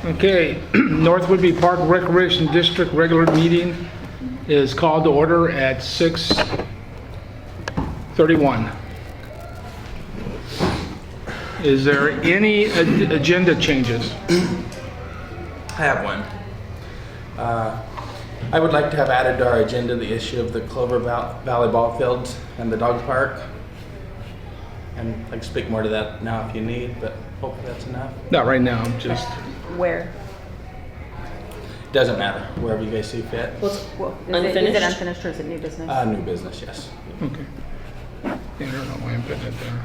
Okay, North Whidbey Park Recreation District regular meeting is called to order at 6:31. Is there any agenda changes? I have one. I would like to have added to our agenda the issue of the Clover Valley ball fields and the dog park. And I can speak more to that now if you need, but hopefully that's enough. Not right now, just, Where? Doesn't matter, wherever you guys see fit. Well, is it Unfinished? unfinished or is it new business? New business, yes. okay. Yeah, I don't know why I'm putting it there.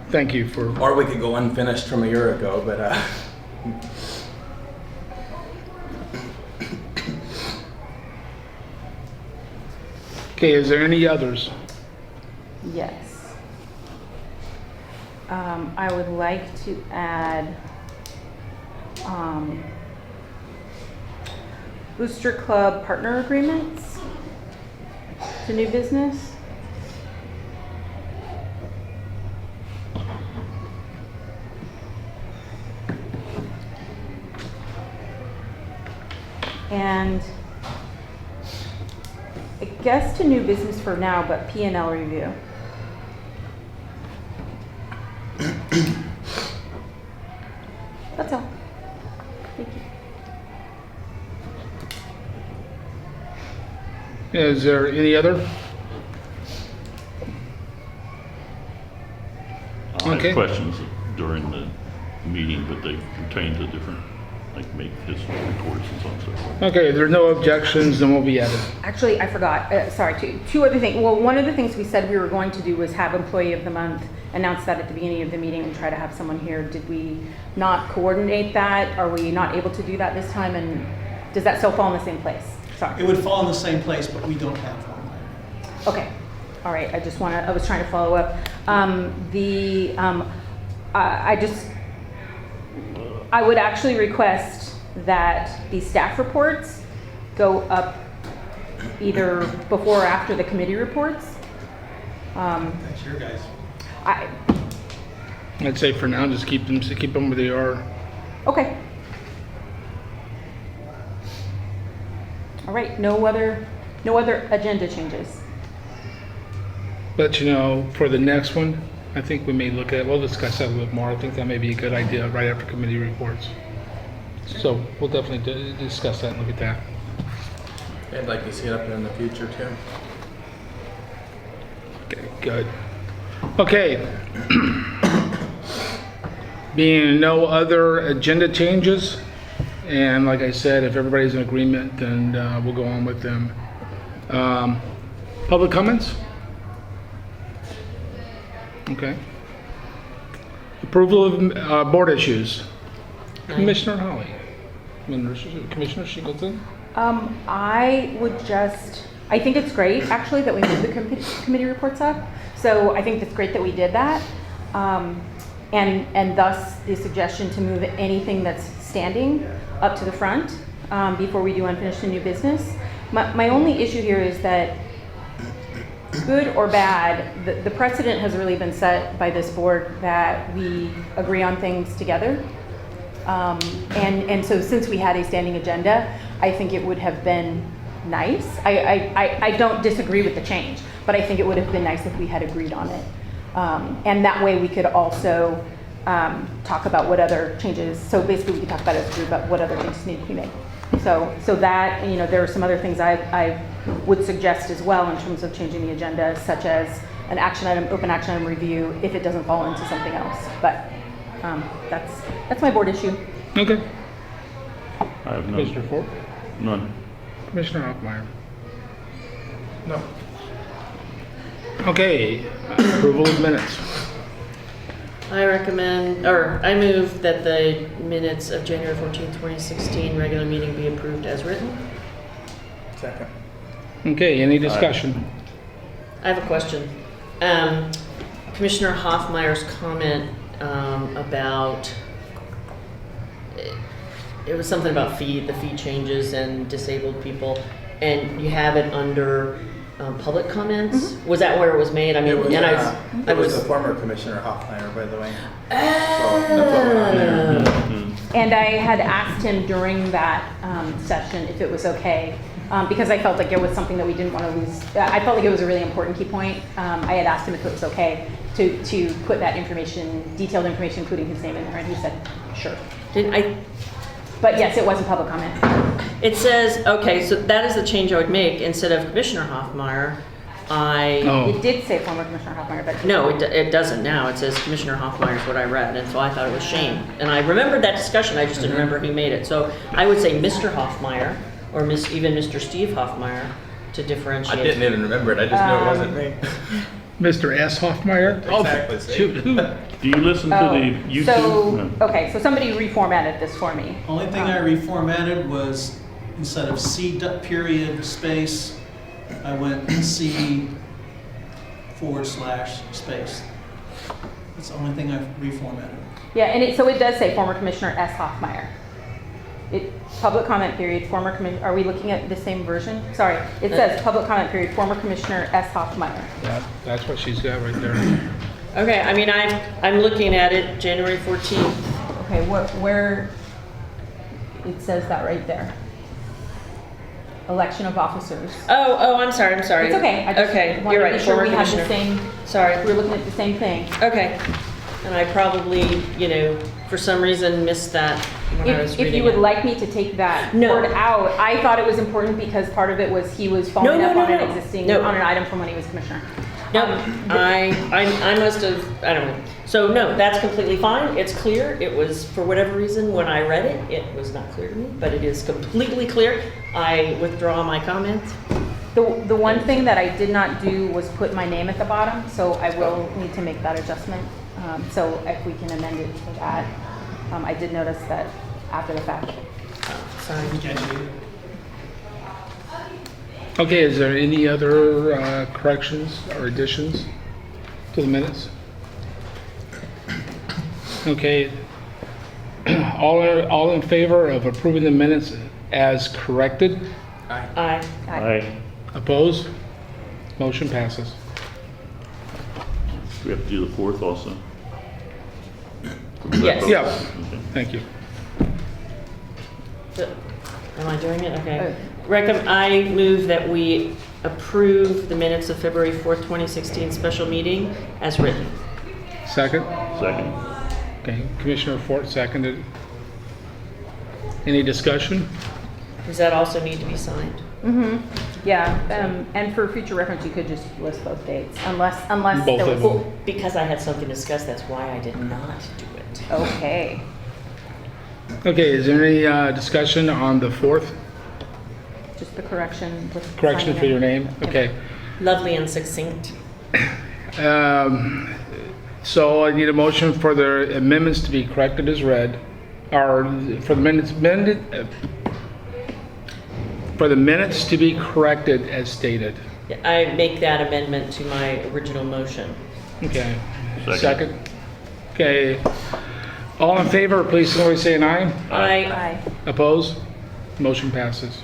Thank you for, Or we could go unfinished from a year ago, but okay, is there any others? Yes. I would like to add Booster Club partner agreements to new business. And I guess to new business for now, but P&L review. That's all. Thank you. Is there any other? I Okay. have questions during the meeting, but they pertain to different, like make history reports and so on and so forth. Okay, if there are no objections, then we'll be added. Actually, I forgot. Sorry, two other things. Well, one of the things we said we were going to do was have Employee of the Month, announce that at the beginning of the meeting and try to have someone here. Did we not coordinate that? Are we not able to do that this time? And does that still fall in the same place? Sorry. It would fall in the same place, but we don't have one. Okay, all right, I was trying to follow up. I would actually request that the staff reports go up either before or after the committee reports. That's your guys. I'd say for now, just keep them where they are. Okay. All right, no other agenda changes. But you know, for the next one, I think we may we'll discuss that a little more. I think that may be a good idea right after committee reports. So we'll definitely discuss that and look at that. I'd like to see it up there in the future too. Okay, good. Okay. Being no other agenda changes, and like I said, if everybody's in agreement, then we'll go on with them. Public comments? Okay. Approval of board issues. Commissioner Holly. Commissioner Singleton? I think it's great actually that we moved the committee reports up. So I think it's great that we did that. And thus the suggestion to move anything that's standing up to the front before we do unfinished and new business. My only issue here is that, good or bad, the precedent has really been set by this board that we agree on things together. And so since we had a standing agenda, I think it would have been nice. I don't disagree with the change, but I think it would have been nice if we had agreed on it. And that way we could also talk about what other changes, so basically we could talk about it as a group about what other changes need to be made. So that, you know, there are some other things I would suggest as well in terms of changing the agenda, such as an action item, open action item review, if it doesn't fall into something else. But that's my board issue. Okay. I have Commissioner none. Ford? None. Commissioner Hoffmeyer? No. Okay, approval of minutes. I move that the minutes of January 14th, 2016 regular meeting be approved as written. Second. Okay, any discussion? I have a question. Commissioner Hoffmeyer's comment about, it was something about the fee changes and disabled people, and you have it under public comments. Mm-hmm. Was that where it was made? I mean, It was, and it was the former Commissioner Hoffmeyer, by the way. So that's what went on there. And I had asked him during that session if it was okay, because I felt like it was something that we didn't want to lose. I felt like it was a really important key point. I had asked him if it was okay to put that information, detailed information, including his name in there, and he said, sure. But yes, it was a public comment. It says, okay, so that is the change I would make. Instead of Commissioner Hoffmeyer, Oh. It did say former Commissioner Hoffmeyer, but. No, it doesn't now. It says Commissioner Hoffmeyer is what I read, and so I thought it was Shane. And I remembered that discussion, I just didn't remember who made it. So I would say Mr. Hoffmeyer, or even Mr. Steve Hoffmeyer, to I differentiate. didn't even remember it. I just knew it wasn't me. Mr. S. Hoffmeyer? Exactly, see? Shoot, who? Do you listen to the YouTube? So, No. okay, so somebody reformatted this for me. Only thing I reformatted was instead of C period space, I went C / space. That's the only thing I reformatted. Yeah, and so it does say former Commissioner S. Hoffmeyer. Public comment period, former commissioner, are we looking at the same version? Sorry, it says public comment period, former Commissioner S. Hoffmeyer. Yeah, that's what she's got right there. Okay, I mean, I'm looking at it January 14th. Okay, where, it says that right there. Election of officers. Oh, I'm sorry. It's okay. I just Okay, wanted you're to right, be sure former we had the commissioner. same, Sorry. we're looking at the same thing. Okay. And I probably, for some reason missed that when I was If reading you would it. like me to take that No. word out, I thought it was important because part of it was he was following No, up no, on no, an no. existing, No. on an item from when he was commissioner. No, I must have, I don't know. So no, that's completely fine. It's clear. It was, for whatever reason, when I read it, it was not clear to me, but it is completely clear. I withdraw my comment. The one thing that I did not do was put my name at the bottom, so I will need to make that adjustment. So if we can amend it to that. I did notice that after the fact. Sorry. Okay, is there any other corrections or additions to the minutes? Okay, all in favor of approving the minutes as corrected? Aye. Aye. Opposed? Motion passes. We have to do the 4th also? Yes. Yeah, Okay. thank you. Am I doing it? Okay. Oh. I move that we approve the minutes of February 4th, 2016 special meeting as written. Second? Second. Okay, Commissioner Fort seconded. Any discussion? Does that also need to be signed? Yeah, and for future reference, you could just list both dates, unless Both there of was. them. Because I had something to discuss, that's why I did not do it. Okay. Okay, is there any discussion on the 4th? Just the correction. with Correction signing for it. your name? Okay. Lovely and succinct. So I need a motion for the amendments to be corrected as read, or for the minutes to be corrected as stated. I make that amendment to my original motion. Okay. Second. Okay. All in favor, please signify by saying aye. Aye. Opposed? Motion passes.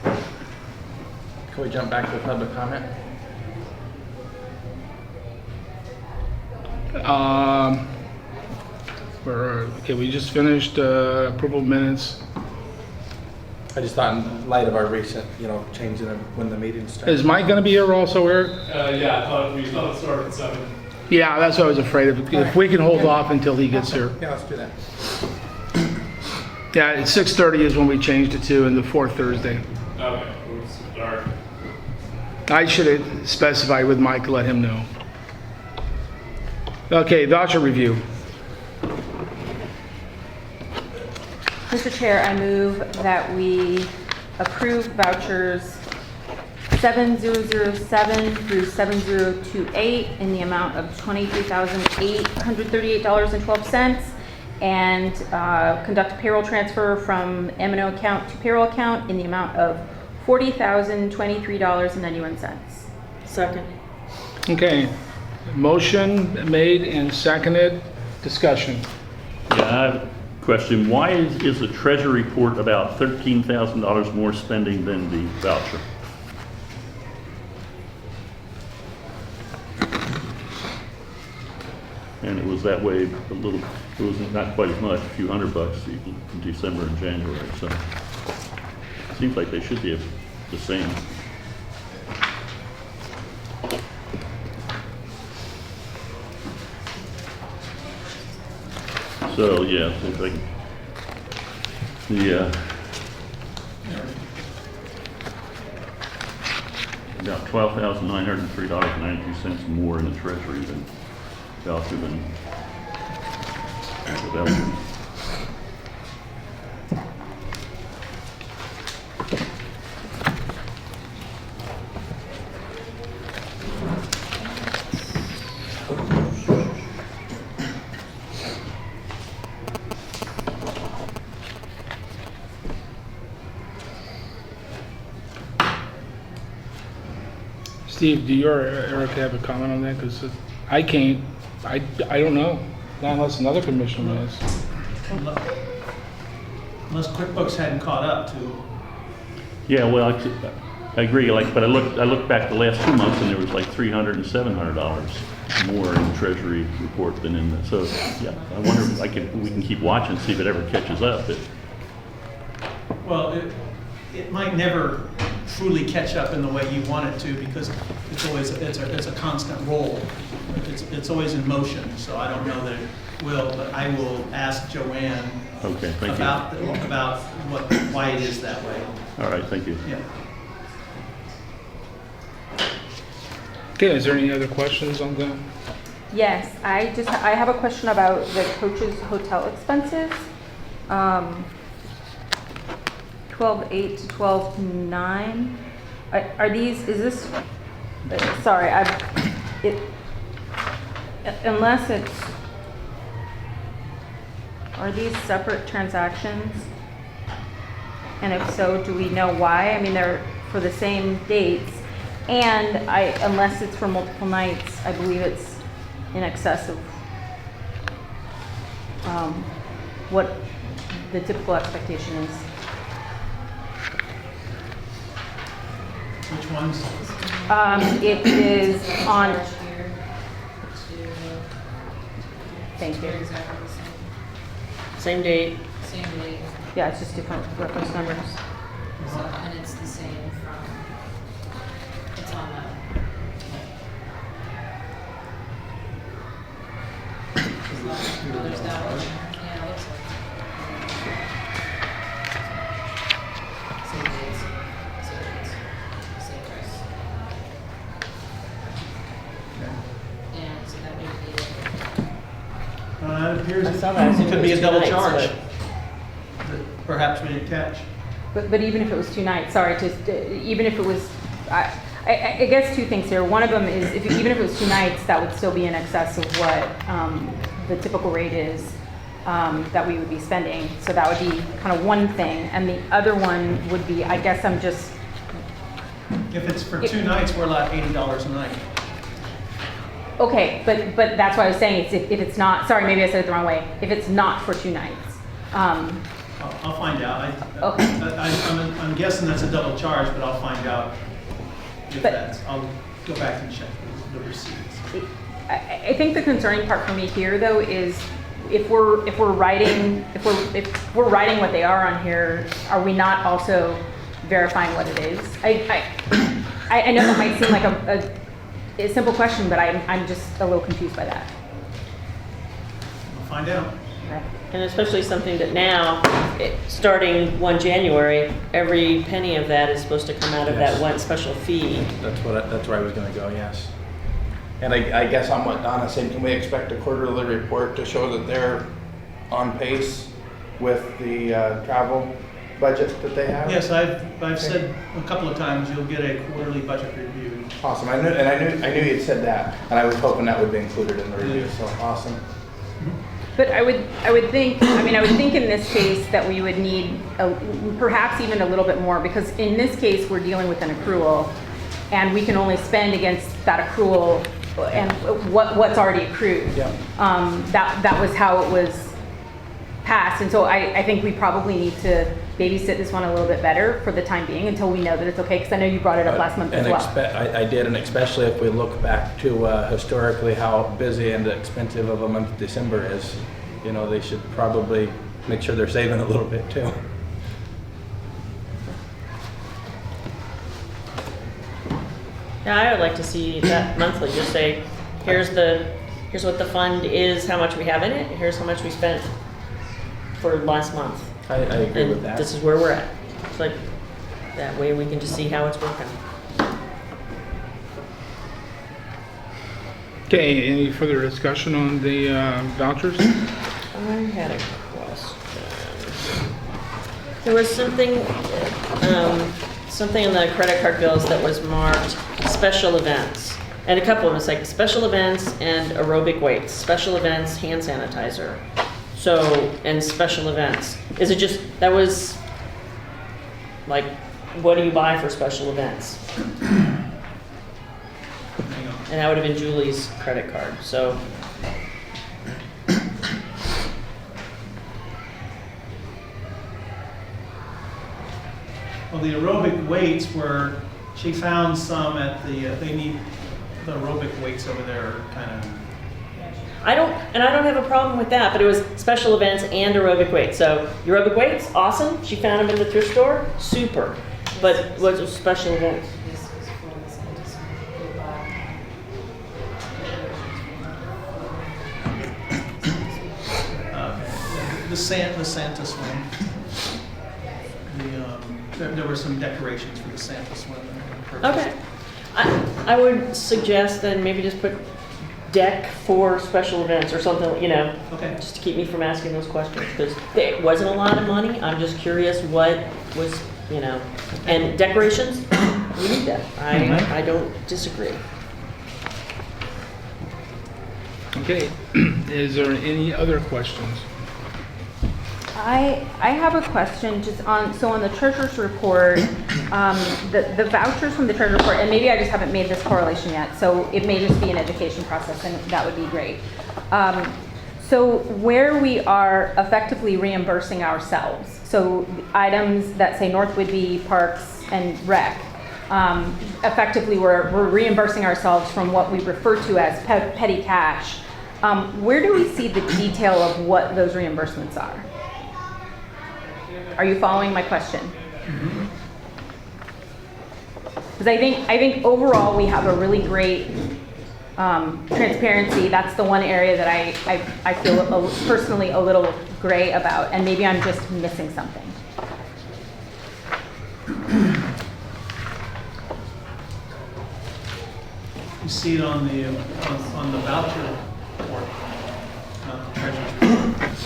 Can we jump back to the public comment? Okay, we just finished approval of minutes. I just thought in light of our recent, changing of when the meeting started. Is Mike gonna be here also, Eric? Yeah, I thought we thought it started at 7. Yeah, that's what I was afraid of. If we can hold off until he gets here. Yeah, let's do that. Yeah, it's 6:30 is when we changed it to, and the fourth Thursday. Okay, oops, dark. I should have specified with Mike to let him know. Okay, voucher review. Mr. Chair, I move that we approve vouchers 7007 through 7028 in the amount of $23,838.12 and conduct a payroll transfer from M&O account to payroll account in the amount of $40,023.91. Second. Okay, motion made and seconded. Discussion. Yeah, I have a question. Why is the treasury report about $13,000 more spending than the voucher? And it was that way a little, it was not quite as much, a few $100 in December and January, so. Seems like they should be the same. So, yeah, seems like about $12,903.92 more in the treasury than voucher than the voucher. Steve, do you or Eric have a comment on that? Because I can't, I don't know, not unless another commissioner is. Unless QuickBooks hadn't caught up to, Yeah, well, I agree, but I looked back the last 2 months and there was like $300 and $700 more in the treasury report than in the, so, yeah, I wonder if we can keep watching, see if it ever catches up. well, it might never truly catch up in the way you want it to, because it's always, it's a constant roll. It's always in motion, so I don't know that it will, but I will ask Joanne Okay, thank you. about why it is that way. All right, thank you. Yeah. Okay, is there any other questions on that? Yes, I have a question about the coach's hotel expenses. 12.8 to 12.9. Are these, is this, sorry, unless it's, are these separate transactions? And if so, do we know why? I mean, they're for the same dates. And unless it's for multiple nights, I believe it's in excess of what the typical expectation is. Which ones? It is on, Last year thank to, you. they're exactly the Same date. same date, Yeah, it's just different reference numbers. so, and it's the same from, it's on the. Oh, there's that one, yeah, it looks like. Same dates, same price. And so that would be, It appears I saw that. I it assumed could it be was a double 2 nights, charge but- that perhaps we didn't catch. But even if it was 2 nights, sorry, even if it was, I guess 2 things here. One of them is, even if it was 2 nights, that would still be in excess of what the typical rate is that we would be spending. So that would be kind of one thing. And the other one would be, I guess I'm just, If it's for 2 nights, we're allowed $80 a night. okay, but that's what I was saying. It's if it's not, sorry, maybe I said it the wrong way. If it's not for 2 nights. I'll find out. Okay. I'm guessing that's a double charge, but I'll find out if But- that's, I'll go back and check the receipts. I think the concerning part for me here, though, is if we're writing what they are on here, are we not also verifying what it is? I know that might seem like a simple question, but I'm just a little confused by that. I'll find out. And especially something that now, starting 1 January, every penny of that is supposed to come out of that Yes. one special fee. That's where I was gonna go, yes. And I guess on what Donna's saying, can we expect a quarterly report to show that they're on pace with the travel budget that they have? Yes, I've said a couple of times, you'll get a quarterly budget review. Awesome, I knew you'd said that, and I was hoping that would be included in the review, so awesome. But I would think in this case that we would need perhaps even a little bit more, because in this case, we're dealing with an accrual, and we can only spend against that accrual and what's already accrued. Yeah. That was how it was passed, and so I think we probably need to babysit this one a little bit better for the time being until we know that it's okay, because I know you brought it up last month as And well. I did, and especially if we look back to historically how busy and expensive of a month December is, you know, they should probably make sure they're saving a little bit too. Yeah, I would like to see that monthly, just say, here's what the fund is, how much we have in it, here's how much we spent for last month. I agree with And that. this is where we're at. It's like, that way we can just see how it's working. Okay, any further discussion on the vouchers? I had a question. There was something, something in the credit card bills that was marked special events. And a couple of them, it's like special events and aerobic weights, special events, hand sanitizer. So, and special events. Is it just, that was, like, what do you buy for special events? Hang on. And that would have been Julie's credit card, so. Well, the aerobic weights were, she found some at the, they need, the aerobic weights over there are kind of, I don't have a problem with that, but it was special events and aerobic weights. So aerobic weights, awesome. She found them in the thrift store, super. But was it special events? This is for the scientists who buy. the Santa swim. There were some decorations for the Santa swim. that were purchased. Okay. I would suggest then maybe just put deck for special events or something, you know, Okay. just to keep me from asking those questions, because it wasn't a lot of money. I'm just curious what was, you know, and decorations, we need that. I don't disagree. Okay, is there any other questions? I have a question just on, so on the treasurer's report, the vouchers from the treasurer's report, and maybe I just haven't made this correlation yet, so it may just be an education process, and that would be great. So where we are effectively reimbursing ourselves, so items that say North Whidbey, Parks, and Rec, effectively we're reimbursing ourselves from what we refer to as petty cash. Where do we see the detail of what those reimbursements are? Are you following my question? Because I think overall we have a really great transparency. That's the one area that I feel personally a little gray about, and maybe I'm just missing something. You see it on the voucher report, treasurer's report,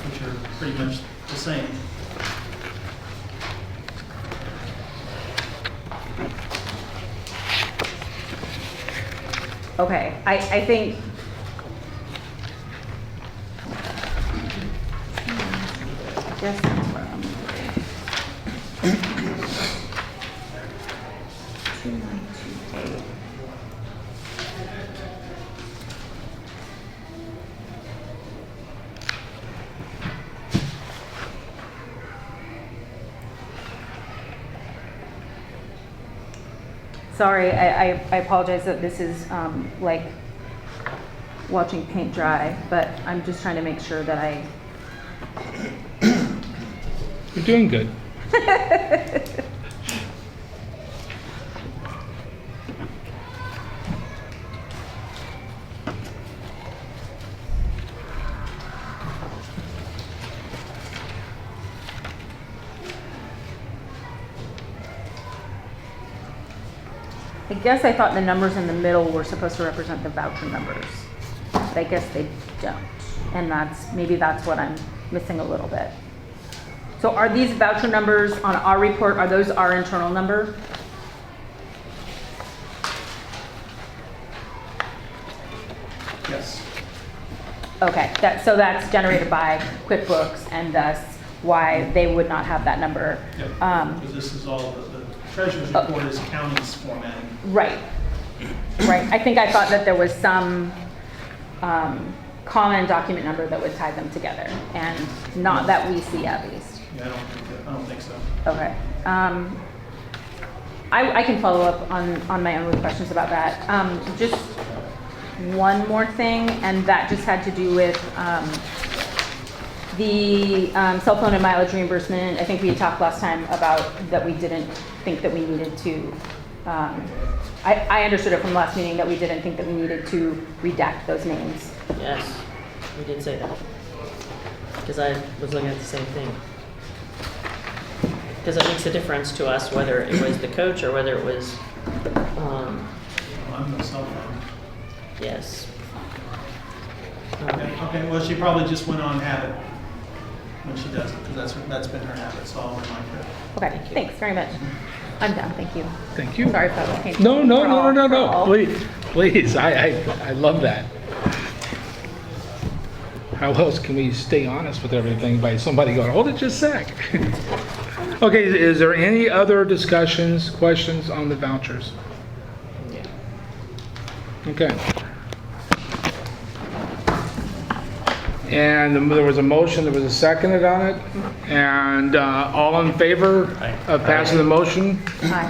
which are pretty much the same. Okay, I think. I guess that's where I'm. Sorry, I apologize that this is like watching paint dry, but I'm just trying to make sure that I. You're doing good. I guess I thought the numbers in the middle were supposed to represent the voucher numbers, but I guess they don't. And maybe that's what I'm missing a little bit. So are these voucher numbers on our report, are those our internal number? Yes. Okay, so that's generated by QuickBooks, and thus why they would not have that number. Yep. Because this is all, the treasurer's report is county's formatting. Right, right. I think I thought that there was some common document number that would tie them together, and not that we see at least. Yeah, I don't think so. Okay. I can follow up on my own with questions about that. Just one more thing, and that just had to do with the cell phone and mileage reimbursement. I think we had talked last time about that we didn't think that we needed to, I understood it from last meeting that we didn't think that we needed to redact those names. Yes, we did say that. Because I was looking at the same thing. Because it makes a difference to us whether it was the coach or whether it was, I'm no cell phone. yes. Okay, well, she probably just went on habit when she does it, because that's been her habit, so I'll remind her. Okay, thanks very much. I'm done, thank you. Thank you. Sorry if that was painful. No, no, for no, all- no, for no, all. no, please, I love that. How else can we stay honest with everything by somebody going, hold it just a sec? Okay, is there any other discussions, questions on the vouchers? Okay. And there was a motion, there was a seconded on it, and all in favor of passing the motion? Hi.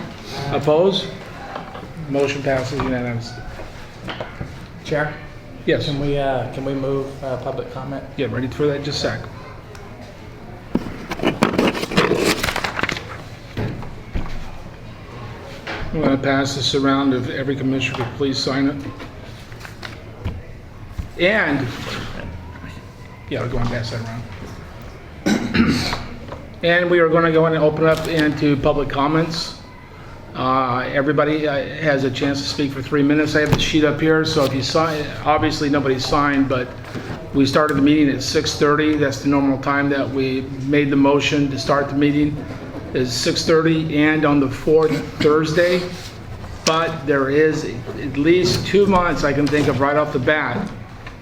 Opposed? Motion passes unanimously. Chair, Yes, can we move public comment? get ready for that just a sec. I'm going to pass this around. If every commissioner could please sign it. And, yeah, we're going to pass that around. And we are going to go in and open up into public comments. Everybody has a chance to speak for 3 minutes. I have the sheet up here, so if you sign, obviously nobody signed, but we started the meeting at 6:30. That's the normal time that we made the motion to start the meeting, is 6:30, and on the fourth Thursday. But there is at least 2 months I can think of right off the bat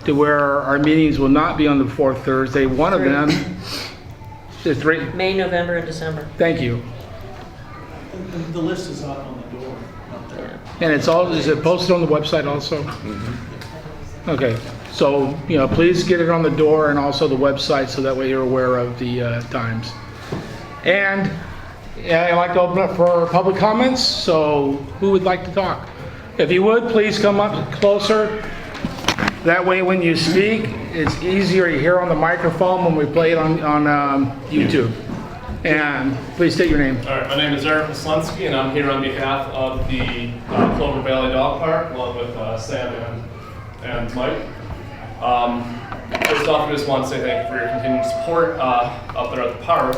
to where our meetings will not be on the fourth Thursday. One of them, there's 3, May, November, and December. thank you. The list is out on the door, up there. And it's all, is it posted on the website also? Okay, so, you know, please get it on the door and also the website so that way you're aware of the times. And I'd like to open up for public comments, so who would like to talk? If you would, please come up closer. That way when you speak, it's easier to hear on the microphone when we play it on YouTube. And please state your name. All right, my name is Eric Maslensky, and I'm here on behalf of the Clover Valley Dog Park, along with Sam and Mike. First off, I just want to say thank you for your continued support up there at the park.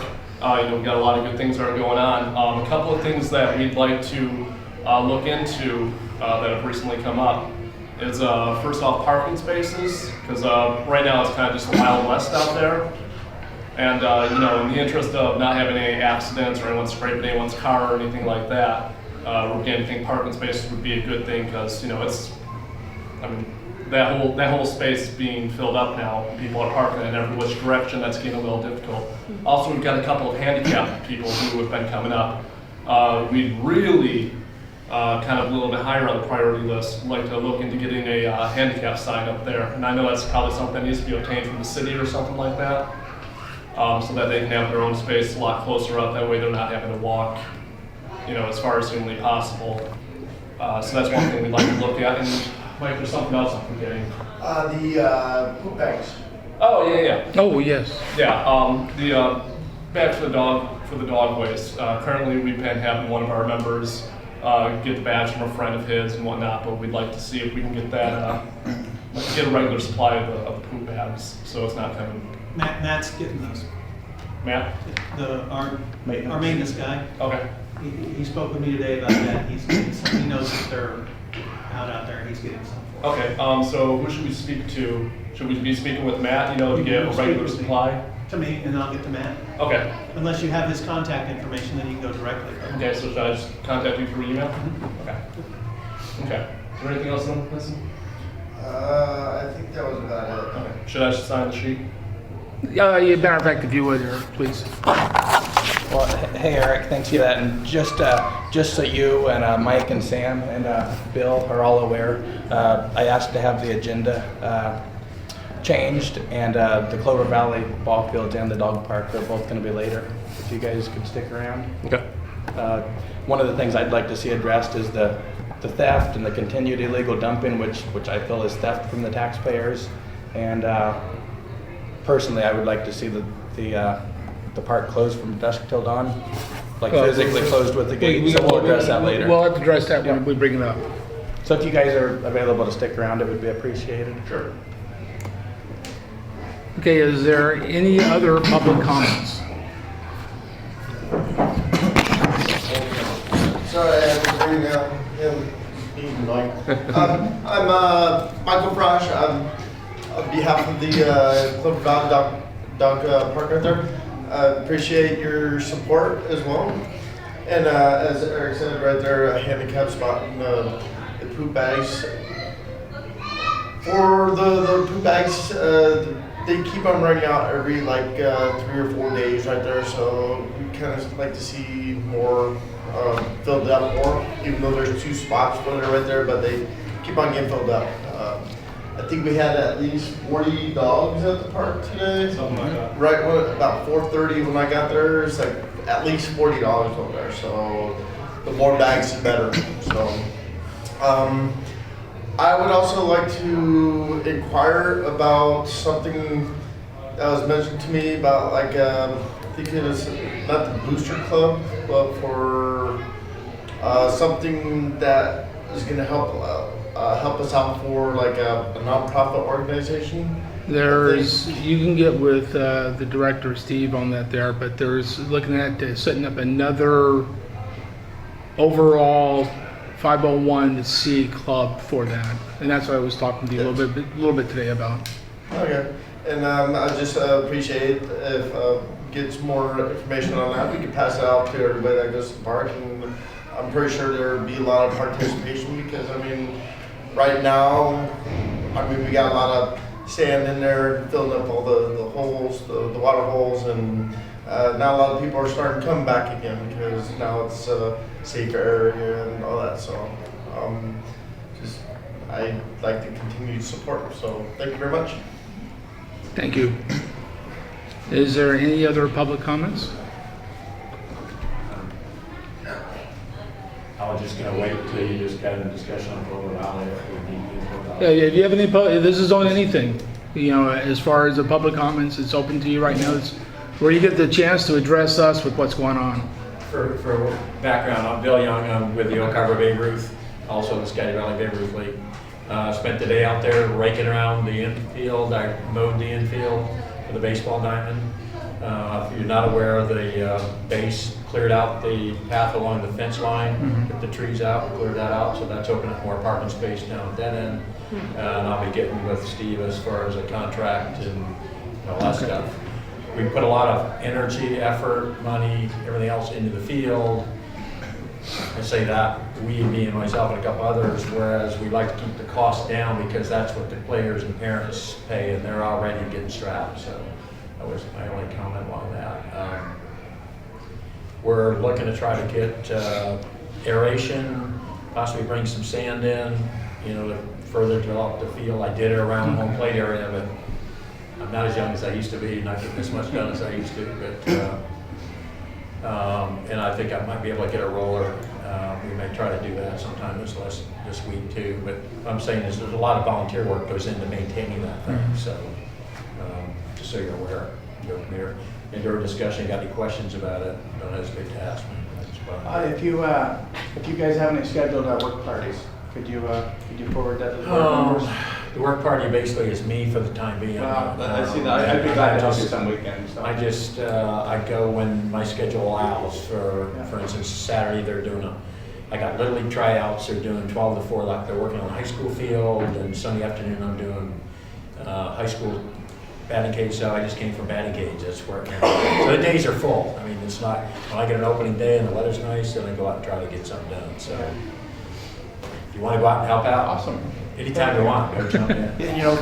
We've got a lot of good things that are going on. A couple of things that we'd like to look into that have recently come up is first off parking spaces, because right now it's kind of just the Wild West out there. And in the interest of not having any accidents or anyone scraping anyone's car or anything like that, again, I think parking spaces would be a good thing because that whole space is being filled up now. People are parking in every which direction. That's getting a little difficult. Also, we've got a couple of handicapped people who have been coming up. We'd really kind of a little bit higher on the priority list. We'd like to look into getting a handicap sign up there, and I know that's probably something that needs to be obtained from the city or something like that. So that they can have their own space a lot closer up. That way they're not having to walk, as far as humanly possible. So that's one thing we'd like to look at. And Mike, there's something else I'm forgetting. The poop bags. Oh, yeah. Oh, yes. Yeah, the bags for the dog waste. Currently we've been having one of our members get the badge from a friend of his and whatnot, but we'd like to see if we can get that, get a regular supply of the poop bags, so it's not coming. Matt's getting those. Matt? Our maintenance guy, Okay. he spoke with me today about that. He's getting some, he knows that they're out there, he's getting some for us. Okay, so who should we speak to? Should we be speaking with Matt, to get a regular supply? To me, and I'll get to Matt. Okay. Unless you have his contact information, then you can go directly. Okay, so should I just contact you through email? Okay. Okay. Is there anything else I'm missing? I think that was about it. Okay. Should I just sign the sheet? Matter of fact, if you would, please. Well, hey Eric, thanks for that. And just so you and Mike and Sam and Bill are all aware, I asked to have the agenda changed, and the Clover Valley ball fields and the dog park, they're both gonna be later, if you guys could stick around. Okay. One of the things I'd like to see addressed is the theft and the continued illegal dumping, which I feel is theft from the taxpayers. And personally, I would like to see the park closed from dusk till dawn, like Well, physically closed with the gate, so we'll address that later. We'll have to address that when Yeah. we bring it up. So if you guys are available to stick around, it would be appreciated. Sure. Okay, is there any other public comments? Sorry, I have to bring him, being Mike. I'm Michael Frosch. I'm on behalf of the Clover Valley Dog Park right there. Appreciate your support as well. And as Eric said right there, a handicap spot in the poop bags. For the poop bags, they keep on running out every like 3 or 4 days right there. So we kind of like to see more filled up more, even though there's 2 spots for it right there, but they keep on getting filled up. I think we had at least 40 dogs at the park today. Something like that. Right when, about 4:30 when I got there, it's like at least 40 dogs over there. So the more bags, the better. So I would also like to inquire about something that was mentioned to me about like I think it was not the Booster Club, but for something that is going to help us out for like a nonprofit organization. You can get with the director, Steve, on that there, but there's looking at setting up another overall 501c club for that. And that's what I was talking to you a little bit today about. Okay, and I just appreciate if get some more information on that. We can pass it out to everybody that goes to the park, and I'm pretty sure there would be a lot of participation because I mean, right now, I mean we got a lot of sand in there, filling up all the holes, the water holes, and now a lot of people are starting to come back again because now it's a safer area and all that. So, just I'd like to continue to support. So, thank you very much. Thank you. Is there any other public comments? I was just gonna wait till you just got a discussion on Clover Valley if we need to. Yeah, if you have any, this is on anything. You know, as far as the public comments, it's open to you right now. It's where you get the chance to address us with what's going on. For background, I'm Bill Young. I'm with the Oak Harbor Babe Ruth, also the Scotty Valley Babe Ruth League. Spent the day out there raking around the infield. I mowed the infield for the baseball diamond. If you're not aware, the base cleared out the path along the fence line, took the trees out, cleared that out, so that's opening up more parking space down at that end. And I'll be getting with Steve as far as a contract and all that stuff. We put a lot of energy, effort, money, everything else into the field. I say that, we, me and myself and a couple others, whereas we like to keep the cost down because that's what the players and parents pay and they're already getting strapped, so that was my only comment on that. We're looking to try to get aeration, possibly bring some sand in, you know, to further develop the field. I did it around the home plate area, but I'm not as young as I used to be, not getting as much done as I used to, but and I think I might be able to get a roller. We may try to do that sometime this week too, but what I'm saying is there's a lot of volunteer work goes into maintaining that thing, so just so you're aware, Joe, come here. In your discussion, got any questions about it, don't hesitate to ask me. If you guys have any scheduled work parties, could you forward that to the board members? The work party basically is me for the time being. I see that. I'd be glad to help you some weekends. So. I go when my schedule allows. For instance, Saturday they're doing I got Little League tryouts. They're doing 12 to 4, like they're working on the high school field. And Sunday afternoon I'm doing high school batting cage. So I just came from batting cage. That's working. So the days are full. I mean, it's not, when I get an opening day and the weather's nice, then I go out and try to get something done. So if you want to go out and help out, Awesome. Anytime you want, go jump in. You know,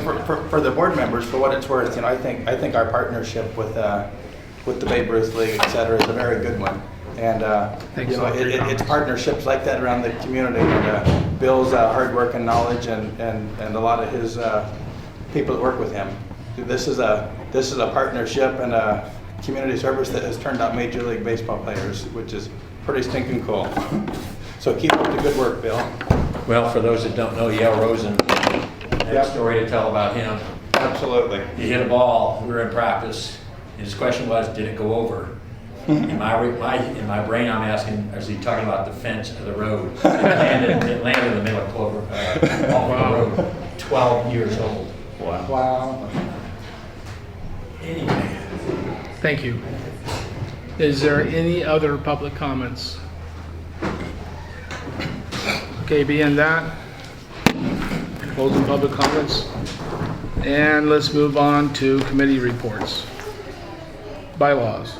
for the board members, for what it's worth, you know, I think our partnership with the Babe Ruth League, et cetera, is a very good one. And Thanks you know, a lot for your it's comments. partnerships like that around the community. And Bill's hard work and knowledge, and a lot of his people that work with him. This is a partnership and a community service that has turned out Major League Baseball players, which is pretty stinking cool. So keep up the good work, Bill. Well, for those that don't know, Yale Rosen, I have a story to tell about him. Absolutely. He hit a ball, we were in practice. His question was, did it go over? In my brain, I'm asking, is he talking about the fence of the road? It landed in the middle of Clover, off the road, 12 years old. Wow. Anyway. Thank you. Is there any other public comments? Okay, being that, closing public comments. And let's move on to committee reports. Bylaws.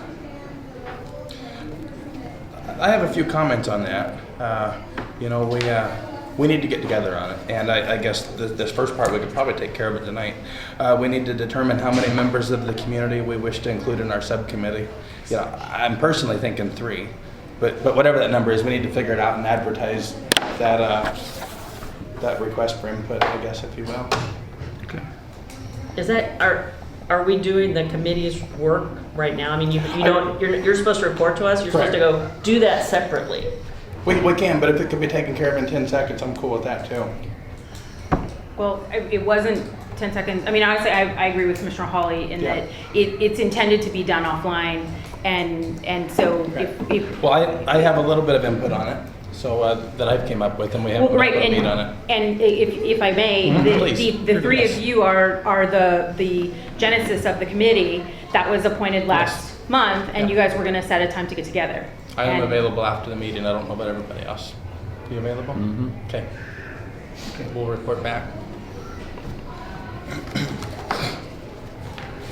I have a few comments on that. We need to get together on it, and I guess this first part, we could probably take care of it tonight. We need to determine how many members of the community we wish to include in our subcommittee. I'm personally thinking 3, but whatever that number is, we need to figure it out and advertise that request for input, I guess, if you will. Okay. Is that, are we doing the committee's work right now? I mean, you're supposed to report to us, you're supposed to go do that separately. We can, but if it could be taken care of in 10 seconds, I'm cool with that too. Well, it wasn't 10 seconds. I mean, honestly, I agree with Commissioner Hawley in that it's intended to be done offline. And so if Well, I have a little bit of input on it, so that I've came up with, and we haven't put a meat on it. And if I may, Please. the 3 of you are the genesis of the committee that was appointed last month, and you guys were going to set a time to get together. I am And- available after the meeting. I don't know about everybody else. You available? Mhm. Okay. We'll report back.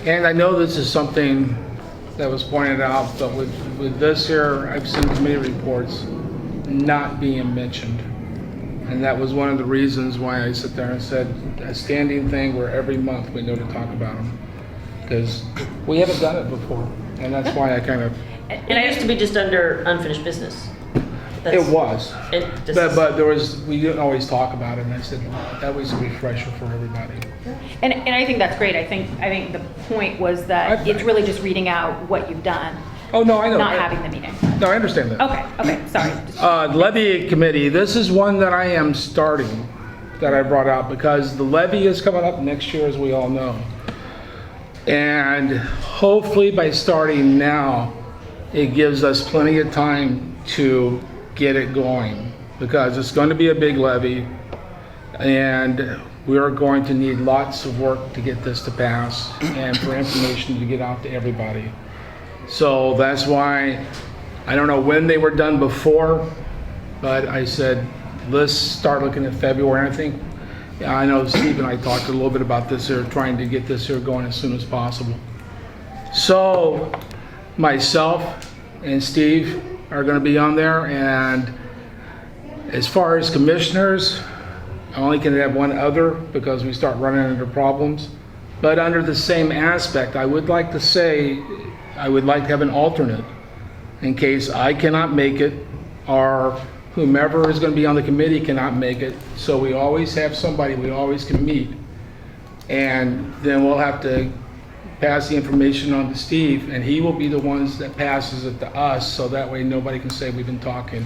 And I know this is something that was pointed out, but with this here, I've seen committee reports not being mentioned. And that was one of the reasons why I sit there and said a standing thing where every month we know to talk about them. Because we haven't done it before, and that's why I kind of, And it used to be just under unfinished business. it was. It just- But we didn't always talk about it, and I said, that was a refresher for everybody. And I think that's great. I think the point was that it's really just reading out what you've done, Oh, no, I know. not having the meeting. No, I understand that. Okay, sorry. Levy committee, this is one that I am starting, that I brought out, because the levy is coming up next year, as we all know. And hopefully by starting now, it gives us plenty of time to get it going, because it's going to be a big levy, and we are going to need lots of work to get this to pass, and for information to get out to everybody. So that's why, I don't know when they were done before, but I said, let's start looking at February. I think, I know Steve and I talked a little bit about this here, trying to get this here going as soon as possible. So myself and Steve are going to be on there, and as far as commissioners, I only can have one other because we start running into problems. But under the same aspect, I would like to say, I would like to have an alternate in case I cannot make it, or whomever is going to be on the committee cannot make it. So we always have somebody we always can meet. And then we'll have to pass the information on to Steve, and he will be the ones that passes it to us, so that way nobody can say we've been talking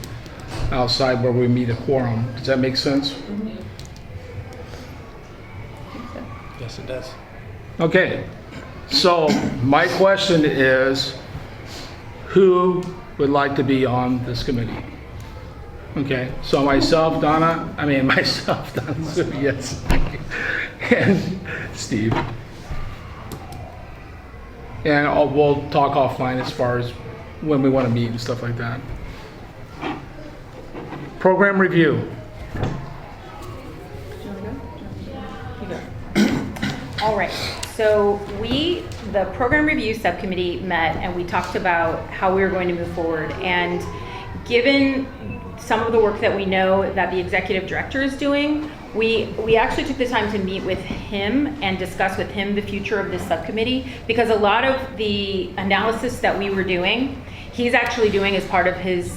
outside where we meet a quorum. Does that make sense? Yes, it does. Okay, so my question is, who would like to be on this committee? Okay, so myself, Donna, Sue, yes, and Steve. And we'll talk offline as far as when we want to meet and stuff like that. Program review. All right, so the program review subcommittee met and we talked about how we were going to move forward. And given some of the work that we know that the executive director is doing, we actually took the time to meet with him and discuss with him the future of this subcommittee, because a lot of the analysis that we were doing, he's actually doing as part of his,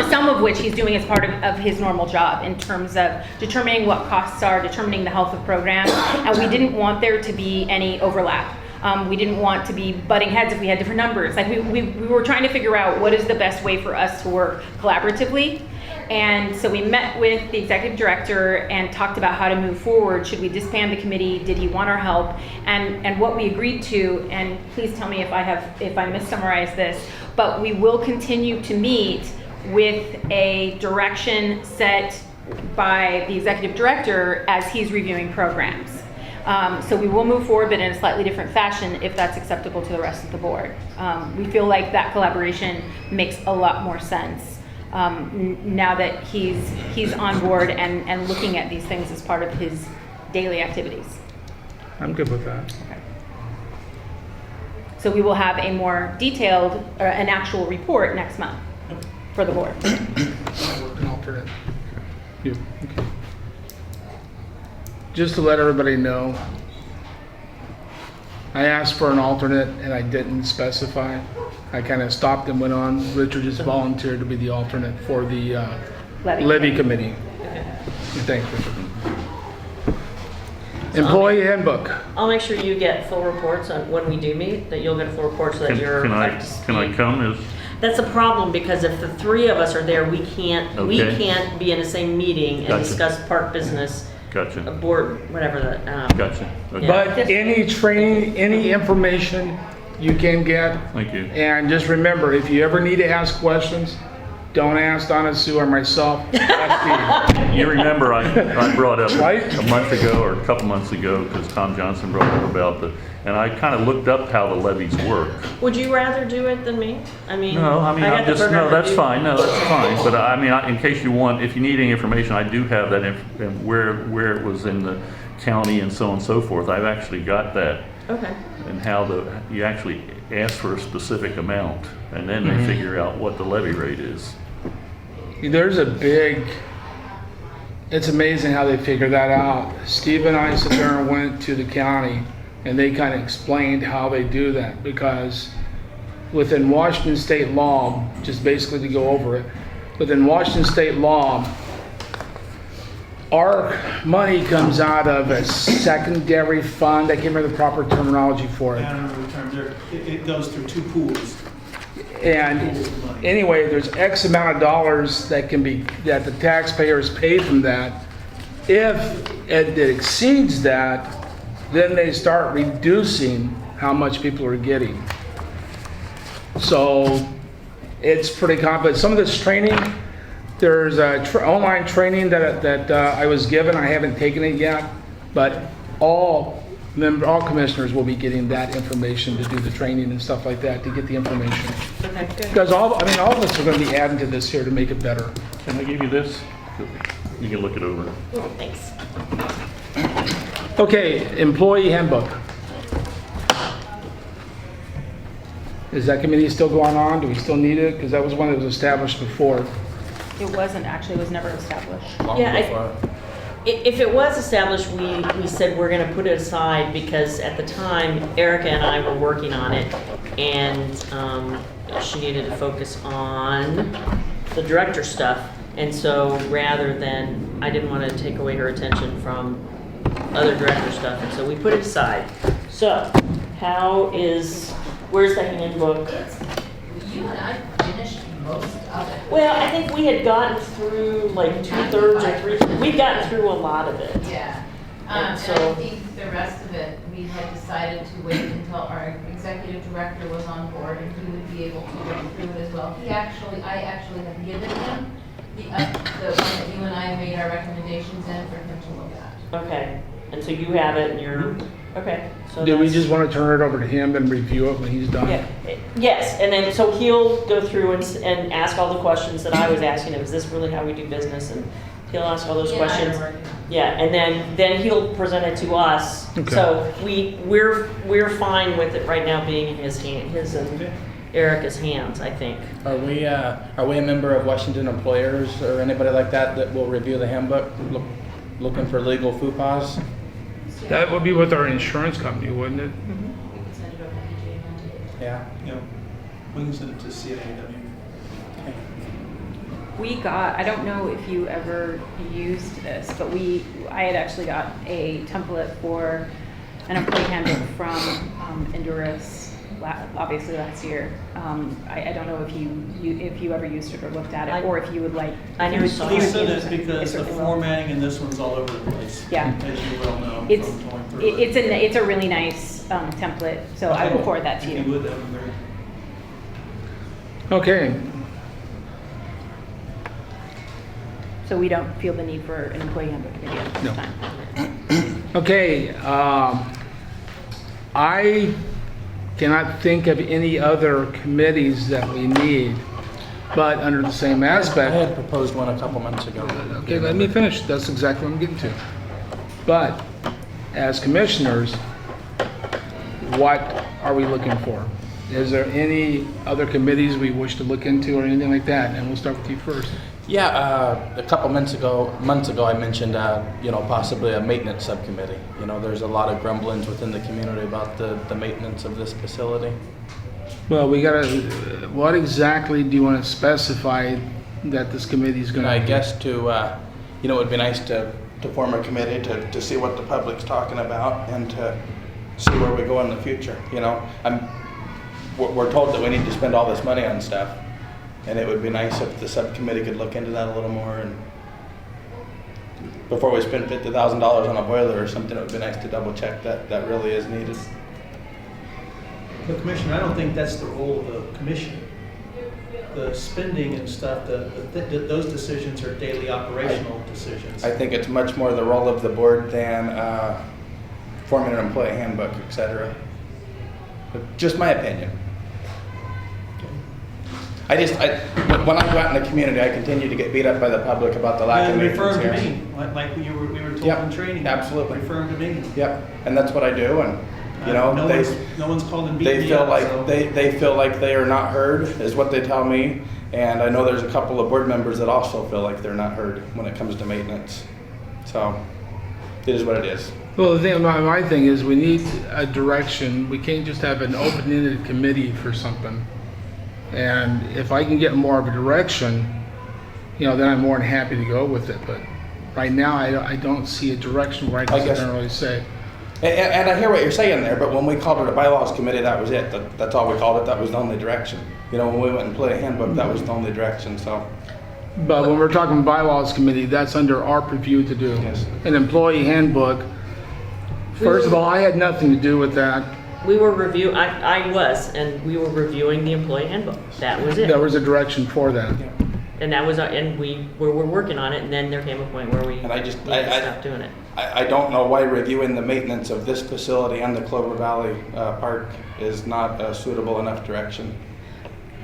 some of which he's doing as part of his normal job in terms of determining what costs are, determining the health of programs, and we didn't want there to be any overlap. We didn't want to be butting heads if we had different numbers. Like we were trying to figure out what is the best way for us to work collaboratively. And so we met with the executive director and talked about how to move forward. Should we disband the committee? Did he want our help? And what we agreed to, and please tell me if I missummarize this, but we will continue to meet with a direction set by the executive director as he's reviewing programs. So we will move forward, but in a slightly different fashion if that's acceptable to the rest of the board. We feel like that collaboration makes a lot more sense now that he's on board and looking at these things as part of his daily activities. I'm good with that. Okay. So we will have a more detailed, an actual report next month for the board. An alternate. You, okay. Just to let everybody know, I asked for an alternate and I didn't specify. I kind of stopped and went on. Richard just volunteered to be the alternate for the levy committee. Thanks, Richard. Employee handbook. I'll make sure you get full reports on when we do meet, that you'll get a full report so that you're Can up to I speed. come? That's a problem, because if the three of us are there, we can't Okay. be in the same meeting and Gotcha. discuss park business, a Gotcha, board, whatever the, gotcha. Okay. Yeah. But any training, any information you can get. Thank you. And just remember, if you ever need to ask questions, don't ask Donna Sue or myself. Ask Steve. You remember I brought up Right? a month ago or a couple months ago, because Tom Johnson brought up about and I kind of looked up how the levies work. would you rather do it than me? I mean, No, I mean, got I'm the just, program no, that's review. fine, no, that's fine. But I mean, in case you want, if you need any information, I do have that, and where it was in the county and so on and so forth. I've actually got that, Okay. and how you actually ask for a specific amount, and then they figure out what the levy rate is. There's it's amazing how they figure that out. Steve and I sat there and went to the county and they kind of explained how they do that, because within Washington state law, just basically to go over it, within Washington state law, our money comes out of a secondary fund. I can't remember the proper terminology for it. I don't know the term there. It goes through two pools. And anyway, there's X amount of dollars that the taxpayers pay from that. If it exceeds that, then they start reducing how much people are getting. So it's pretty complicated. Some of this training, there's a online training that I was given. I haven't taken it yet, but all commissioners will be getting that information to do the training and stuff like that, to get the information. Okay, good. Because all of us are going to be adding to this here to make it better. Can I give you this? You can look it over. Thanks. Okay, employee handbook. Is that committee still going on? Do we still need it? Because that was one that was established before. It wasn't actually, it was never established. Yeah, if it was established, we said we're gonna put it aside, because at the time, Erica and I were working on it, and she needed to focus on the director stuff. And so rather than, I didn't want to take away her attention from other director stuff, and so we put it aside. So, where's the handbook? You and I finished most of it. Well, I think we had gotten through like 2/3 or we'd gotten through a lot of it. Yeah. And And so- I think the rest of it, we had decided to wait until our executive director was on board and he would be able to go through it as well. I actually have given him the one that you and I made our recommendations in for him to look at. Okay, and so you have it and you're, okay. So Do we that's- just want to turn it over to him and review it when he's done? Yeah, yes, and then, so he'll go through and ask all the questions that I was asking him, is this really how we do business? And he'll ask all those He and I are questions. working. Yeah, and then he'll present it to us. Okay. So we're fine with it right now being in his and Erica's hands, I think. Are we a member of Washington Employers or anybody like that will review the handbook, looking for legal FUPAs? That would be with our insurance company, wouldn't it? We can send it over to EJ. Yeah. Yeah, we can send it to CNAW. We got, I don't know if you ever used this, but I had actually got a template for an employee handbook from Endurus, obviously last year. I don't know if you ever used it or looked at it, or if you would like. I never saw He it. said it because the certainly will. formatting in this one's all over the place. Yeah. As you well know It's, from going through it. it's a really nice template, so I will forward that to If you you. would, that would be great. Okay, So we don't feel the need for an employee handbook committee at this No. time. okay, I cannot think of any other committees that we need, but under the same I aspect. had proposed one a couple months ago. Okay, let me finish. That's exactly what I'm getting to. But as commissioners, what are we looking for? Is there any other committees we wish to look into or anything like that? And we'll start with you first. Yeah, a couple months ago, I mentioned, possibly a maintenance subcommittee. You know, there's a lot of grumblings within the community about the maintenance of this facility. Well, we gotta, what exactly do you want to specify that this committee is And gonna? I do? guess it would be nice to form a committee to see what the public's talking about and to see where we go in the future, you know? We're told that we need to spend all this money on stuff, and it would be nice if the subcommittee could look into that a little more, and before we spend $50,000 on a boiler or something, it would be nice to double check that really is needed. But Commissioner, I don't think that's the role of the commission. The spending and stuff, those decisions are daily operational decisions. I think it's much more the role of the board than forming an employee handbook, et cetera. But just my opinion. When I go out in the community, I continue to get beat up by the public about the lack of And maintenance refer here. them to me, like we were told Yep, in training. absolutely. Refer them to me. Yep, and that's what I do, and, you know, No one's called and beat they me feel up, like, so- they feel like they are not heard, is what they tell me. And I know there's a couple of board members that also feel like they're not heard when it comes to maintenance. So, it is what it is. Well, the thing, my thing is we need a direction. We can't just have an open-ended committee for something. And if I can get more of a direction, then I'm more than happy to go with it. But right now, I don't see a direction where I can sit there and really say. And I hear what you're saying there, but when we called it a bylaws committee, that was it. That's all we called it. That was the only direction. When we went and played a handbook, that was the only direction, so. But when we're talking bylaws committee, that's under our purview to do. Yes. An employee handbook, first of all, I had nothing to do with that. We were and we were reviewing the employee handbook. That was it. There was a direction for that. And that was, and we were working on it, and then there came a point where we And I just- needed to stop doing it. I don't know why reviewing the maintenance of this facility and the Clover Valley Park is not a suitable enough direction.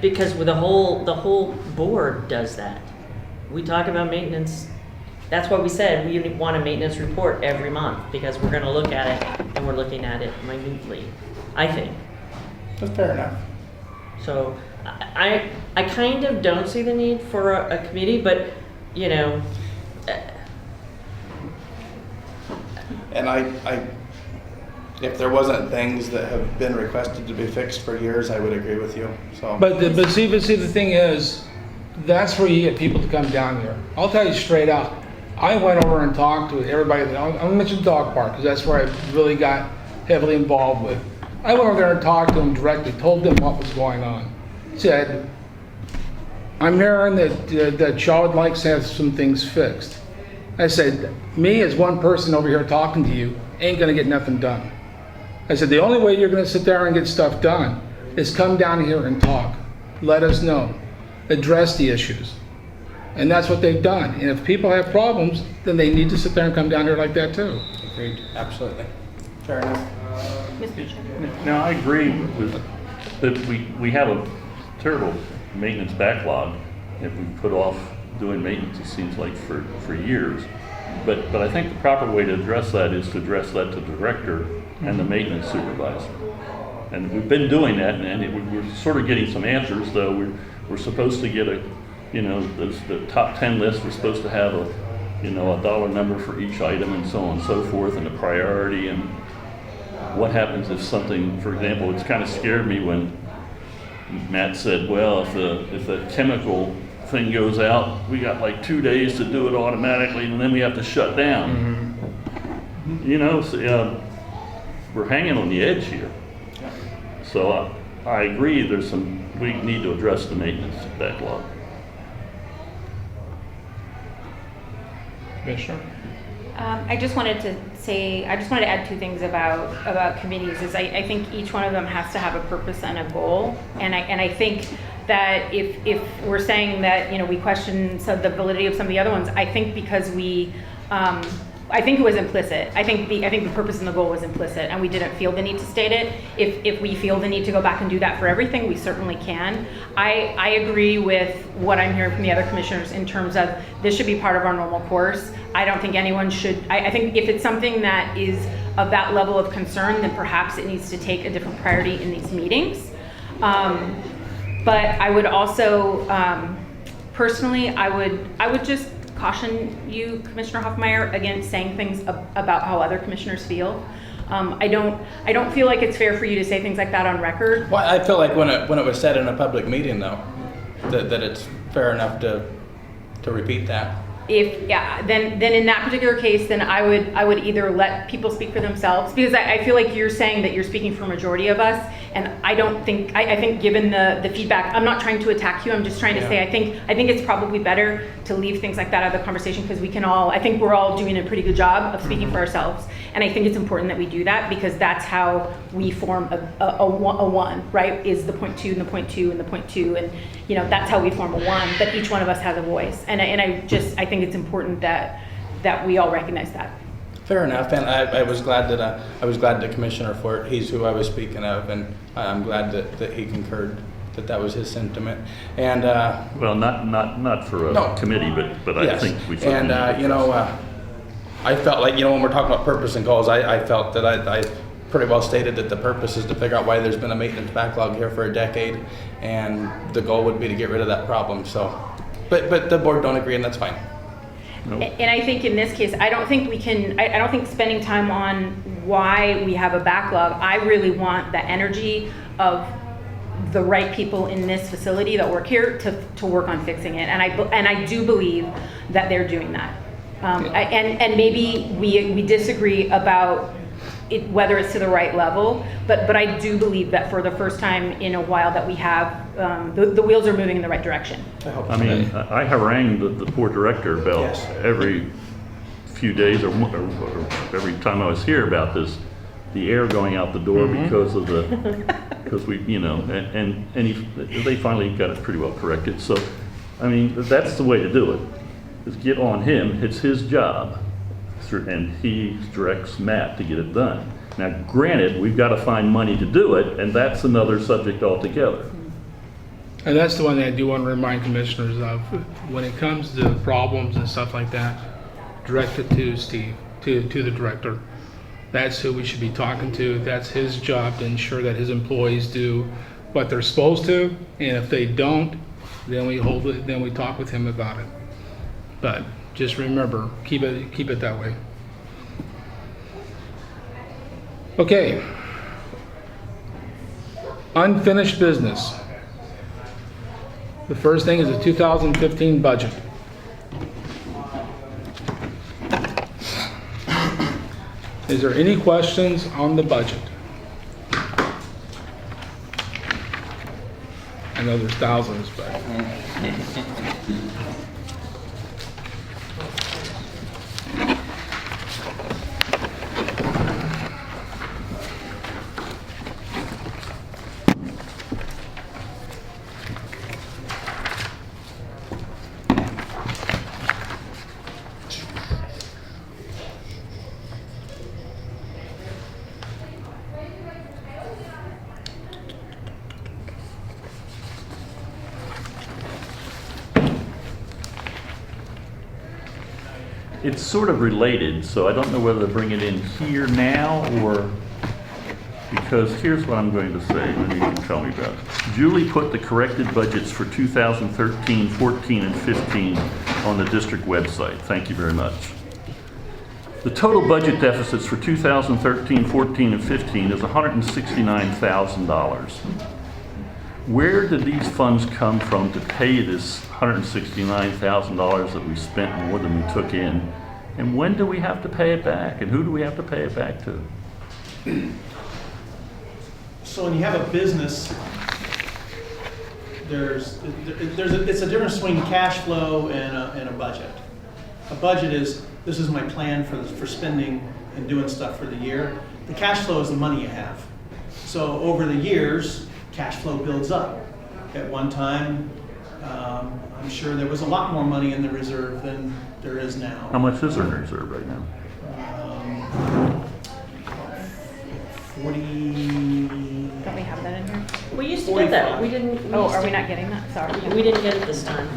Because with the whole board does that. We talk about maintenance. That's why we said we want a maintenance report every month, because we're gonna look at it, and we're looking at it minutely, I think. That's fair enough. So I kind of don't see the need for a committee, but, And if there wasn't things that have been requested to be fixed for years, I would agree with you, so. But see, the thing is, that's where you get people to come down here. I'll tell you straight out. I went over and talked to everybody. I'm gonna mention Dog Park because that's where I really got heavily involved with. I went over there and talked to them directly, told them what was going on. Said, I'm hearing that y'all would like to have some things fixed. I said, me as one person over here talking to you ain't gonna get nothing done. I said, the only way you're gonna sit there and get stuff done is come down here and talk. Let us know. Address the issues. And that's what they've done. And if people have problems, then they need to sit there and come down here like that too. Agreed, absolutely. Fair enough. Mr. Chairman. Now, I agree with, that we have a terrible maintenance backlog if we put off doing maintenance, it seems like, for years. But I think the proper way to address that is to address that to the director and the maintenance supervisor. And we've been doing that, and we're sort of getting some answers, though. We're supposed to get the top 10 list, we're supposed to have a dollar number for each item and so on and so forth, and a priority. And what happens if something, for example, it's kind of scared me when Matt said, well, if the chemical thing goes out, we got like 2 days to do it automatically, and then we have to shut down. You know, so, we're hanging on the edge here. So I agree, we need to address the maintenance backlog. Commissioner? I just wanted to add two things about committees, is I think each one of them has to have a purpose and a goal. And I think that if we're saying that, we question the validity of some of the other ones, I think because I think it was implicit. I think the purpose and the goal was implicit, and we didn't feel the need to state it. If we feel the need to go back and do that for everything, we certainly can. I agree with what I'm hearing from the other commissioners in terms of this should be part of our normal course. I don't think anyone should. I think if it's something that is of that level of concern, then perhaps it needs to take a different priority in these meetings. But I would also, personally, I would just caution you, Commissioner Hoffmeyer, against saying things about how other commissioners feel. I don't feel like it's fair for you to say things like that on record. Well, I feel like when it was said in a public meeting, though, that it's fair enough to repeat that. Then in that particular case, then I would either let people speak for themselves, because I feel like you're saying that you're speaking for a majority of us, and I think given the feedback, I'm not trying to attack you, I'm just trying to say I think it's probably better to leave things like that out of the conversation, because I think we're all doing a pretty good job of speaking for ourselves, and I think it's important that we do that, because that's how we form a one, right? Is the point two and the point two and the point two, and that's how we form a one, but each one of us has a voice, and I think it's important that we all recognize that. Fair enough, and I was glad that Commissioner Fort, he's who I was speaking of, and I'm glad that he concurred that was his sentiment. And Well, not for a committee, but I yes. think we should. And I felt like when we're talking about purpose and goals, I felt that I pretty well stated that the purpose is to figure out why there's been a maintenance backlog here for a decade, and the goal would be to get rid of that problem. So, but the board don't agree, and that's fine. Nope. And I think in this case, I don't think spending time on why we have a backlog, I really want the energy of the right people in this facility that work here to work on fixing it. And I do believe that they're doing that. And maybe we disagree about whether it's to the right level, but I do believe that for the first time in a while that we have, the wheels are moving in the right direction. I I mean, I harangued the poor director about every few days or every time I was here about this, the air going out the door because we, and they finally got it pretty well corrected. So, I mean, that's the way to do it, is get on him. It's his job. And he directs Matt to get it done. Now, granted, we've got to find money to do it, and that's another subject altogether. And that's the one that I do want to remind commissioners of. When it comes to problems and stuff like that, direct it to Steve, to the director. That's who we should be talking to. That's his job to ensure that his employees do what they're supposed to, and if they don't, then we talk with him about it. But just remember, keep it that way. Okay. Unfinished business. The first thing is the 2015 budget. Is there any questions on the budget? I know there's thousands, but. It's sort of related, so I don't know whether to bring it in here now or, because here's what I'm going to say, when you tell me about it. Julie put the corrected budgets for 2013, 14, and 15 on the district website. Thank you very much. The total budget deficits for 2013, 14, and 15 is $169,000. Where did these funds come from to pay this $169,000 that we spent more than we took in? And when do we have to pay it back? And who do we have to pay it back to? So when you have a business, it's a difference between cash flow and a budget. A budget is, this is my plan for spending and doing stuff for the year. The cash flow is the money you have. So over the years, cash flow builds up. At one time, I'm sure there was a lot more money in the reserve than there is now. How much is there in reserve right now? 40. Don't we have that in here? We used to get that. We didn't. Oh, used are we to- not getting that? Sorry. We didn't get it this time.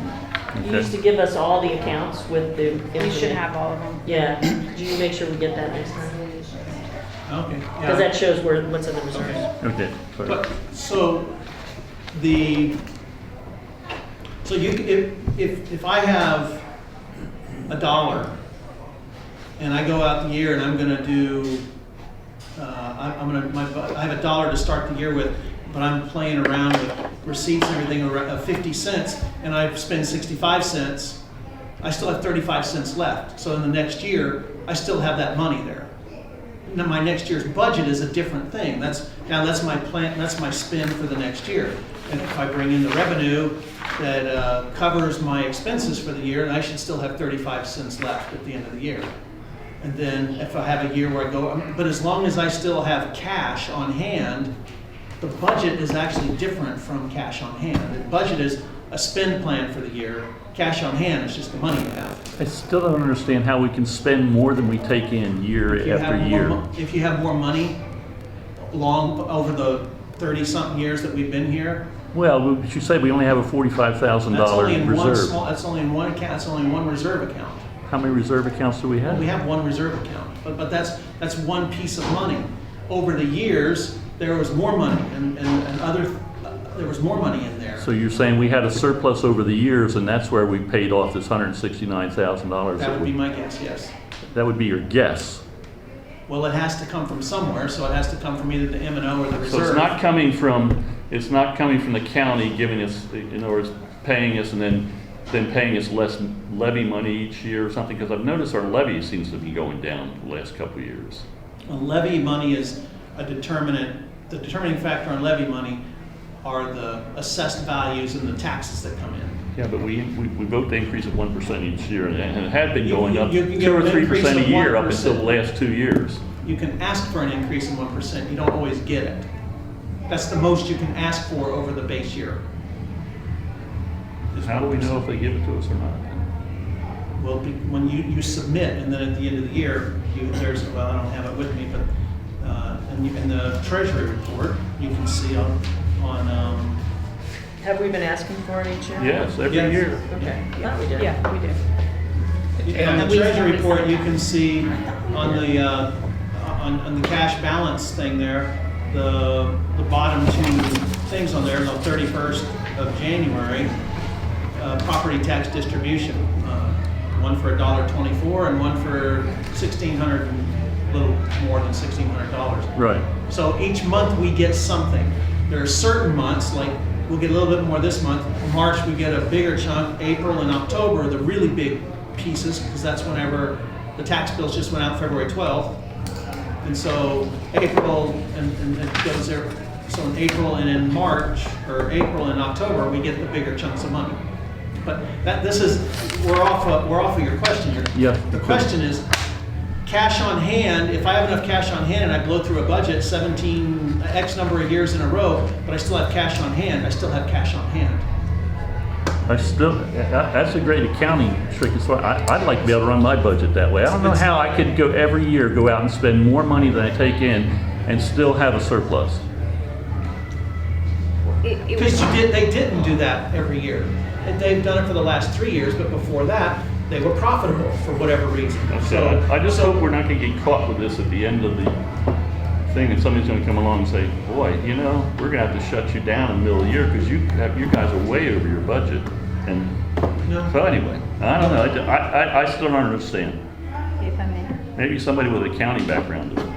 You Okay. used to give us all the accounts with the. We should have all of them. Yeah. Could you make sure we get that next time? Okay. Because that shows what's in the reserves. Okay, sorry. But, so if I have $1 and I go out the year and I'm gonna do, I have $1 to start the year with, but I'm playing around with receipts and everything of 50 cents and I spend 65 cents, I still have 35 cents left. So in the next year, I still have that money there. Now, my next year's budget is a different thing. That's my plan, that's my spend for the next year. And if I bring in the revenue that covers my expenses for the year, I should still have 35 cents left at the end of the year. And then if I have a year where I go, but as long as I still have cash on hand, the budget is actually different from cash on hand. The budget is a spend plan for the year. Cash on hand is just the money you have. I still don't understand how we can spend more than we take in year If you after have year. if you have more money over the 30-something years that we've been here, Well, you say we only have a $45,000 reserve. That's only in one account, that's only in one reserve account. How many reserve accounts do we have? We have one reserve account, but that's one piece of money. Over the years, there was more money there was more money in there. So you're saying we had a surplus over the years, and that's where we paid off this $169,000? That would be my guess, yes. That would be your guess. Well, it has to come from somewhere, so it has to come from either the M&O or the reserve. So it's not coming from the county giving us, in other words, paying us and then paying us less levy money each year or something? Because I've noticed our levy seems to be going down the last couple of years. Well, levy money is a determinant. The determining factor on levy money are the assessed values and the taxes that come in. Yeah, but we vote the increase of 1% each year, and it had been going up You can 2 or get an increase 3% a of year up 1%. until the last 2 years. You can ask for an increase in 1%, you don't always get it. That's the most you can ask for over the base year. is How do we 1%. know if they give it to us or not? Well, when you submit, and then at the end of the year, well, I don't have it with me, but in the treasury report, you can see on Have we been asking for it each year? Yes, every Yes. year. Okay. Yeah, we did. Yeah, we do. on the treasury report, you can see on the cash balance thing there, the bottom two things on there, the 31st of January, property tax distribution, one for $1.24 and one for $1,600, a little more than $1,600. Right. So each month we get something. There are certain months, like we'll get a little bit more this month. March we get a bigger chunk. April and October, the really big pieces, because that's whenever the tax bills just went out February 12th. And so April and it goes there. So in April and in March, or April and October, we get the bigger chunks of money. But we're off of your question. Yeah. The question is, cash on hand, if I have enough cash on hand and I blow through a budget 17 X number of years in a row, but I still have cash on hand, I still have cash on hand. That's a great accounting trick. So I'd like to be able to run my budget that way. I don't know how I could go every year, go out and spend more money than I take in and still have a surplus. Because they didn't do that every year. And they've done it for the last 3 years, but before that, they were profitable for whatever reason. So I just hope we're not going to get caught with this at the end of the thing, and somebody's going to come along and say, boy, we're going to have to shut you down in the middle of the year because you guys are way over your budget. And No. so anyway, I don't know. I still don't understand. If I may. Maybe somebody with a county background does.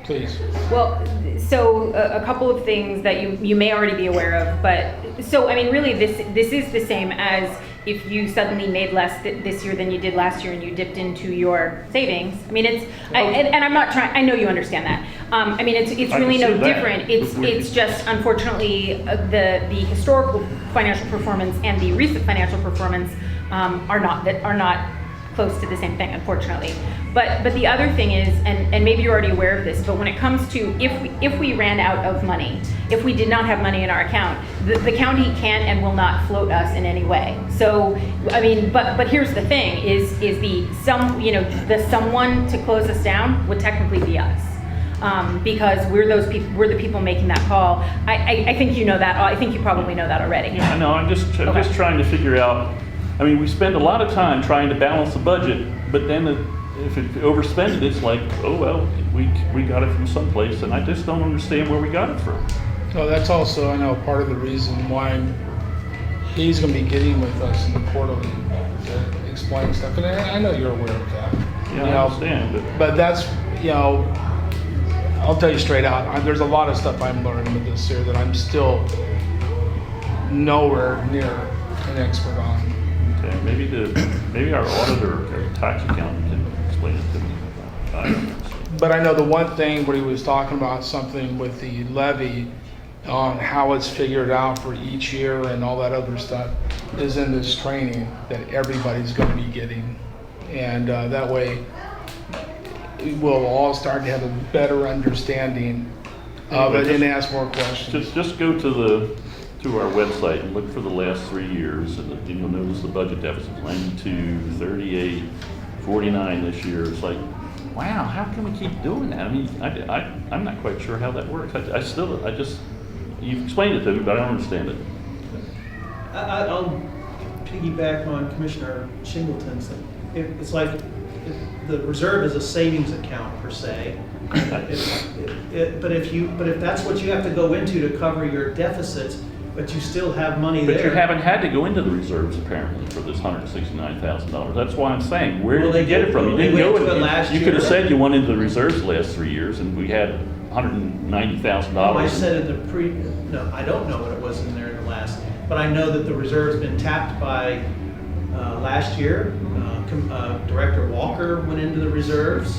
Please. Well, so a couple of things that you may already be aware of, but, so, I mean, really, this is the same as if you suddenly made less this year than you did last year and you dipped into your savings. I mean, and I'm not trying, I know you understand that. I mean, it's I really can no see that. different. It's just, unfortunately, the historical financial performance and the recent financial performance are not close to the same thing, unfortunately. But the other thing is, and maybe you're already aware of this, but when it comes to if we ran out of money, if we did not have money in our account, the county can't and will not float us in any way. So, I mean, but here's the thing: is the someone to close us down would technically be us. Because we're those people, we're the people making that call. I think you know that. I think you probably know that already. Yeah, I know, I'm just trying to figure out, I mean, we spend a lot of time trying to balance the budget, but then if it overspend it, it's like, oh, well, we got it from someplace, and I just don't understand where we got it from. Well, that's also, I know, part of the reason why he's gonna be getting with us in the quarterly to explain stuff, and I know you're aware of that. Yeah, You I know, understand, But that's, I'll tell you straight out, there's a lot of stuff I'm learning with this year that I'm still nowhere near an expert on. okay, maybe our auditor or tax accountant can explain it to me. I don't know. But I know the one thing where he was talking about something with the levy on how it's figured out for each year and all that other stuff is in this training that everybody's going to be getting. And that way we'll all start to have a better understanding of it and ask more questions. Just go to our website and look for the last 3 years, and then you'll notice the budget deficit, 92, 38, 49 this year. It's like, wow, how can we keep doing that? I mean, I'm not quite sure how that works. You've explained it to me, but I don't understand it. I'll piggyback on Commissioner Shingleton's. It's like the reserve is a savings account per se. But if that's what you have to go into to cover your deficits, but you still have money there. But you haven't had to go into the reserves apparently for this $169,000. That's why I'm saying, where Well, did you get it from? You didn't go into it last You year. could have said you went into the reserves the last 3 years, and we had $190,000. No, I said in the no, I don't know what it was in there in the last, but I know that the reserve's been tapped by, last year. Director Walker went into the reserves.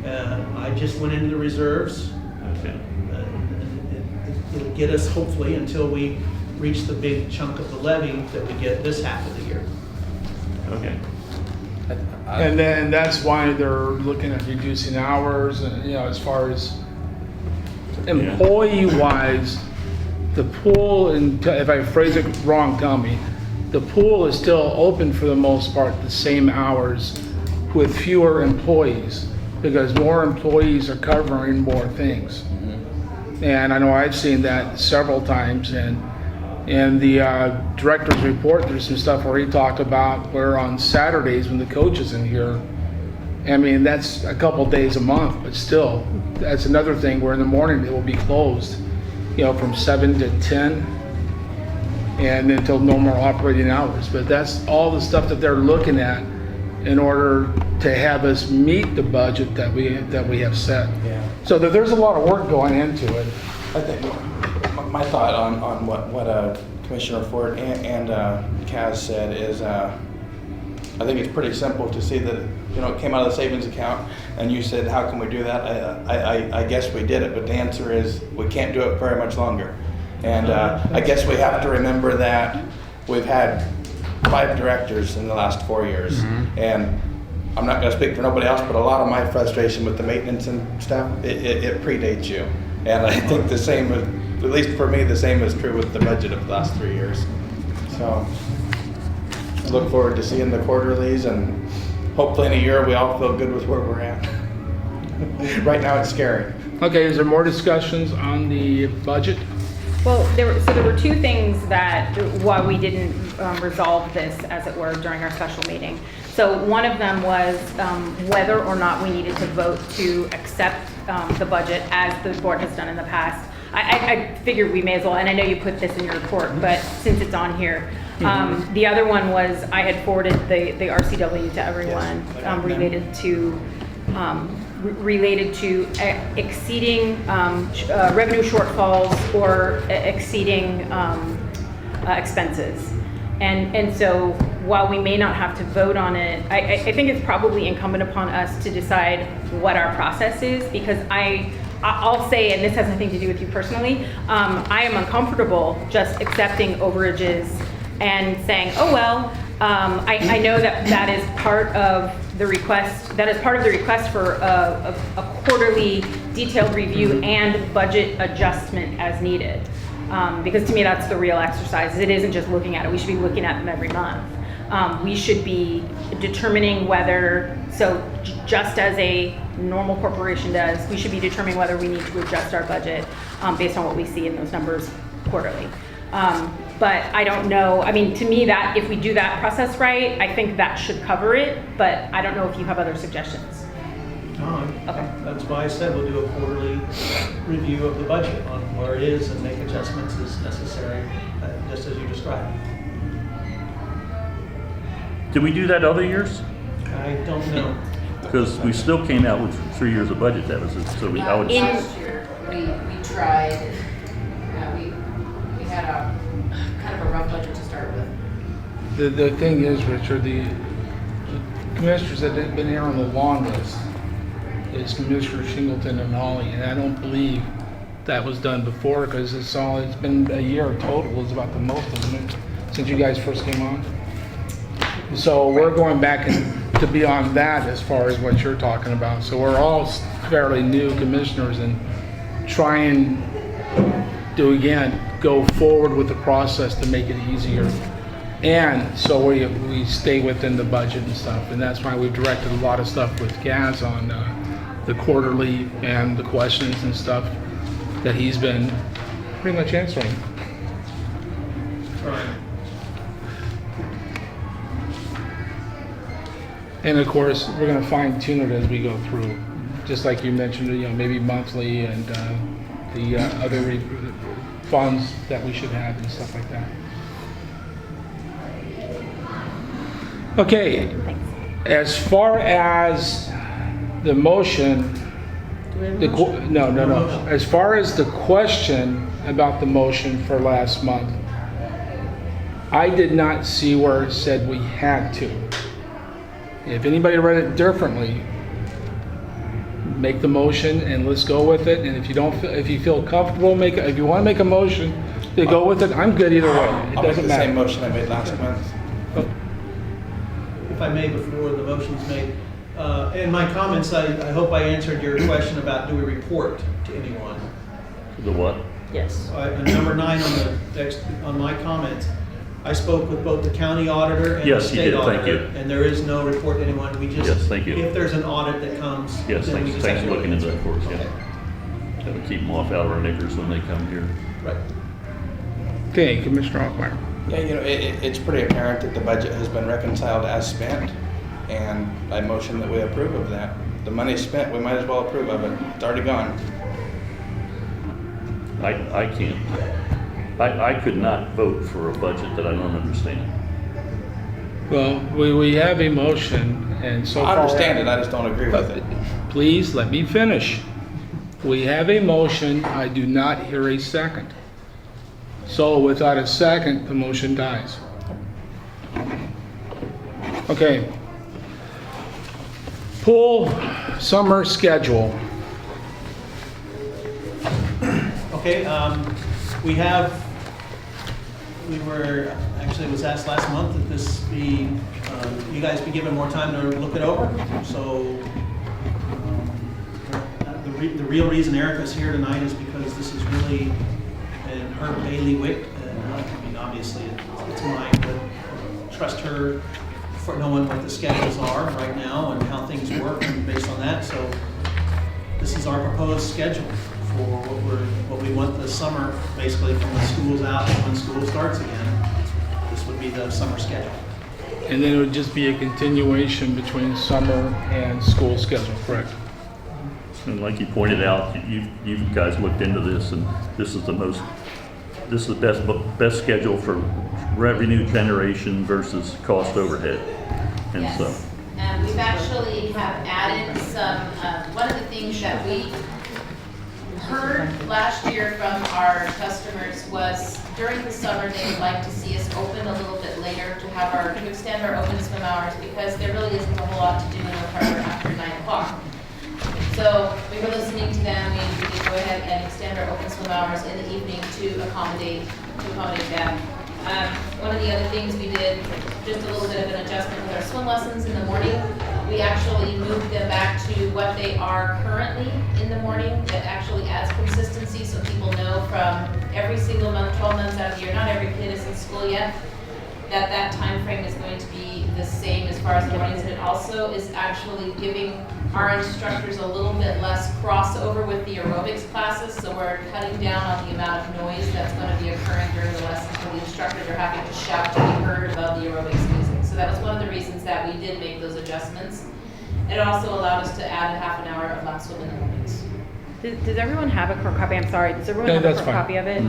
I just went into the reserves. Okay. It'll get us hopefully until we reach the big chunk of the levy that we get this half of the year. Okay. And then that's why they're looking at reducing hours and, as far as employee-wise, the pool, and if I phrase it wrong, tell me, the pool is still open for the most part, the same hours with fewer employees because more employees are covering more things. And I know I've seen that several times, and in the director's report, there's some stuff where he talked about where on Saturdays when the coach is in here, I mean, that's a couple days a month, but still, that's another thing where in the morning it will be closed, from 7 to 10 and until normal operating hours. But that's all the stuff that they're looking at in order to have us meet the budget that we have set. Yeah. So there's a lot of work going into it. I think my thought on what Commissioner Ford and Kaz said is, I think it's pretty simple to see that it came out of the savings account, and you said, how can we do that? I guess we did it, but the answer is we can't do it very much longer. And I guess we have to remember that we've had 5 directors in the last 4 years, and I'm not going to speak for nobody else, but a lot of my frustration with the maintenance and stuff, it predates you. And I think the same, at least for me, the same is true with the budget of the last 3 years. So I look forward to seeing the quarterlies, and hopefully in a year we all feel good with where we're at. Right now it's scary. Okay, is there more discussions on the budget? Well, there were two things that why we didn't resolve this, as it were, during our special meeting. So one of them was whether or not we needed to vote to accept the budget as the board has done in the past. I figured we may as well, and I know you put this in your report, but since it's on here. The other one was I had forwarded the RCW to everyone related to related to exceeding revenue shortfalls or exceeding expenses. And so while we may not have to vote on it, I think it's probably incumbent upon us to decide what our process is, because I'll say, and this has nothing to do with you personally, I am uncomfortable just accepting overages and saying, oh, well, I know that is part of the request, for a quarterly detailed review and budget adjustment as needed. Because to me, that's the real exercise. It isn't just looking at it. We should be looking at them every month. We should be determining whether, just as a normal corporation does, we should be determining whether we need to adjust our budget based on what we see in those numbers quarterly. But I don't know, I mean, to me, that if we do that process right, I think that should cover it, but I don't know if you have other suggestions. No, Okay. that's why I said we'll do a quarterly review of the budget on where it is and make adjustments as necessary, just as you described. Did we do that other years? I don't know. Because we still came out with 3 years of budget deficit, so I would. Last year, we tried, we had a kind of a rough budget to start with. The thing is, Richard, the commissioners that have been here on the longest is Commissioner Shingleton and Holly, and I don't believe that was done before, because it's been a year total, is about the most, isn't it, since you guys first came on? So we're going back to be on that as far as what you're talking about. So we're all fairly new commissioners and trying to, again, go forward with the process to make it easier. And so we stay within the budget and stuff. And that's why we've directed a lot of stuff with Gaz on the quarterly and the questions and stuff that he's been pretty much answering. Right. And of course, we're going to fine tune it as we go through, just like you mentioned, maybe monthly and the other funds that we should have and stuff like that. Okay, as far as the motion, no. As far as the question about the motion for last month, I did not see where it said we had to. If anybody read it differently, make the motion and let's go with it. And if you feel comfortable, if you want to make a motion to go with it, I'm good either way. It I'll make doesn't the matter. same motion I made last month. If I may, before the motion's made, in my comments, I hope I answered your question about do we report to anyone? The what? Yes. Number 9 on the text, on my comments, I spoke with both the county auditor and the Yes, you state did. Thank auditor. you. And there is no report to anyone. We just, Yes, thank you. if there's an audit that comes, Yes, then we thanks just for have to looking into that for us, Okay. yeah. That would keep them off out of our knickers when they come here. Right. Okay, Commissioner Hoffmeyer. Yeah, it's pretty apparent that the budget has been reconciled as spent, and I motion that we approve of that. The money's spent, we might as well approve of it. It's already gone. I can't. I could not vote for a budget that I don't understand. Well, we have a motion, and so far... I understand it, I just don't agree with it. Please, let me finish. We have a motion, I do not hear a second. So without a second, the motion dies. Okay. Pool summer schedule. Okay, it was asked last month that this be, you guys be given more time to look it over. So the real reason Erica's here tonight is because this is really in her bailiwick. I mean, obviously it's mine, but trust her for knowing what the schedules are right now and how things work and based on that. So this is our proposed schedule for what we want this summer, basically from when school's out and when school starts again. This would be the summer schedule. And then it would just be a continuation between summer and school schedule, correct? And like you pointed out, you guys looked into this, and this is the best schedule for revenue generation versus cost overhead. And so, Yes. And we've actually have added one of the things that we heard last year from our customers was during the summer, they would like to see us open a little bit later to extend our open swim hours because there really isn't a whole lot to do in Oak Harbor after 9 o'clock. So we were listening to them, and we did go ahead and extend our open swim hours in the evening to accommodate that. One of the other things we did, just a little bit of an adjustment with our swim lessons in the morning. We actually moved them back to what they are currently in the morning. That actually adds consistency so people know from every single month, 12 months out of the year, not every kid is in school yet, that time frame is going to be the same as far as the mornings. And it also is actually giving our instructors a little bit less crossover with the aerobics classes. So we're cutting down on the amount of noise that's going to be occurring during the lessons where the instructors are having to shout to be heard above the aerobics music. So that was one of the reasons that we did make those adjustments. It also allowed us to add a half an hour of lap swim in the mornings. Does everyone have a core copy? I'm sorry, does everyone No, have a that's core fine. copy of it?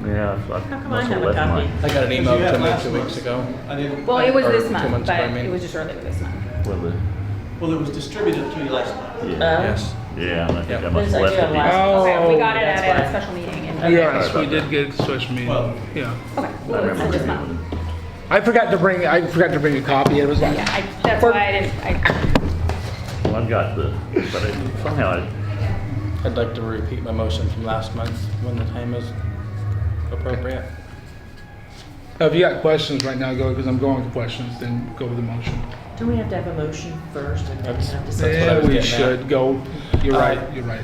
Yeah. How come I have a copy? I got an email You had from them last 2 weeks month. ago. I didn't. Well, it was Or this 2 month, months ago, I but mean. it was just earlier this month. Oh, Well, it was distributed to you last month. Yes. Yeah, and I think I Yep. must have Yes, I left do it. have Oh, Okay, we got it that's at a fine. special meeting. Yes, we did get a special meeting. Well- Yeah. Okay, I well, it's remember this month. reviewing it. I forgot to bring a copy. It was like, Yeah, that's why I didn't, Well, I've got the, but somehow I'd like to repeat my motion from last month when the time is appropriate. if you got questions right now, go, because I'm going to questions, then go with the motion. Do we have to have a motion first and then That's- have that's to what I Yeah, was we getting at. should go. You're Uh, right, you're right.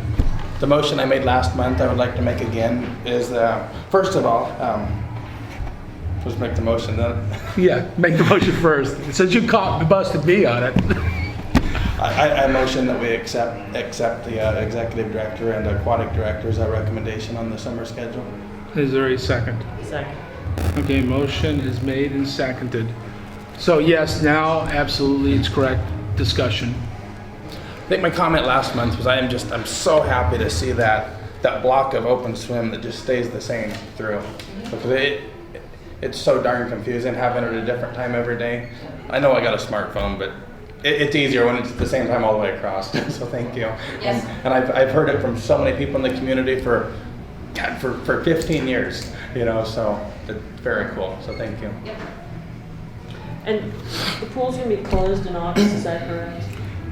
The motion I made last month, I would like to make again, is, first of all, let's make the motion then. Yeah, make the motion first. Since you busted me on it. I motion that we accept the executive director and aquatic director's recommendation on the summer schedule. Is there a second? Second. Okay, motion is made and seconded. So yes, now absolutely it's correct. Discussion. I think my comment last month was I'm so happy to see that block of open swim that just stays the same through. Because it's so darn confusing having it at a different time every day. I know I got a smartphone, but it's easier when it's at the same time all the way across. So thank you. Yes. And I've heard it from so many people in the community for 15 years, so it's very cool. So thank you. Yep. And the pool's gonna be closed in August, is that correct?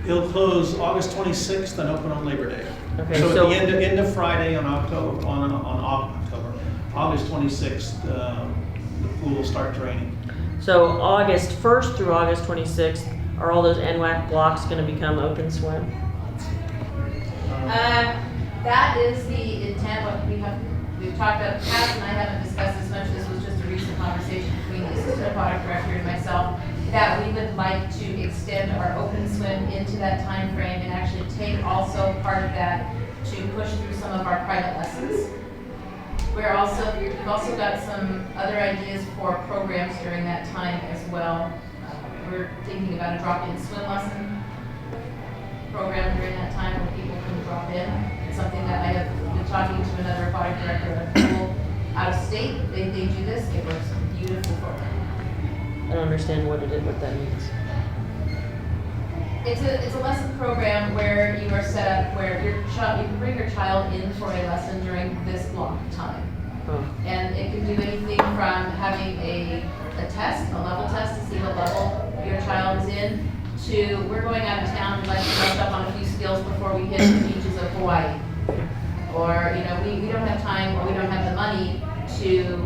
It'll close August 26th and open on Labor Day. Okay, So so- at the end of Friday on August 26th, the pool will start draining. So August 1st through August 26th, are all those NWAC blocks gonna become open swim? That is the intent, what we've talked about, Pat and I haven't discussed this much, this was just a recent conversation between the assistant aquatic director and myself, that we would like to extend our open swim into that time frame and actually take also part of that to push through some of our private lessons. We've also got some other ideas for programs during that time as well. We're thinking about a drop-in swim lesson program during that time where people can drop in. It's something that I have been talking to another aquatic director at a pool out of state. They do this, it works beautiful for them. I don't understand what that means. It's a lesson program where you are set up where you can bring your child in for a lesson during this block of time. Oh. And it can do anything from having a test, a level test to see what level your child is in, to we're going out of town and let's brush up on a few skills before we hit the beaches of Hawaii. Or, we don't have time or we don't have the money to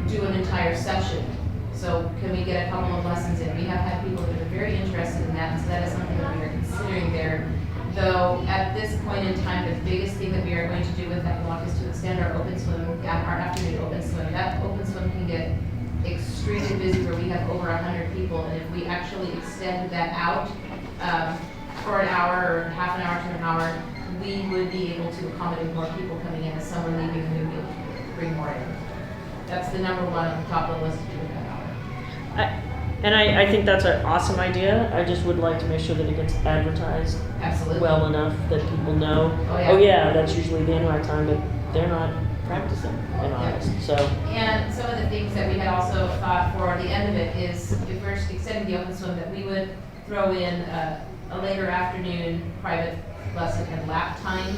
do an entire session. So can we get a couple of lessons in? We have had people that are very interested in that, and so that is something that we are considering there. Though at this point in time, the biggest thing that we are going to do with that block is to extend our open swim, our afternoon open swim. That open swim can get extremely busy where we have over 100 people, and if we actually extend that out for an hour or half an hour to an hour, we would be able to accommodate more people coming in. As some are leaving, we would be able to bring more in. That's the number one on the top of the list to do with that hour. I think that's an awesome idea. I just would like to make sure that it gets advertised Absolutely. well enough that people know. Oh, yeah. That's usually the NWAC time, but they're not practicing in August, so. And some of the things that we had also thought for the end of it is if we're extending the open swim, that we would throw in a later afternoon private lesson and lap time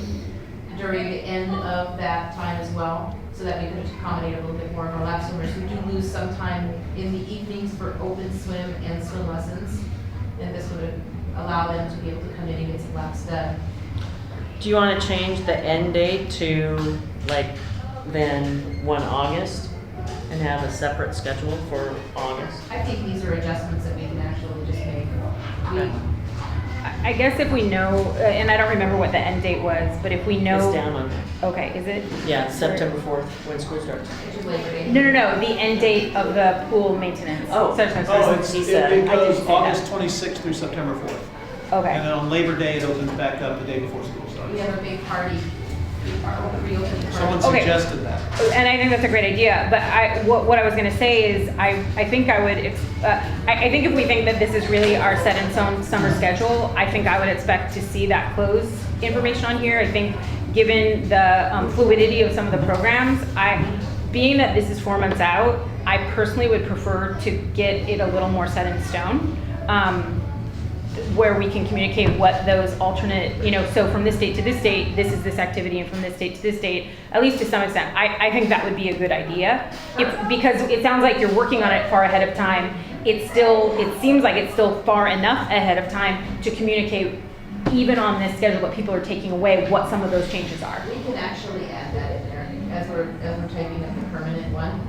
during the end of that time as well, so that we could accommodate a little bit more of our lap swimmers who do lose some time in the evenings for open swim and swim lessons. And this would allow them to be able to come in and get some laps done. Do you want to change the end date to like then 1 August and have a separate schedule for August? I think these are adjustments that we can actually just make. I guess if we know, and I don't remember what the end date was, but if we know. It's down on there. Okay, is it? Yeah, September 4th, when school starts. Which is Labor Day. No, the end date of the pool maintenance. Oh. Sorry. Oh, He said- it I did goes say August that. 26th through September 4th. And Okay, then on Labor Day, it opens back up the day before school We starts. have a big party, reopening Someone party. Okay. suggested that. and I think that's a great idea, but what I was gonna say is, I think I would, I think if we think that this is really our set in stone summer schedule, I think I would expect to see that close information on here. I think, given the fluidity of some of the programs, being that this is 4 months out, I personally would prefer to get it a little more set in stone, where we can communicate what those alternate, so from this date to this date, this is this activity, and from this date to this date, at least to some extent. I think that would be a good idea. Because it sounds like you're working on it far ahead of time. It seems like it's still far enough ahead of time to communicate, even on this schedule that people are taking away, what some of those changes are. We can actually add that in there, as we're typing up the permanent one.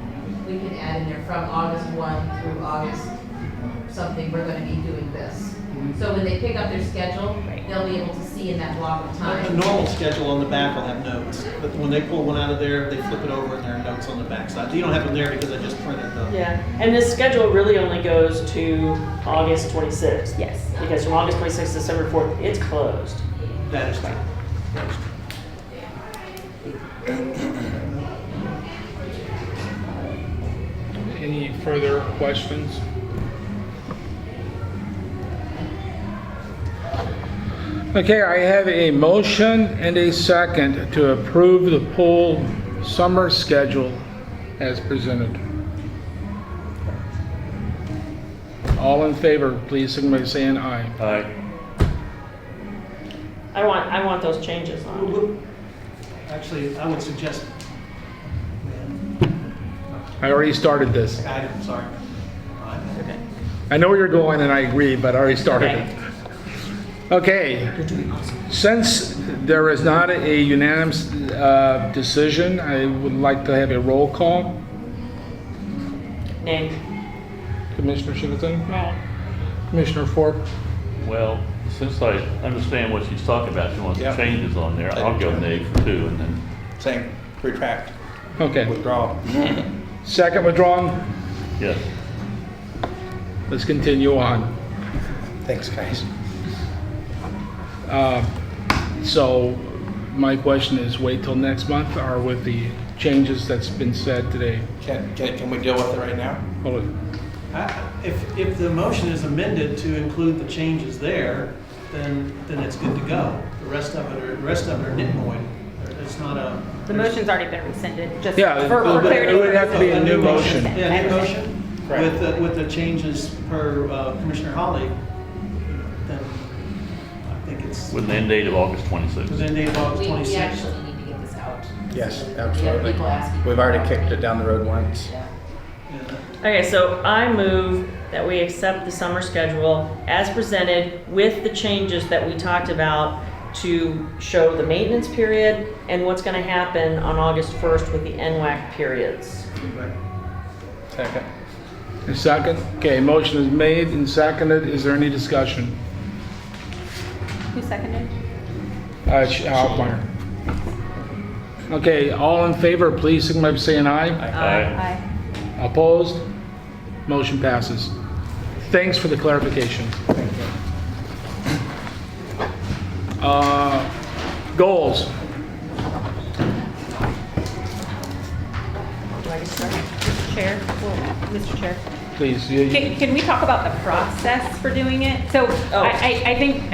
We can add in there from August 1 through August something, we're gonna be doing this. So when they pick up their schedule, they'll be able to see in that block of The time. normal schedule on the back will have notes, but when they pull one out of there, they flip it over and there are notes on the back side. You don't have them there because I just printed the. Yeah, and this schedule really only goes to August 26th. Yes. Because from August 26th to December 4th, it's closed. That is true. That is true. Any further questions? Okay, I have a motion and a second to approve the pool summer schedule as presented. All in favor, please signify by saying aye. Aye. I want those changes on. Actually, I would suggest, I already started this. I'm sorry. Okay. I know where you're going and I agree, but I already started Okay. it. Okay, since there is not a unanimous decision, I would like to have a roll call. Name. Commissioner Singleton? No. Commissioner Ford? Well, since I understand what she's talking about, she wants Yep. changes on there, I'll go nay for 2 and then. Same, retract, Okay. withdraw. Second withdrawn? Yes. Let's continue on. Thanks, guys. So my question is, wait till next month or with the changes that's been said today? Can we deal with it right now? Hold it. If the motion is amended to include the changes there, then it's good to go. The rest of it are nitnoid. It's not a. The motion's already been rescinded, just Yeah, for but clarity. it would have to be a new motion. Yeah, new motion Correct. with the changes per Commissioner Holly, then I think it's With an end date of August 26th. within the August We 26th. actually need to get this out. Yes, We have absolutely. people asking. We've already kicked it down the road once. Yeah. Okay, so I move that we accept the summer schedule as presented with the changes that we talked about to show the maintenance period and what's going to happen on August 1st with the NWAC periods. Second. A second? Okay, motion is made and seconded. Is there any discussion? Who seconded? Alkmeyer. Okay, all in favor, please signify by saying aye. Aye. Aye. Opposed? Motion passes. Thanks for the clarification. Goals. Do I get started? Mr. Chair, Mr. Chair. Please. Can we talk about the process for doing it? So Oh. I think,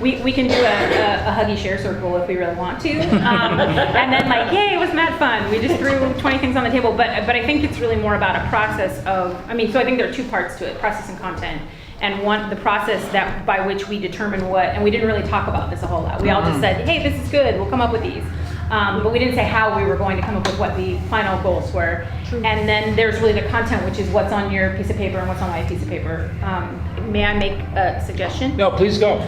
we can do a Huggy Share Circle if we really want to. And then like, yay, it was mad fun. We just threw 20 things on the table. But I think it's really more about a process of, so I think there are two parts to it, process and content. and the process that by which we determine what, and we didn't really talk about this a whole lot. We all just said, hey, this is good, we'll come up with these. But we didn't say how we were going to come up with what the final goals were. And then there's really the content, which is what's on your piece of paper and what's on my piece of paper. May I make a suggestion? No, please go.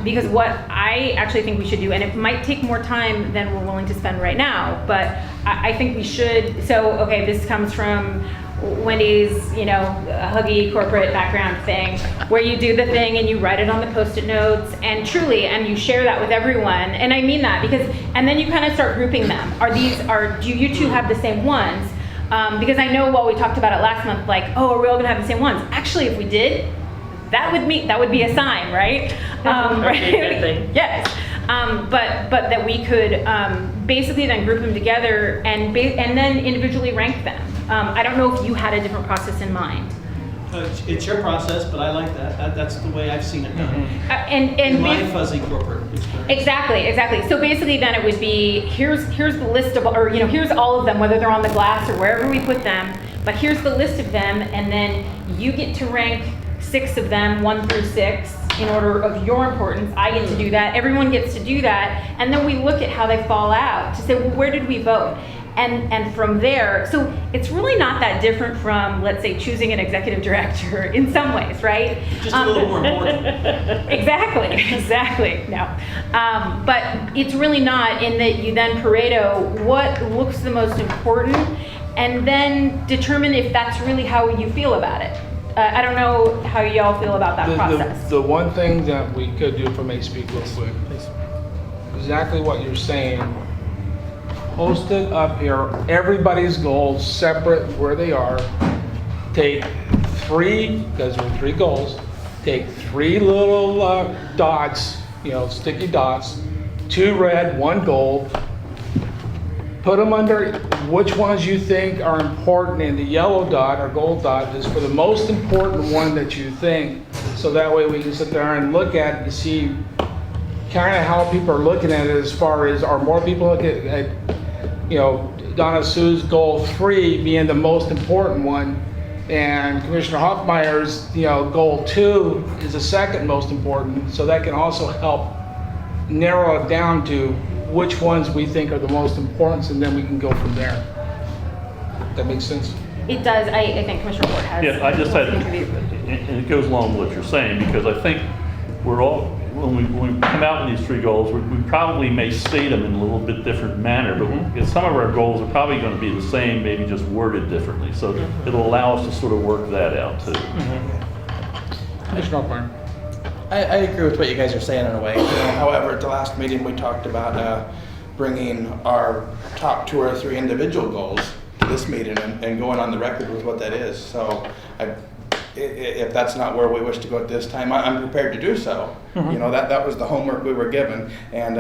Because what I actually think we should do, and it might take more time than we're willing to spend right now, but I think we should, so, okay, this comes from Wendy's, huggy corporate background thing, where you do the thing and you write it on the Post-it notes, and truly, and you share that with everyone, and I mean that, because, and then you kind of start grouping them. Do you two have the same ones? Because I know while we talked about it last month, like, oh, are we all gonna have the same ones? Actually, if we did, that would be a sign, right? Okay, good thing. Yes. But that we could basically then group them together and then individually rank them. I don't know if you had a different process in mind. It's your process, but I like that. That's the way I've seen it done. In my fuzzy corporate experience. Exactly. So basically then it would be, here's the list of, or here's all of them, whether they're on the glass or wherever we put them, but here's the list of them, and then you get to rank 6 of them, 1 through 6, in order of your importance. I get to do that, everyone gets to do that, and then we look at how they fall out to say, well, where did we vote? And from there, so it's really not that different from, let's say, choosing an executive director in some ways, right? Just a little more important. Exactly, no. But it's really not, in that you then Pareto what looks the most important, and then determine if that's really how you feel about it. I don't know how y'all feel about that process. The one thing that we could do, if I may speak real quick, exactly what you're saying, post it up here, everybody's goals separate where they are. Take 3, because there are 3 goals, take 3 little dots, sticky dots, 2 red, 1 gold, put them under which ones you think are important, and the yellow dot or gold dot is for the most important one that you think, so that way we can sit there and look at it to see kind of how people are looking at it, as far as, are more people looking at Donna Sue's goal 3 being the most important one, and Commissioner Hoffmeyer's goal 2 is the second most important, so that can also help narrow it down to which ones we think are the most important, and then we can go from there. That makes sense? It does. I think Commissioner Ward has. Yeah, I just had, wants to contribute. and it goes along with what you're saying, because I think we're all, when we come out with these 3 goals, we probably may state them in a little bit different manner, but because some of our goals are probably going to be the same, maybe just worded differently. So it'll allow us to sort of work that out too. Commissioner Hoffmeyer. I agree with what you guys are saying in a way. However, at the last meeting, we talked about bringing our top 2 or 3 individual goals to this meeting and going on the record with what that is. So if that's not where we wish to go at this time, I'm prepared to do so. That was the homework we were given. And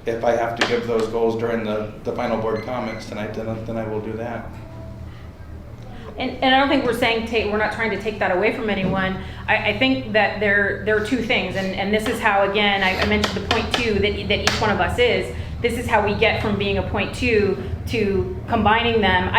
if I have to give those goals during the final board comments tonight, then I will do that. And I don't think we're saying we're not trying to take that away from anyone. I think that there are 2 things, and this is how, again, I mentioned the point 2 that each one of us is. This is how we get from being a point 2 to combining them.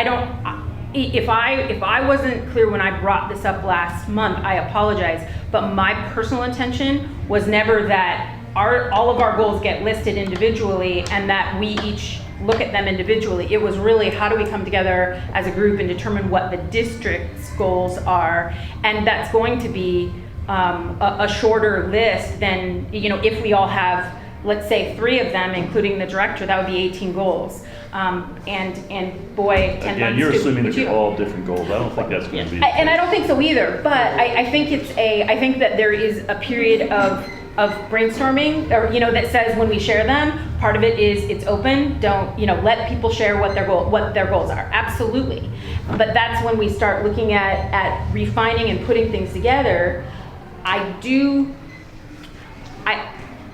If I wasn't clear when I brought this up last month, I apologize. But my personal intention was never that all of our goals get listed individually and that we each look at them individually. It was really, how do we come together as a group and determine what the district's goals are? And that's going to be a shorter list than, if we all have, let's say, 3 of them, including the director, that would be 18 goals. And boy, 10 months. Again, you're assuming that achieve they're it. all different goals. I don't think that's going to be. And I don't think so either, but I think I think that there is a period of brainstorming, or that says when we share them, part of it is it's open. Don't let people share what their goals are. Absolutely, but that's when we start looking at refining and putting things together.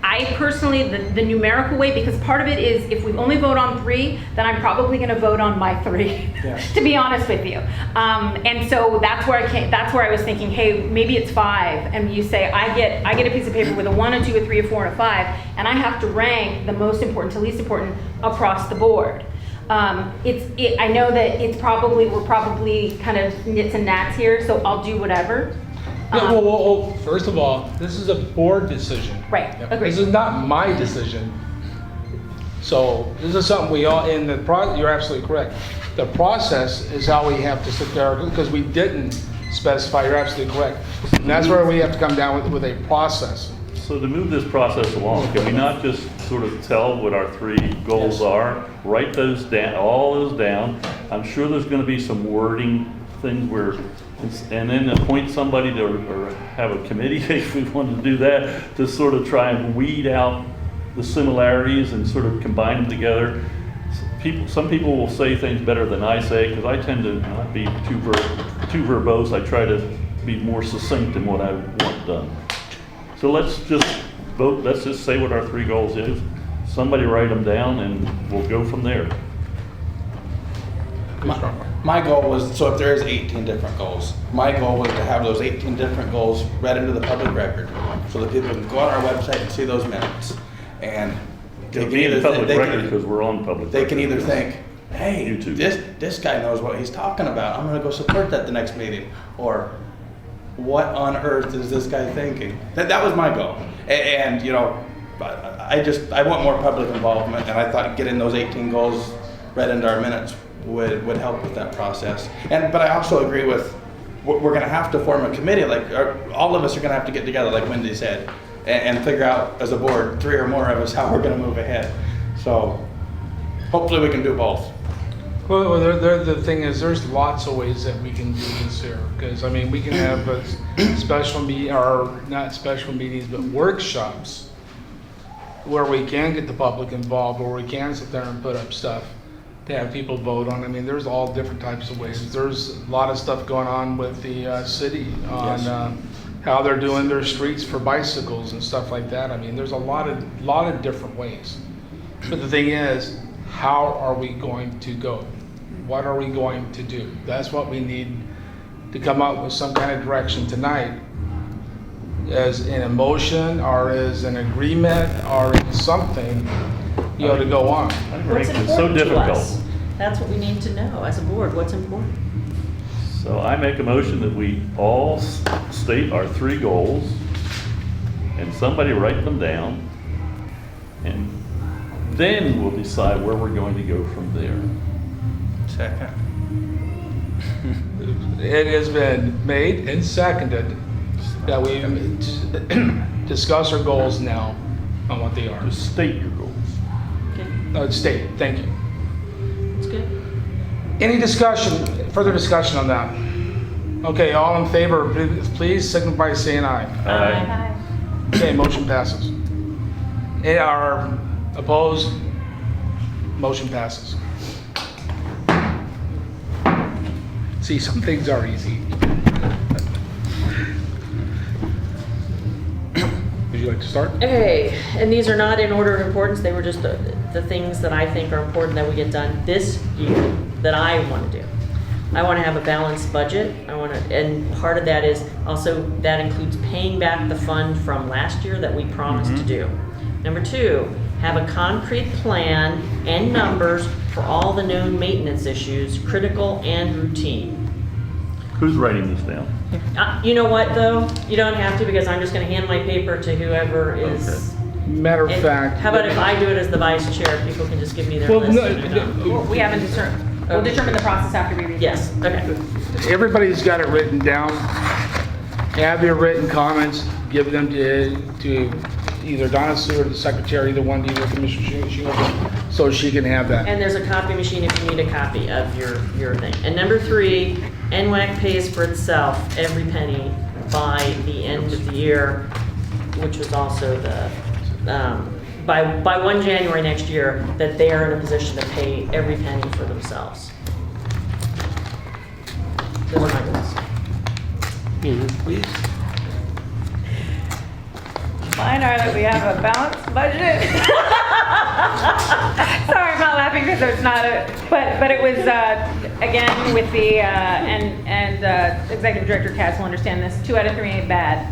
I personally, the numerical way, because part of it is if we only vote on 3, then I'm probably going to vote on my 3, to be honest with you. And so that's where I was thinking, hey, maybe it's 5, and you say I get a piece of paper with a 1, a 2, a 3, a 4, and a 5, and I have to rank the most important to least important across the board. I know that we're probably kind of nits and gnats here, so I'll do whatever. Yeah, well, first of all, this is a board decision. Right, agreed. This is not my decision. So this is something we all, you're absolutely correct. The process is how we have to sit there, because we didn't specify, you're absolutely correct. And that's where we have to come down with a process. So to move this process along, can we not just sort of tell what our 3 goals are? Write those down, all those down. I'm sure there's gonna be some wording things where, and then appoint somebody to, or have a committee if we want to do that, to sort of try and weed out the similarities and sort of combine them together. Some people will say things better than I say, because I tend to not be too verbose. I try to be more succinct in what I want done. So let's just vote, let's just say what our 3 goals is. Somebody write them down and we'll go from there. My goal was, so if there is 18 different goals, my goal was to have those 18 different goals read into the public record, so that people can go on our website and see those minutes. And they It'll can be in either, public they record can, because we're on public they can record. either think, hey, YouTube. this guy knows what he's talking about, I'm gonna go support that the next meeting. Or, what on earth is this guy thinking? That was my goal. And, you know, I want more public involvement, and I thought getting those 18 goals read into our minutes would help with that process. But I also agree with, we're gonna have to form a committee, like, all of us are gonna have to get together, like Wendy said, and figure out as a board, 3 or more of us, how we're gonna move ahead. So, hopefully we can do both. Well, the thing is, there's lots of ways that we can do this here, because, I mean, we can have a special or not special meetings, but workshops where we can get the public involved, where we can sit there and put up stuff to have people vote on. I mean, there's all different types of ways. There's a lot of stuff going on with the city on how they're doing their streets for bicycles and stuff like that. I mean, there's a lot of different ways. But the thing is, how are we going to go? What are we going to do? That's what we need to come up with some kind of direction tonight, as an emotion or as an agreement or something, you know, to go on. What's It's so important to difficult. us? That's what we need to know as a board, what's important. So I make a motion that we all state our 3 goals, and somebody write them down, and then we'll decide where we're going to go from there. Second. It has been made and seconded that we discuss our goals now on what they are. Just state your goals. Okay, State, thank you. that's good. Any discussion, further discussion on that? Okay, all in favor, please signify by saying aye. Aye. Okay, motion passes. Any are opposed? Motion passes. See, some things are easy. Would you like to start? Okay, and these are not in order of importance, they were just the things that I think are important that we get done this year that I want to do. I want to have a balanced budget, and part of that is also, that includes paying back the fund from last year that we promised to do. Number 2, have a concrete plan and numbers for all the known maintenance issues, critical and routine. Who's writing this down? You know what, though? You don't have to, because I'm just going to hand my paper to whoever is. Matter of And fact. how about if I do it as the vice chair, people can just give me their Well, list no, and I'm done. Well, we haven't determined, we'll determine the process after we read. Yes, okay. Everybody's got it written down. Have your written comments, give them to either Donna Sue or the secretary, either one, either Commissioner Shingle, so she can have that. And there's a copy machine if you need a copy of your thing. And number 3, NWAC pays for itself, every penny, by the end of the year, which was also the, by 1 January next year, that they are in a position to pay every penny for themselves. Those are my goals. Mine are that we have a balanced budget. Sorry, I'm not laughing because it's not but it was, again, with the, Executive Director Cass will understand this, 2 out of 3 ain't bad.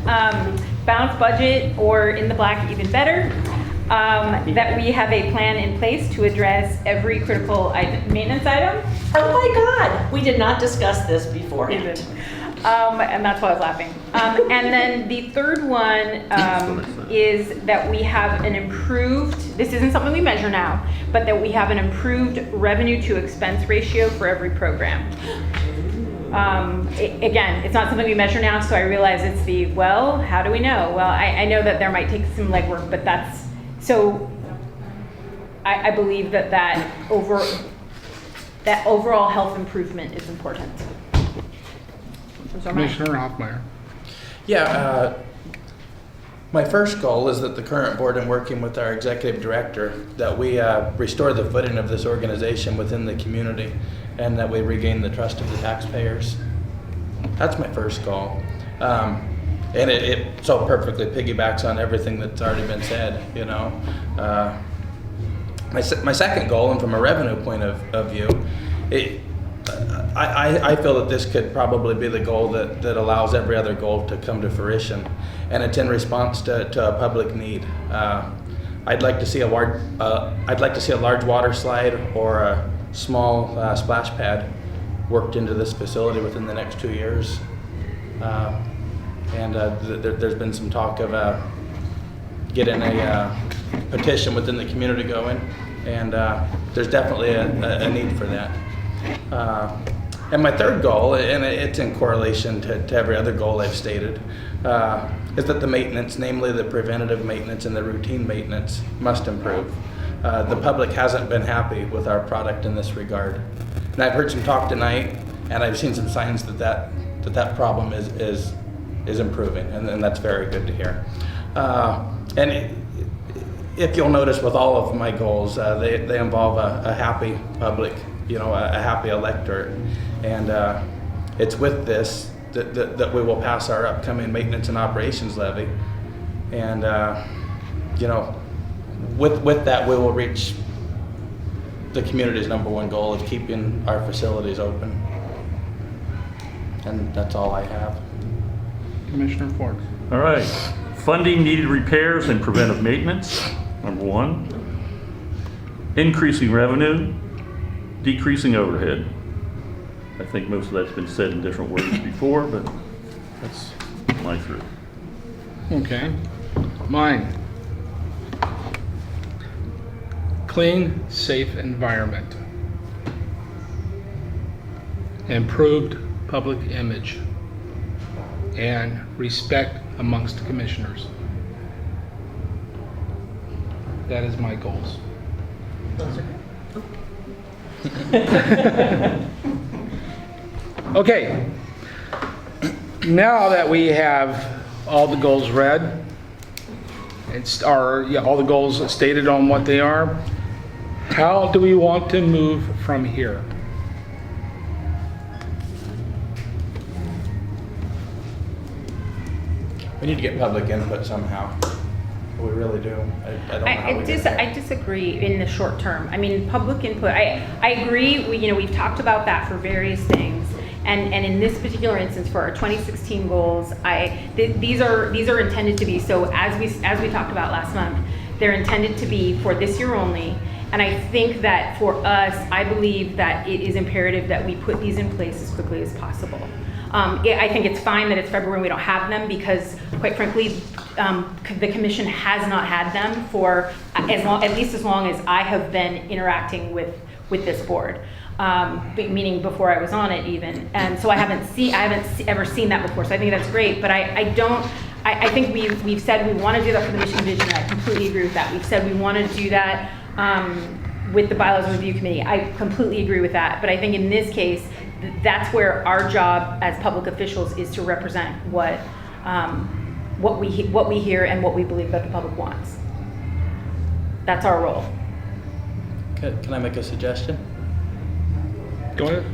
Balanced budget, or in the black, even better. That we have a plan in place to address every critical maintenance item. Oh my God, we did not discuss this beforehand. And that's why I was laughing. And then the third one is that we have an improved, this isn't something we measure now, but that we have an improved revenue to expense ratio for every program. Again, it's not something we measure now, so I realize it's how do we know? Well, I know that there might take some legwork, but that's, so I believe that overall health improvement is important. Commissioner Hoffmeyer. Yeah, my first goal is that the current board, and working with our executive director, that we restore the footing of this organization within the community, and that we regain the trust of the taxpayers. That's my first goal. And it so perfectly piggybacks on everything that's already been said, you know. My second goal, and from a revenue point of view, I feel that this could probably be the goal that allows every other goal to come to fruition, and it's in response to a public need. I'd like to see a large water slide or a small splash pad worked into this facility within the next 2 years. There's been some talk of getting a petition within the community going, and there's definitely a need for that. And my third goal, and it's in correlation to every other goal I've stated, is that the maintenance, namely the preventative maintenance and the routine maintenance, must improve. The public hasn't been happy with our product in this regard. And I've heard some talk tonight, and I've seen some signs that problem is improving, and that's very good to hear. If you'll notice, with all of my goals, they involve a happy public, you know, a happy electorate. And it's with this that we will pass our upcoming maintenance and operations levy. And, you know, with that, we will reach the community's #1 goal of keeping our facilities open. And that's all I have. Commissioner Ford. All right, funding needed repairs and preventive maintenance, #1. Increasing revenue, decreasing overhead. I think most of that's been said in different words before, but that's my three. Okay. Mine. Clean, safe environment. Improved public image. And respect amongst commissioners. That is my goals. Those are Okay. Now that we have all the goals read, all the goals stated on what they are, how do we want to move from here? We need to get public input somehow. We really do. I don't know how we get there. I disagree in the short term. I mean, public input, I agree, we've talked about that for various things. And in this particular instance, for our 2016 goals, these are intended to be, so as we talked about last month, they're intended to be for this year only. And I think that for us, I believe that it is imperative that we put these in place as quickly as possible. I think it's fine that it's February and we don't have them, because quite frankly, the commission has not had them for at least as long as I have been interacting with this board. Meaning before I was on it even. And so I haven't ever seen that before. So I think that's great, but I think we've said we want to do that for the mission vision. I completely agree with that. We've said we want to do that with the bylaws review committee. I completely agree with that. But I think in this case, that's where our job as public officials is to represent what we hear and what we believe that the public wants. That's our role. Can I make a suggestion? Go ahead.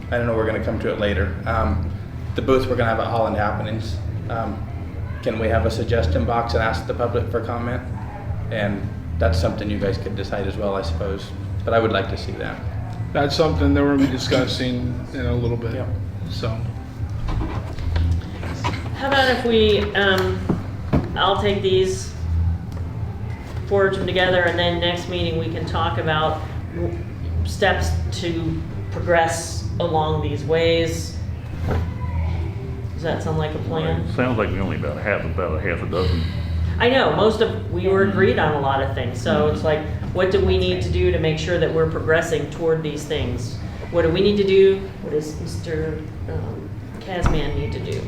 I don't know, we're gonna come to it later. The booth we're gonna have at Holland Happenings, can we have a suggestion box and ask the public for comment? And that's something you guys could decide as well, I suppose, but I would like to see that. That's something that we're going to be discussing in a little bit. Yeah. So, How about if we, I'll take these, forge them together, and then next meeting we can talk about steps to progress along these ways. Does that sound like a plan? Sounds like we only about a half a dozen. I know, we were agreed on a lot of things, so it's like, what do we need to do to make sure that we're progressing toward these things? What do we need to do? What does Mr. Casman need to do?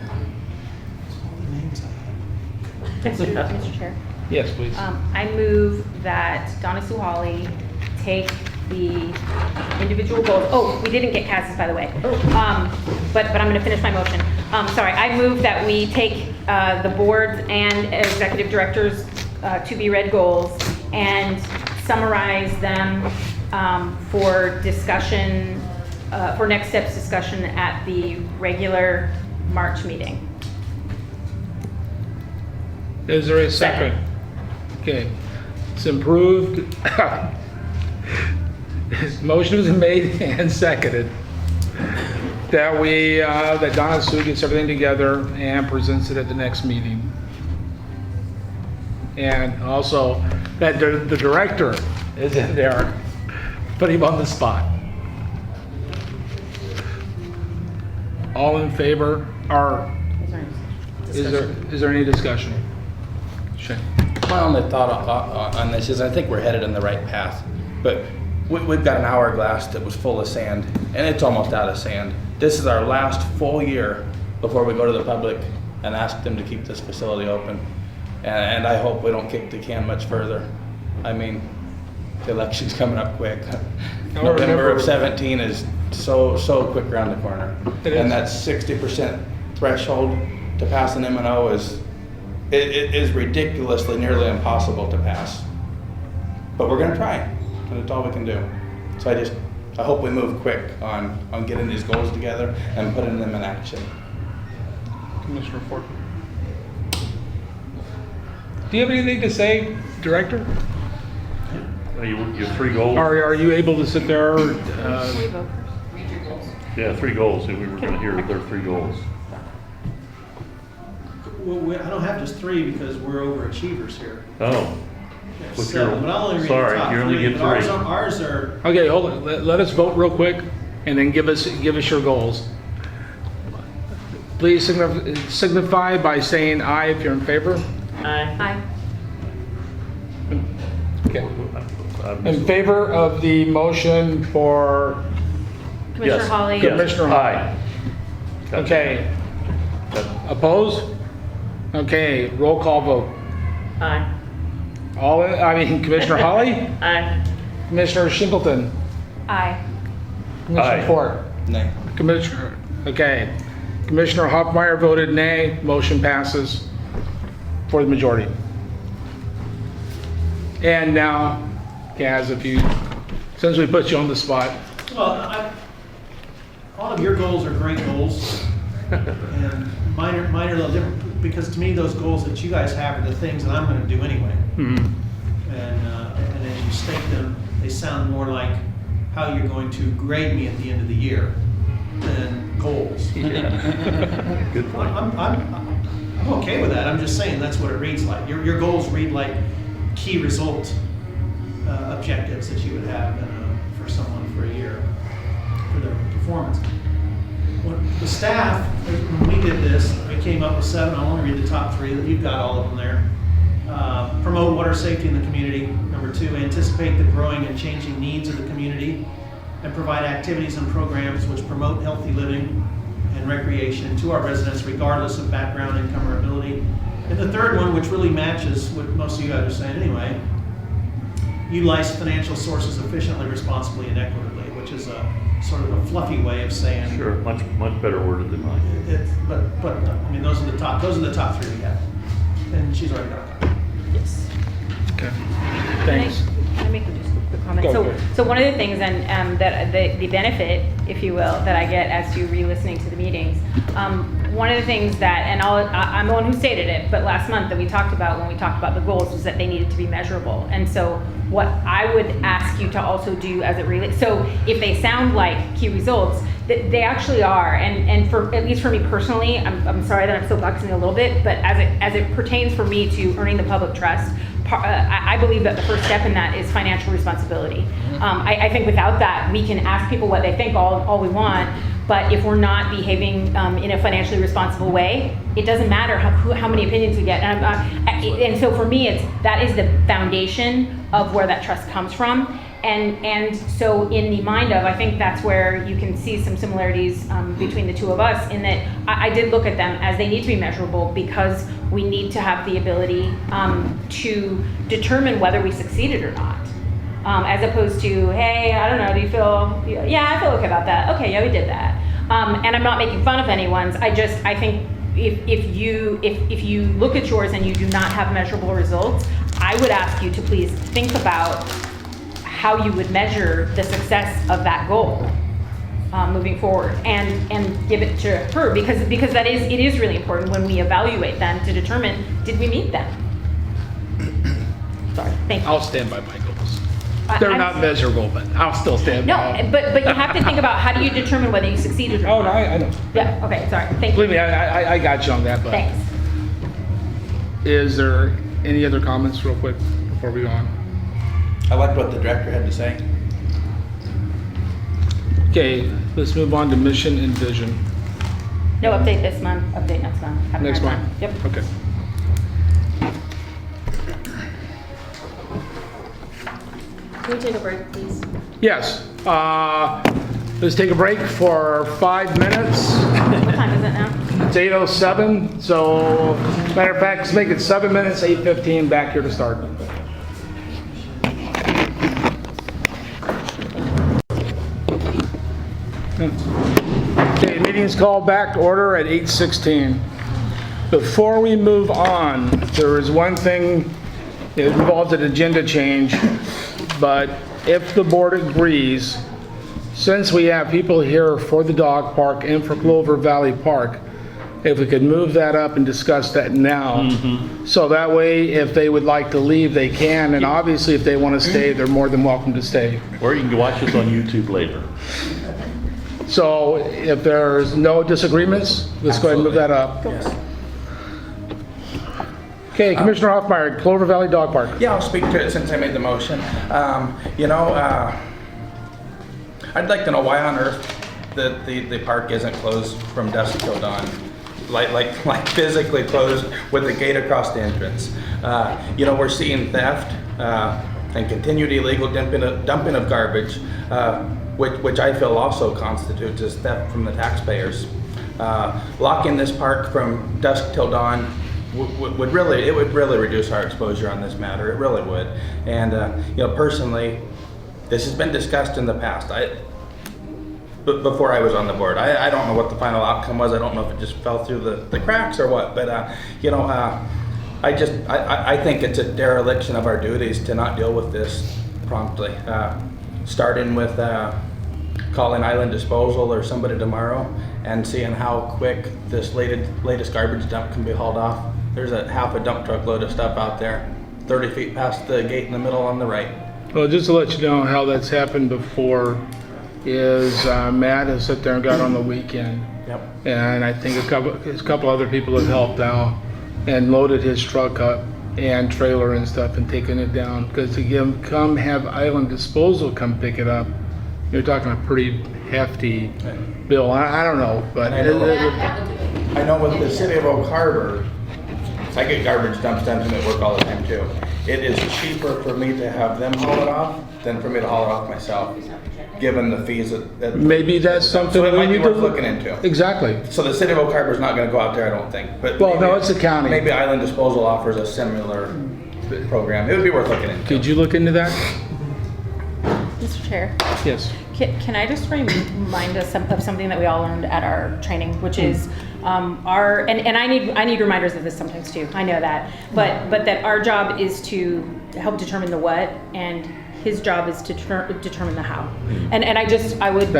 All the names I have. Mr. Chair. Yes, please. I move that Donna Sue Hawley take the individual goals. Oh, we didn't get Cass's, by the way. But I'm gonna finish my motion. Sorry, I move that we take the board and executive directors to be read goals and summarize them for discussion, for next steps discussion at the regular March meeting. Is there a second? Okay, it's improved. Motion was made and seconded that that Donna Sue gets everything together and presents it at the next meeting. And also that the director is in there, put him on the spot. All in favor, or is there any discussion? Shane? My only thought on this is I think we're headed in the right path, but we've got an hourglass that was full of sand, and it's almost out of sand. This is our last full year before we go to the public and ask them to keep this facility open. And I hope we don't kick the can much further. I mean, the election's coming up quick. November of 17 is so quick around the corner. It is. And that 60% threshold to pass an M&O is ridiculously nearly impossible to pass. But we're gonna try, and it's all we can do. So I hope we move quick on getting these goals together and putting them in action. Commissioner Ford. Do you have anything to say, Director? You have 3 goals? Are you able to sit there? Read your goals. Yeah, 3 goals. We were gonna hear their 3 goals. Well, I don't have just 3 because we're overachievers here. Oh, We have What's 7, your- but I'll only read sorry, the top you only 3. get But 3. Ours are, Okay, hold on. Let us vote real quick, and then give us your goals. Please signify by saying aye if you're in favor. Aye. Aye. Okay. In favor of the motion for, Commissioner Yes. Hawley? Yes. Commissioner Aye. okay. That- Opposed? Okay, roll call vote. Aye. Commissioner Hawley? Aye. Commissioner Shingleton? Aye. Commissioner Aye. Fort? Nay. Commissioner, okay. Commissioner Hoffmeyer voted nay. Motion passes for the majority. And now, Kaz, since we put you on the spot, well, all of your goals are great goals. And mine are a little different, because to me, those goals that you guys have are the things that I'm gonna do anyway. mhm, And as you state them, they sound more like how you're going to grade me at the end of the year than goals. Good point. I'm okay with that. I'm just saying that's what it reads like. Your goals read like key result objectives that you would have for someone for a year for their performance. When the staff, when we did this, we came up with 7. I'll only read the top 3. You've got all of them there. Promote water safety in the community. Number 2, anticipate the growing and changing needs of the community and provide activities and programs which promote healthy living and recreation to our residents regardless of background, income, or ability. And the third one, which really matches what most of you guys are saying anyway, utilize financial sources efficiently, responsibly, and equitably, which is a sort of a fluffy way of saying. Sure, much better worded than mine. But I mean, those are the top 3 we have. And she's already got it. Yes. okay. Thanks. Can I make just a quick comment? Go So, for it. so one of the things, and that the benefit, if you will, that I get as to re-listening to the meetings, one of the things that, and I'm the one who stated it, but last month that we talked about when we talked about the goals was that they needed to be measurable. And so What I would ask you to also do as it relates, so if they sound like key results, they actually are, and for, at least for me personally, I'm sorry that I'm still boxing a little bit, but as it pertains for me to earning the public trust, I believe that the first step in that is financial responsibility. I think without that, we can ask people what they think all we want, but if we're not behaving in a financially responsible way, it doesn't matter how many opinions we get. And so for me, that is the foundation of where that trust comes from. And so in the mind of, I think that's where you can see some similarities between the two of us, in that I did look at them as they need to be measurable, because we need to have the ability to determine whether we succeeded or not. As opposed to, hey, I don't know, do you feel, yeah, I feel okay about that. Okay, yeah, we did that. And I'm not making fun of anyone's. I think if you look at yours and you do not have measurable results, I would ask you to please think about how you would measure the success of that goal moving forward, and give it to her, because it is really important when we evaluate them to determine, did we meet them? Sorry, thank you. I'll stand by my goals. They're not measurable, but I'll still stand by them. No, but you have to think about, how do you determine whether you succeeded or Oh, not? no, I know. Yeah, okay, sorry, thank you. Believe me, I got you on that, but Thanks. is there any other comments real quick before we go on? I liked what the director had to say. Okay, let's move on to mission and vision. No update this month, update next month. Haven't Next had month? time. Yep. Okay. Can we take a break, please? Yes, let's take a break for 5 minutes. What time is it now? It's 8:07, so matter of fact, let's make it 7 minutes, 8:15, back here to start. Okay, meeting's called back to order at 8:16. Before we move on, there is one thing, it involves an agenda change, but if the board agrees, since we have people here for the dog park and for Clover Valley Park, if we could move that up and discuss that now. So that way, if they would like to leave, they can, and obviously if they want to stay, they're more than welcome to stay. Or you can watch us on YouTube later. So if there's no disagreements, let's go ahead and move that up. Yes. Okay, Commissioner Hoffmeyer, Clover Valley Dog Park. Yeah, I'll speak to it since I made the motion. I'd like to know why on earth the park isn't closed from dusk till dawn. Like physically closed with the gate across the entrance. We're seeing theft and continued illegal dumping of garbage, which I feel also constitutes as theft from the taxpayers. Locking this park from dusk till dawn would really reduce our exposure on this matter. It really would. And personally, this has been discussed in the past. Before I was on the board, I don't know what the final outcome was. I don't know if it just fell through the cracks or what. But I think it's a dereliction of our duties to not deal with this promptly. Starting with calling Island Disposal or somebody tomorrow and seeing how quick this latest garbage dump can be hauled off. There's a half a dump truck load of stuff out there, 30 feet past the gate in the middle on the right. Well, just to let you know how that's happened before is Matt has sit there and got on the weekend. Yep. And I think a couple other people have helped out and loaded his truck up and trailer and stuff and taken it down. Because to come have Island Disposal come pick it up, you're talking a pretty hefty bill. I don't know, but I know with the city of Oak Harbor, I get garbage dumps done to me at work all the time too. It is cheaper for me to have them haul it off than for me to haul it off myself, given the fees that maybe that's something so it we might be need to worth looking into. Exactly. So the city of Oak Harbor is not going to go out there, I don't think. But Well, maybe, no, it's the county. Maybe Island Disposal offers a similar program. It would be worth looking into. Could you look into that? Mr. Chair, Yes. can I just remind us of something that we all learned at our training, which is and I need reminders of this sometimes too. I know that, but that our job is to help determine the what, and his job is to determine the how. And I would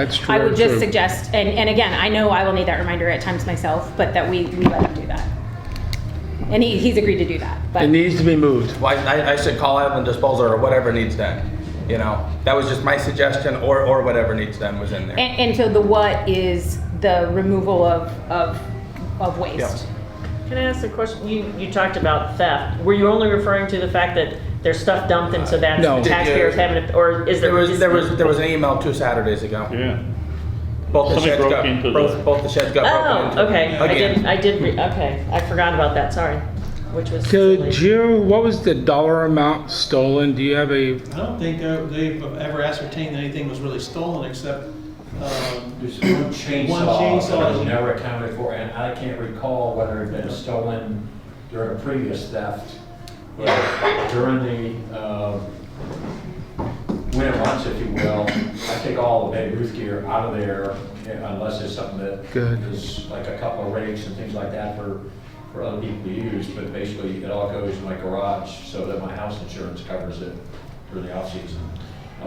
just suggest, and again, I know I will need that reminder at times myself, but that we let him do that. And he's agreed to do that, It but, needs to be moved. Well, I said call Evan Disposal or whatever needs done, you know? That was just my suggestion, or whatever needs done was in there. and so the what is the removal of waste. Can I ask a question? You talked about theft. Were you only referring to the fact that there's stuff dumped and so that's No. the taxpayers having it, or is There there? was an email 2 Saturdays ago. Yeah. Both the Somebody sheds broke got, into the- both the sheds got broken Oh, into. okay. Again. Okay. I forgot about that, sorry. Which was. Could silly. you, what was the dollar amount stolen? Do you have a, I don't think they've ever ascertained anything was really stolen except, There's one chainsaw One chainsaw. that was never accounted for, and I can't recall whether it had been stolen during a previous theft. But during the winter months, if you will, I take all the Babe Ruth gear out of there unless it's something that Good. is like a couple of rakes and things like that for other people to use. But basically, it all goes in my garage so that my house insurance covers it during the off-season.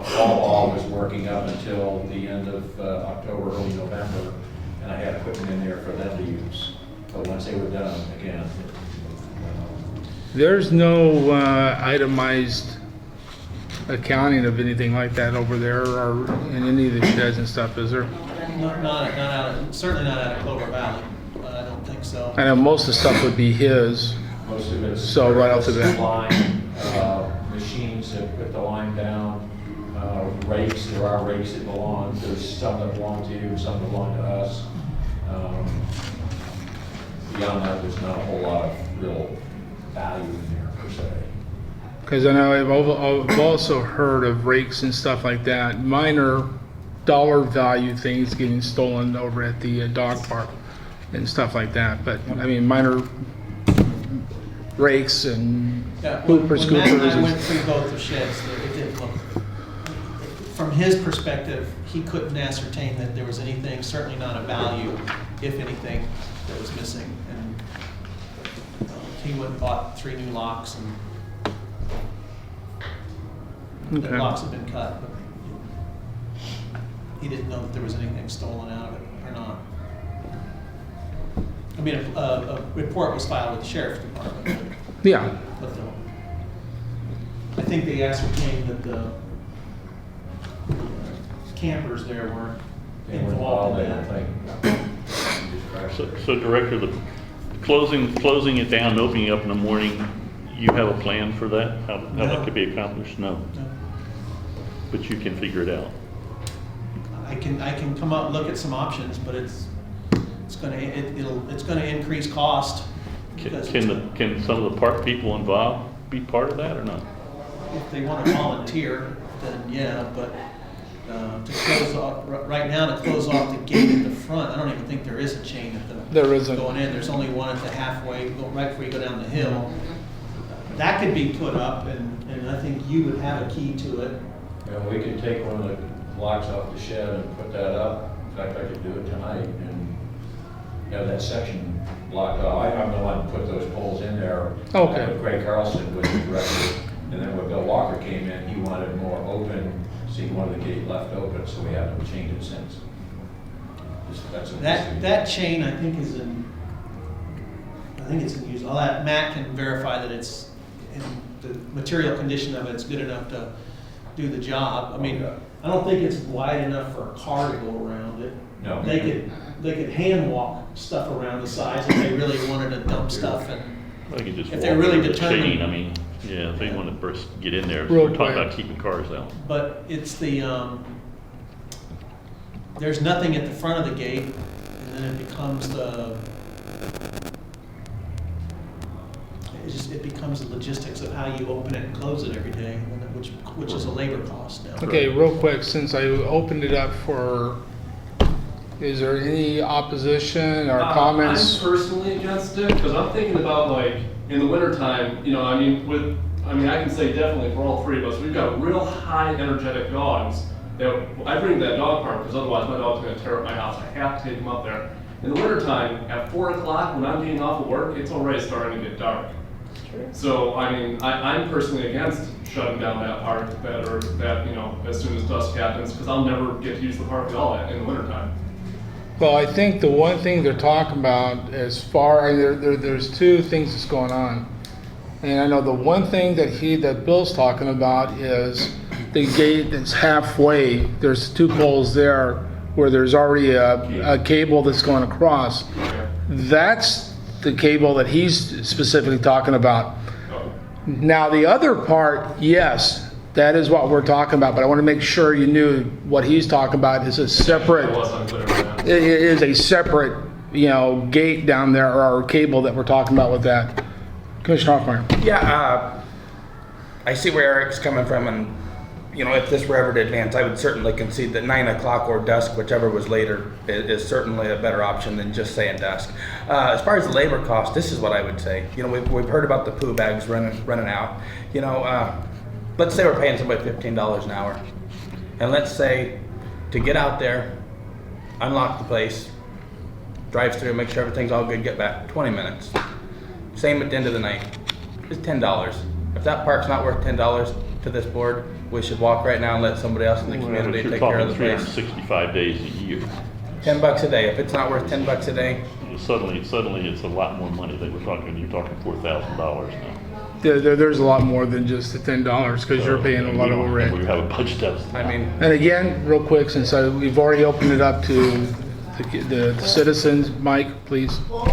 Fall ball was working up until the end of October, early November, and I had equipment in there for them to use. But once they were done, again, there's no itemized accounting of anything like that over there or in any of the sheds and stuff, is there? not out, certainly not out of Clover Valley. I don't think so. I know most of the stuff would be his. most of it's. So right off the bat. Line, machines that put the line down, rakes, there are rakes that belong, there's some that belong to you, some belong to us. Beyond that, there's not a whole lot of real value in there per se. Because I know I've also heard of rakes and stuff like that, minor dollar value things getting stolen over at the dog park and stuff like that. But I mean, minor rakes and Yeah, when hoopers, Matt and I scoopers. went through both the sheds, it didn't look, from his perspective, he couldn't ascertain that there was anything, certainly not a value, if anything, that was missing. And he went and bought 3 new locks, and the Okay. locks had been cut, but he didn't know that there was anything stolen out of it or not. I mean, a report was filed with the sheriff's department, Yeah, but I think they ascertained that the campers there weren't They were involved involved, in I that. don't think. So Director, the closing it down, and opening up in the morning, you have a plan for that? How No. that could be accomplished? No, No. but you can figure it out. I can come up and look at some options, but it's gonna increase cost. because Can some of the park people involved be part of that or not? If they wanna volunteer, then yeah, but to close off, right now, to close off the gate at the front, I don't even think there is a chain at the. There isn't. Going in, there's only one at the halfway, right before you go down the hill. That could be put up, and I think you would have a key to it. And we could take one of the blocks off the shed and put that up. In fact, I could do it tonight and have that section blocked off. I'm the one who put those poles in there. Okay. Craig Carlson was the director. And then when Bill Walker came in, he wanted more open, so he wanted the gate left open, so we haven't changed it since. That's what That chain, I think, is in, I think it's in use. I'll let Matt can verify that it's, in the material condition of it's good enough to do the job. I mean, I don't think it's wide enough for a car to go around it. No. They could hand walk stuff around the sides if they really wanted to dump stuff and, I could just If walk they're really over the determined- chain. I mean, yeah, if they want to burst, get in there, Real we're talking quick. about keeping cars out. but it's the, there's nothing at the front of the gate, and then it becomes it becomes the logistics of how you open it and close it every day, which is a labor cost now. okay, real quick, since I opened it up for, is there any opposition or comments? I'm personally against it, because I'm thinking about like, in the wintertime, you know, I mean, I can say definitely for all 3 of us, we've got real high energetic dogs. That I bring that dog park, because otherwise my dog's gonna tear up my house. I have to take him up there. In the wintertime, at 4 o'clock, when I'm getting off of work, it's already starting to get dark. So, I mean, I'm personally against shutting down that park you know, as soon as dusk happens, because I'll never get to use the park at all in the wintertime. Well, I think the one thing they're talking about as far, there's two things that's going on. And I know the one thing that Bill's talking about is the gate that's halfway, there's 2 poles there where there's already a cable that's going across. That's the cable that he's specifically talking about. Now, the other part, yes, that is what we're talking about, but I want to make sure you knew what he's talking about is a separate, It was unclear on that. it is a separate, gate down there or cable that we're talking about with that. Commissioner Hoffmeyer. Yeah, I see where Eric's coming from, and, if this were ever to advance, I would certainly concede that 9 o'clock or dusk, whichever was later, is certainly a better option than just saying dusk. As far as the labor cost, this is what I would say. We've heard about the poo bags running out. Let's say we're paying somebody $15 an hour. And let's say to get out there, unlock the place, drive through, make sure everything's all good, get back, 20 minutes. Same at the end of the night. It's $10. If that park's not worth $10 to this board, we should walk right now and let somebody else in the Well, community but you're take care of the talking place. 365 days a year. $10 a day. If it's not worth $10 a day, Suddenly it's a lot more money. You're talking $4,000 now. There's a lot more than just the $10 because you're paying a lot of We overhead. have a budget deficit. I mean, And again, real quick, since we've already opened it up to the citizens, Mike, please. Well,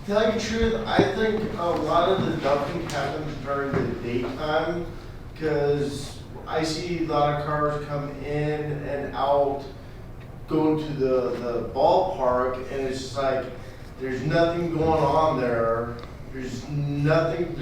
tell you the truth, I think a lot of the dumping happens during the daytime, because I see a lot of cars come in and out, going to the ballpark, and it's just like, there's nothing going on there. There's nothing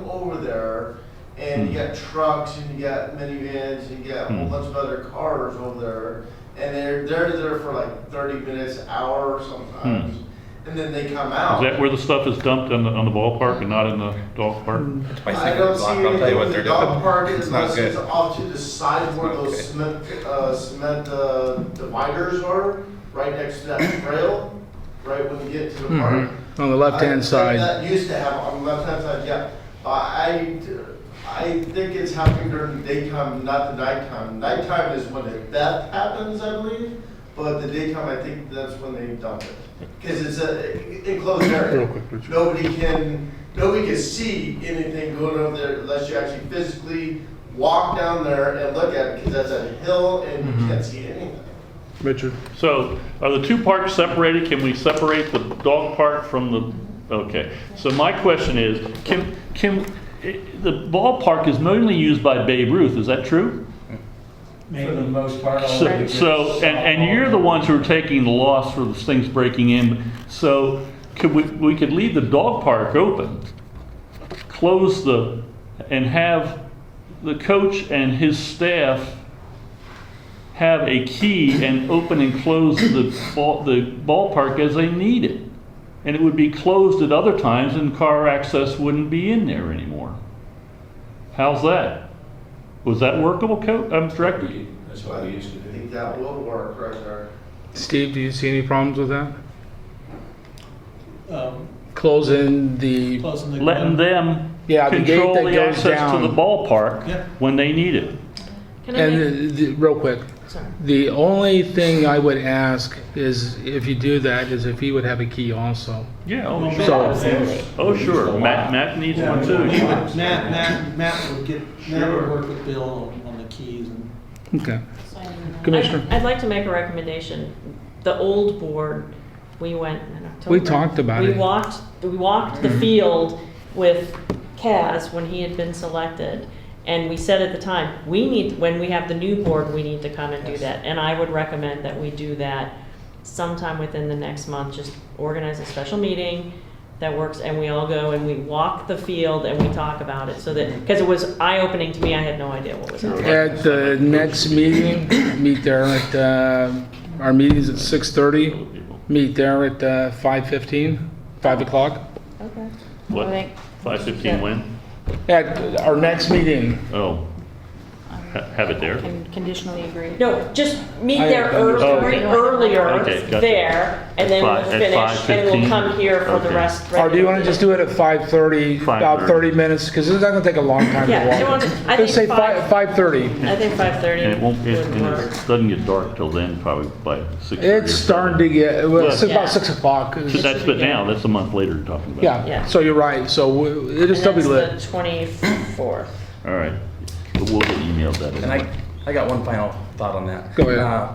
over there, and you got trucks, and you got minivans, and you got a whole bunch of other cars over there, and they're there for like 30 minutes, an hour sometimes, and then they come out. Is that where the stuff is dumped on the ballpark and not in the dog park? my I don't secret see block, I'll tell you anything what with they're the dog doing. park It's not unless it's good. off to the side where those Okay. cement dividers are, right next to that trail, right when you get to the park. On the left-hand side. That used to have, on the left-hand side, yeah. I think it's happening during the daytime, not the nighttime. Nighttime is when the theft happens, I believe, but the daytime, I think that's when they dump it. Because it's a enclosed area. Real quick, Richard. Nobody can see anything going over there unless you actually physically walk down there and look at it, because that's a hill and you can't see anything. Richard. So are the 2 parks separated? Can we separate the dog park from the, okay. So my question is, the ballpark is mainly used by Babe Ruth, is that true? For the most part. all So, they so get and you're the ones who are taking the loss for the things breaking in. So could we could leave the dog park open, close and have the coach and his staff have a key and open and close the ballpark as they need it. And it would be closed at other times and car access wouldn't be in there anymore. How's that? Was that workable, Director? That's what we used to I do. think that will work right there. Steve, do you see any problems with that? Um, Closing the, Closing the. Letting them Yeah, the gate control that the goes access to the down. ballpark Yeah. when they need it. Can I make, and real quick, sorry. the only thing I would ask is if you do that, is if he would have a key also. Yeah, oh, Well, sure. So- Oh, sure. Matt needs one too. Matt would work with Bill on the keys and. Okay. Commissioner. I'd like to make a recommendation. The old board, we went in October. We talked about We it. walked the field with Kaz when he had been selected. And we said at the time, when we have the new board, we need to come and do that. And I would recommend that we do that sometime within the next month. Just organize a special meeting that works, and we all go and we walk the field and we talk about it. So that, because it was eye-opening to me, I had no idea what was out there. At the next meeting, meet there at, our meeting's at 6:30. Meet there at 5:15, 5 o'clock. Okay. What? I think- 5:15 when? At our next meeting, Oh, Have it there? Can conditionally agree. No, just meet I there understand. earlier Okay, gotcha. there, and then we'll At finish, and we'll 5:15? come here for the Okay. rest. Or do you want to just do it at 5:30, about 5:30. 30 minutes? Because it's not going to take a long time Yeah, to it walk. won't- I Let's say think 5:30. I think 5:30 And it won't, would and work. it doesn't get dark till then, probably by 6:30. It's starting to get, well, it's Yeah. about 6 o'clock. So that's, but now, that's a month later you're talking about. Yeah. Yeah, so you're right. So it'll still be And lit. that's the 24th. All right. But we'll get emailed that. And I got one final thought on that. Go ahead.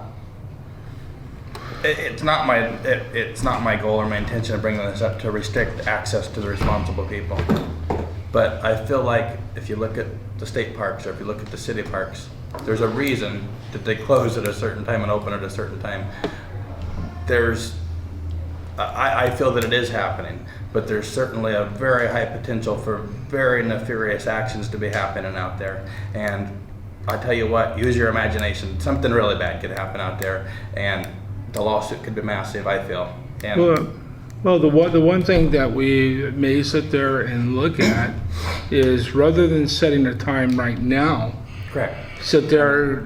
It's not my goal or my intention of bringing this up to restrict access to the responsible people. But I feel like if you look at the state parks or if you look at the city parks, there's a reason that they close at a certain time and open at a certain time. I feel that it is happening, but there's certainly a very high potential for very nefarious actions to be happening out there. And I tell you what, use your imagination. Something really bad could happen out there, and the lawsuit could be massive, I feel. And Well, the one thing that we may sit there and look at is rather than setting a time right now, correct, sit there,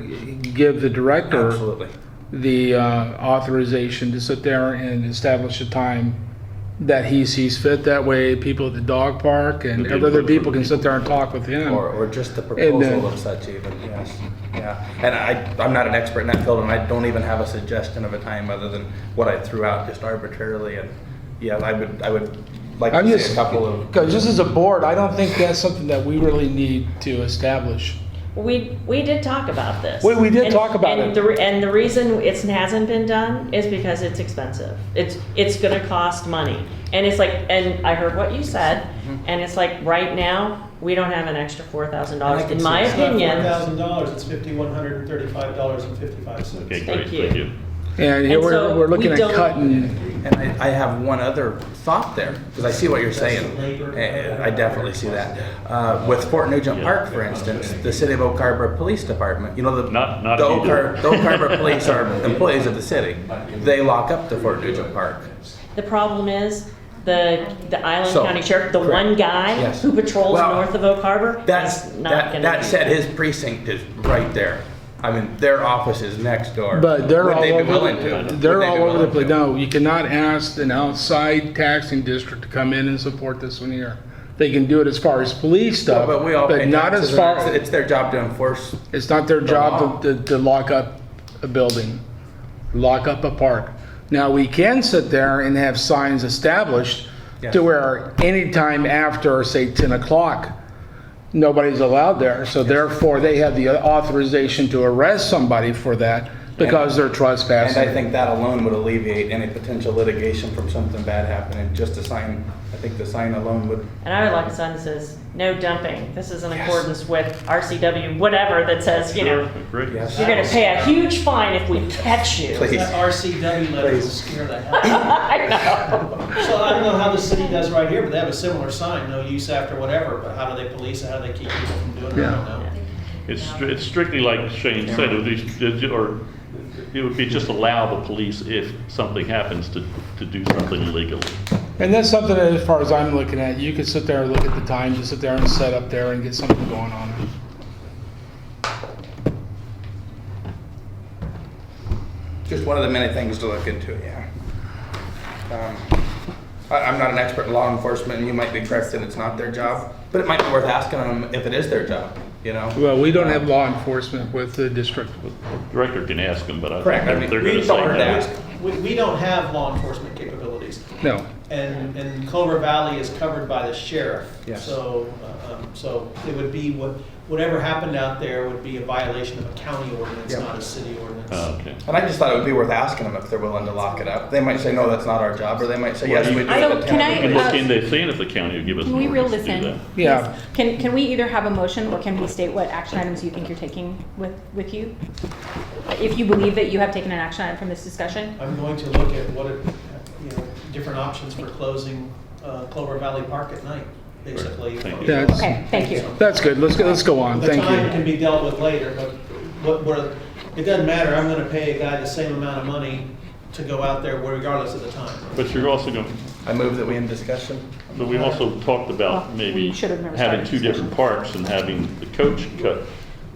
give the director absolutely. the authorization to sit there and establish a time that he sees fit. That way, people at the dog park and But they other put people for can sit there and talk with him. Or just the And then- proposal of such even, yes, yeah. And I'm not an expert in that field, and I don't even have a suggestion of a time other than what I threw out just arbitrarily, and, yeah, I would like I'm to just, see a couple of. because just as a board, I don't think that's something that we really need to establish. We did talk about this. We did And- talk about and it. And the reason it hasn't been done is because it's expensive. It's gonna cost money. And it's like, and I heard what you said, Mm-hmm. and it's like, right now, we don't have an extra $4,000, can in see my it's It's not opinion. $4,000, it's $5,135.55. Okay, Thank great, you. thank you. And And so we're looking we at don't- cutting. And I have one other thought there, because I see what you're saying. I definitely see that. With Fort Nugent Park, for instance, the City of Oak Harbor Police Department, you know, the Not the if you Oak do. the Oak Harbor Police are employees of the city. They lock up the Fort Nugent Park. The problem is, the Island So, County Sheriff, the correct. one guy Yes. who patrols Well, north of Oak Harbor, That's, is not gonna. that be said, there. his precinct is right there. I mean, their office is next door. But they're Would all they be over, willing to? they're Would they all be over the willing place. to? No, you cannot ask an outside taxing district to come in and support this one here. They can do it as far as police Well, stuff, but we all pay but not taxes, as far, and it's their job to enforce. it's not their law. job to lock up a building, lock up a park. Now, we can sit there and have signs established Yes. to where anytime after, say, 10 o'clock, nobody's allowed there. So therefore, they have the authorization to arrest somebody for that because they're And trespassing. I think that alone would alleviate any potential litigation from something bad happening. Just a sign, I think the sign alone would. And I would like a sign that says, no dumping, this is in Yes. accordance with RCW, whatever, that says, you know, Great. Yes. you're gonna pay a huge fine if we catch you. Please. That RCW letter will Please. scare the hell out I know. of me. So I don't know how the city does right here, but they have a similar sign, no use after whatever, but how do they police it, how do they keep people from doing it, I don't know. It's strictly like Shane said, it would be just allow the police if something happens to do something illegally. And that's something that, as far as I'm looking at, you could sit there and look at the time, just sit there and set up there and get something going on. Just one of the many things to look into, yeah. I'm not an expert in law enforcement, and you might be correct that it's not their job, but it might be worth asking them if it is their job, you know? Well, we don't have law enforcement with the district. The director can ask them, but I Correct. I think mean, they're we gonna don't say hurt to no. ask. We don't have law enforcement capabilities. No. And Clover Valley is covered by the sheriff. Yes. So it would be, whatever happened out there would be a violation of a county ordinance, Yeah. not a city ordinance. Okay. And I just thought it would be worth asking them if they're willing to lock it up. They might say, no, that's not our job, or they might say, yes, we do. I don't- but can town I- We can does." look into seeing if the county will give us Can an we reel ordinance to this do in? that. Yeah. Can we either have a motion or can we state what action items you think you're taking with you? If you believe that you have taken an action item from this discussion? I'm going to look at different options for closing Clover Valley Park at night, basically. Thank you. Yeah, it's- Okay, thank you. That's good. Let's go on. The Thank time you. can be dealt with later, but it doesn't matter, I'm gonna pay a guy the same amount of money to go out there regardless of the time. But you're also going, I move that we end discussion. but we also talked Well, about maybe we should have never having started two different parks and having the coach cut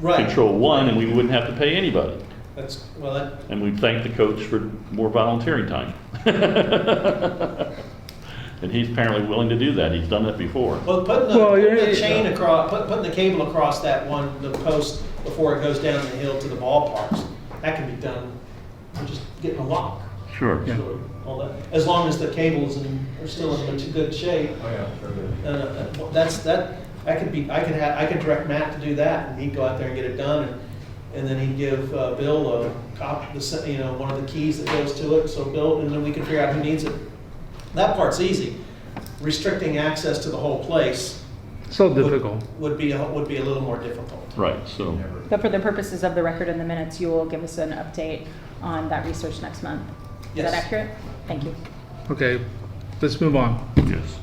Right. control one, and we wouldn't have to pay anybody. That's, well, that, And we'd thank the coach for more volunteering time. And he's apparently willing to do that. He's done that before. well, putting Well, the you're- chain across, putting the cable across that one, the post before it goes down the hill to the ballparks, that can be done, we're just getting a lock. Sure. Yeah. So, all that, as long as the cables are still in good shape. Oh, yeah, sure do. That could be, I could direct Matt to do that, and he'd go out there and get it done, and then he'd give Bill a copy, one of the keys that goes to it, so Bill, and then we can figure out who needs it. That part's easy. Restricting access to the whole place So difficult. would be a little more difficult. Right, so, But for the purposes of the record in the minutes, you will give us an update on that research next month. Is Yes. that accurate? Thank you. Okay, let's move on. yes.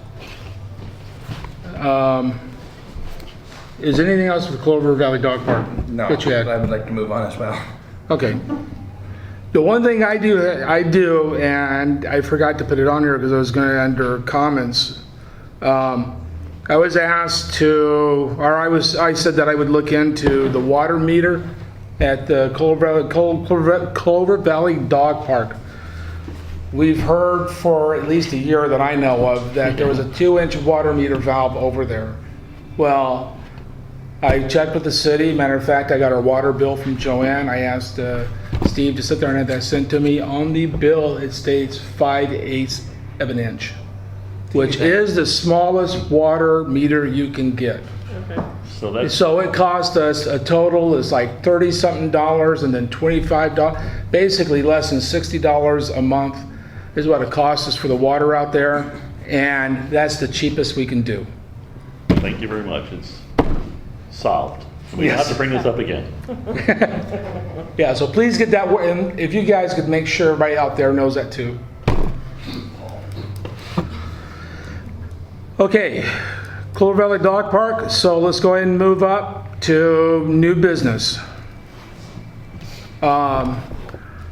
Is there anything else with Clover Valley Dog Park? No, that you had? I would like to move on as well. Okay. The one thing I do, and I forgot to put it on here because I was going to under comments. I was asked to, or I said that I would look into the water meter at the Clover Valley Dog Park. We've heard for at least a year that I know of that there was a 2-inch water meter valve over there. Well, I checked with the city. Matter of fact, I got our water bill from Joanne. I asked Steve to sit there and have that sent to me. On the bill, it states 5/8 of an inch, which is the smallest water meter you can get. So that's, So it cost us a total is like $30-something and then $25, basically less than $60 a month is what it costs us for the water out there, and that's the cheapest we can do. thank you very much. It's solved. We don't have to bring this up again. Yeah, so please get that, and if you guys could make sure everybody out there knows that too. Okay, Clover Valley Dog Park, so let's go ahead and move up to new business.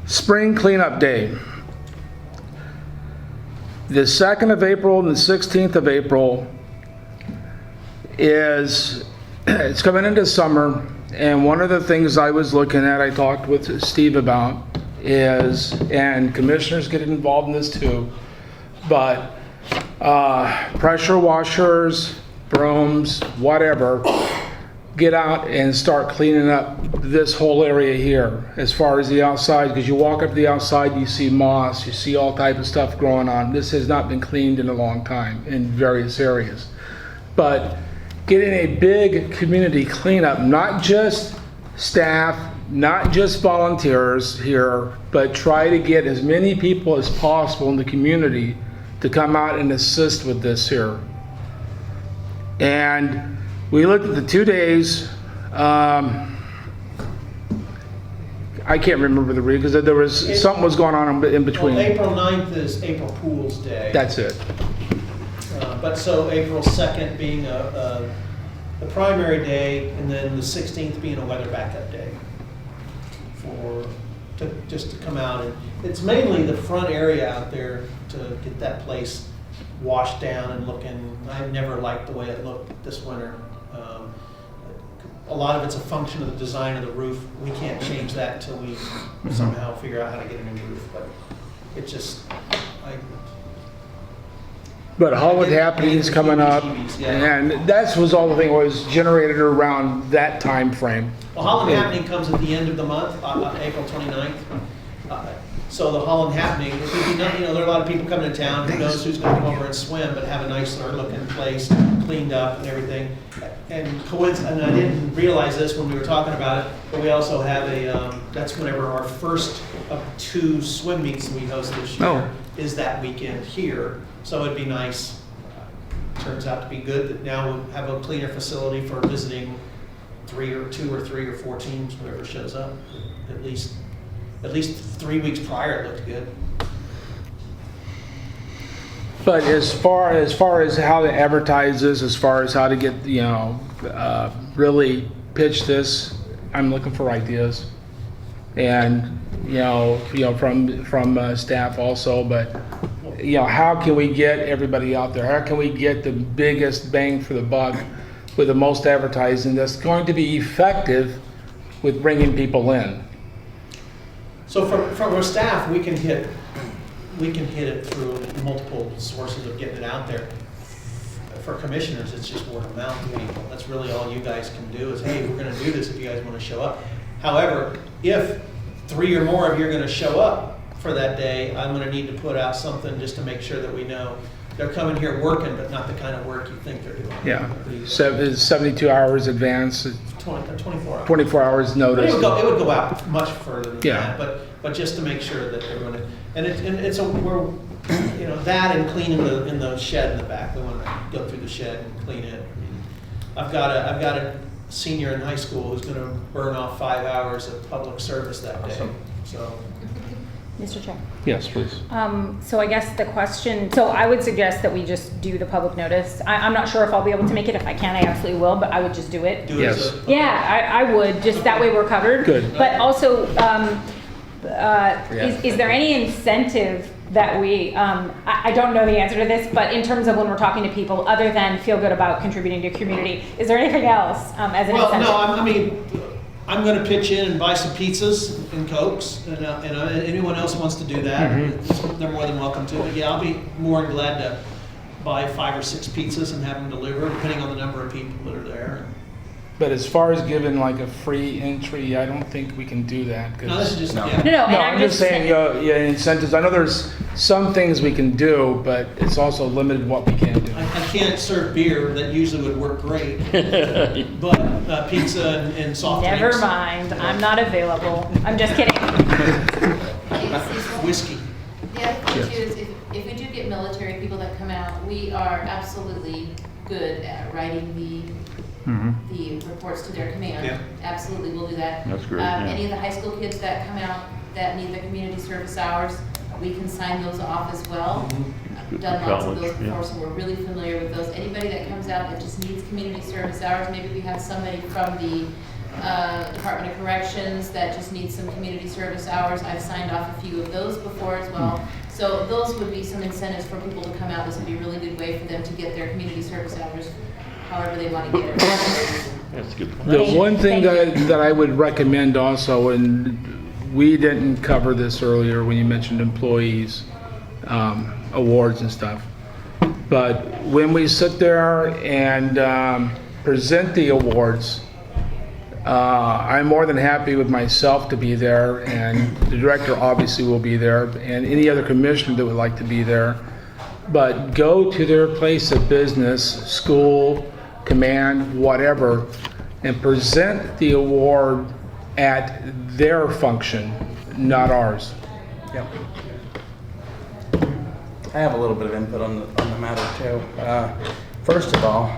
Spring cleanup day. The 2nd of April and the 16th of April it's coming into summer, and one of the things I was looking at, I talked with Steve about, and commissioners get involved in this too, but pressure washers, brooms, whatever, get out and start cleaning up this whole area here as far as the outside, because you walk up to the outside, you see moss, you see all type of stuff growing on. This has not been cleaned in a long time in various areas. But getting a big community cleanup, not just staff, not just volunteers here, but try to get as many people as possible in the community to come out and assist with this here. And we looked at the 2 days. I can't remember the reason because there was something was going on in between. Well, April 9th is April Fool's Day. That's it. But so April 2nd being the primary day, and then the 16th being a weather backup day just to come out. And it's mainly the front area out there to get that place washed down and looking. I never liked the way it looked this winter. A lot of it's a function of the design of the roof. We can't change that until we somehow figure out how to get a new roof. But it just, But Hollywood Happenings coming up, and that was all the thing was generated around that time frame. well, Holland Happening comes at the end of the month, April 29th. So the Holland Happening, it would be, there are a lot of people coming to town, who knows who's gonna come over and swim, but have a nicer looking place, cleaned up and everything. And I didn't realize this when we were talking about it, but we also have that's whenever our first of 2 swim meets we host this year is that weekend here. So it'd be nice, turns out to be good, that now we'll have a cleaner facility for visiting 2 or 3 or 4 teams, whoever shows up. At least 3 weeks prior, it looked good. But as far as how to advertise this, as far as how to get really pitch this, I'm looking for ideas, and from staff also. But how can we get everybody out there? How can we get the biggest bang for the buck with the most advertising that's going to be effective with bringing people in. So from our staff, we can hit it through multiple sources of getting it out there. For commissioners, it's just word of mouth to people. That's really all you guys can do is, hey, we're gonna do this if you guys wanna show up. However, if 3 or more of you are gonna show up for that day, I'm gonna need to put out something just to make sure that we know they're coming here working, but not the kind of work you think they're doing. Yeah, so it's 72 hours advance, 24 hours. 24 hours But notice. it would go out much further than Yeah. that, but just to make sure that everyone, and it's we're, you know, that and cleaning in the shed in the back. We want to go through the shed and clean it. I've got a senior in high school who's going to burn off 5 hours of public service that day. Awesome. So Mr. Chair. Yes, please. So I guess the question, so I would suggest that we just do the public notice. I'm not sure if I'll be able to make it. If I can, I absolutely will, but I would just do it. do Yes. it. as a- Yeah, I would, just that way we're covered. Good. But also, is there any incentive that we, I don't know the answer to this, but in terms of when we're talking to people, other than feel good about contributing to community, is there anything else as an Well, incentive? no, I mean, I'm going to pitch in and buy some pizzas and Cokes, and anyone else wants to do that, they're more than welcome to. But yeah, I'll be more than glad to buy 5 or 6 pizzas and have them delivered, depending on the number of people that are there. But as far as giving like a free entry, I don't think we can do that. 'Cause- No, this is just, No. yeah. No, No, and I'm just saying, yeah, incentives. I know there's some things we can do, but it's also limited what we can do. I can't serve beer, that usually would work great, but pizza and soft drinks. Never mind, I'm not available. I'm just kidding. Whiskey. The other thing too is if we do get military people that come out, we are absolutely good at writing the reports to their command. Yeah. Absolutely, we'll do that. That's great, yeah. Any of the high school kids that come out that need the community service hours, we can sign those off as well. I've done lots of College, those yeah. before, so we're really familiar with those. Anybody that comes out that just needs community service hours, maybe we have somebody from the Department of Corrections that just needs some community service hours. I've signed off a few of those before as well. So those would be some incentives for people to come out. This would be a really good way for them to get their community service hours however they want to get it. That's a good point. The Thank you. one thing Thank you. that I would recommend also, and we didn't cover this earlier when you mentioned employees, awards and stuff. But when we sit there and present the awards, I'm more than happy with myself to be there, and the director obviously will be there, and any other commissioner that would like to be there. But go to their place of business, school, command, whatever, and present the award at their function, not ours. Yep. I have a little bit of input on the matter too. First of all,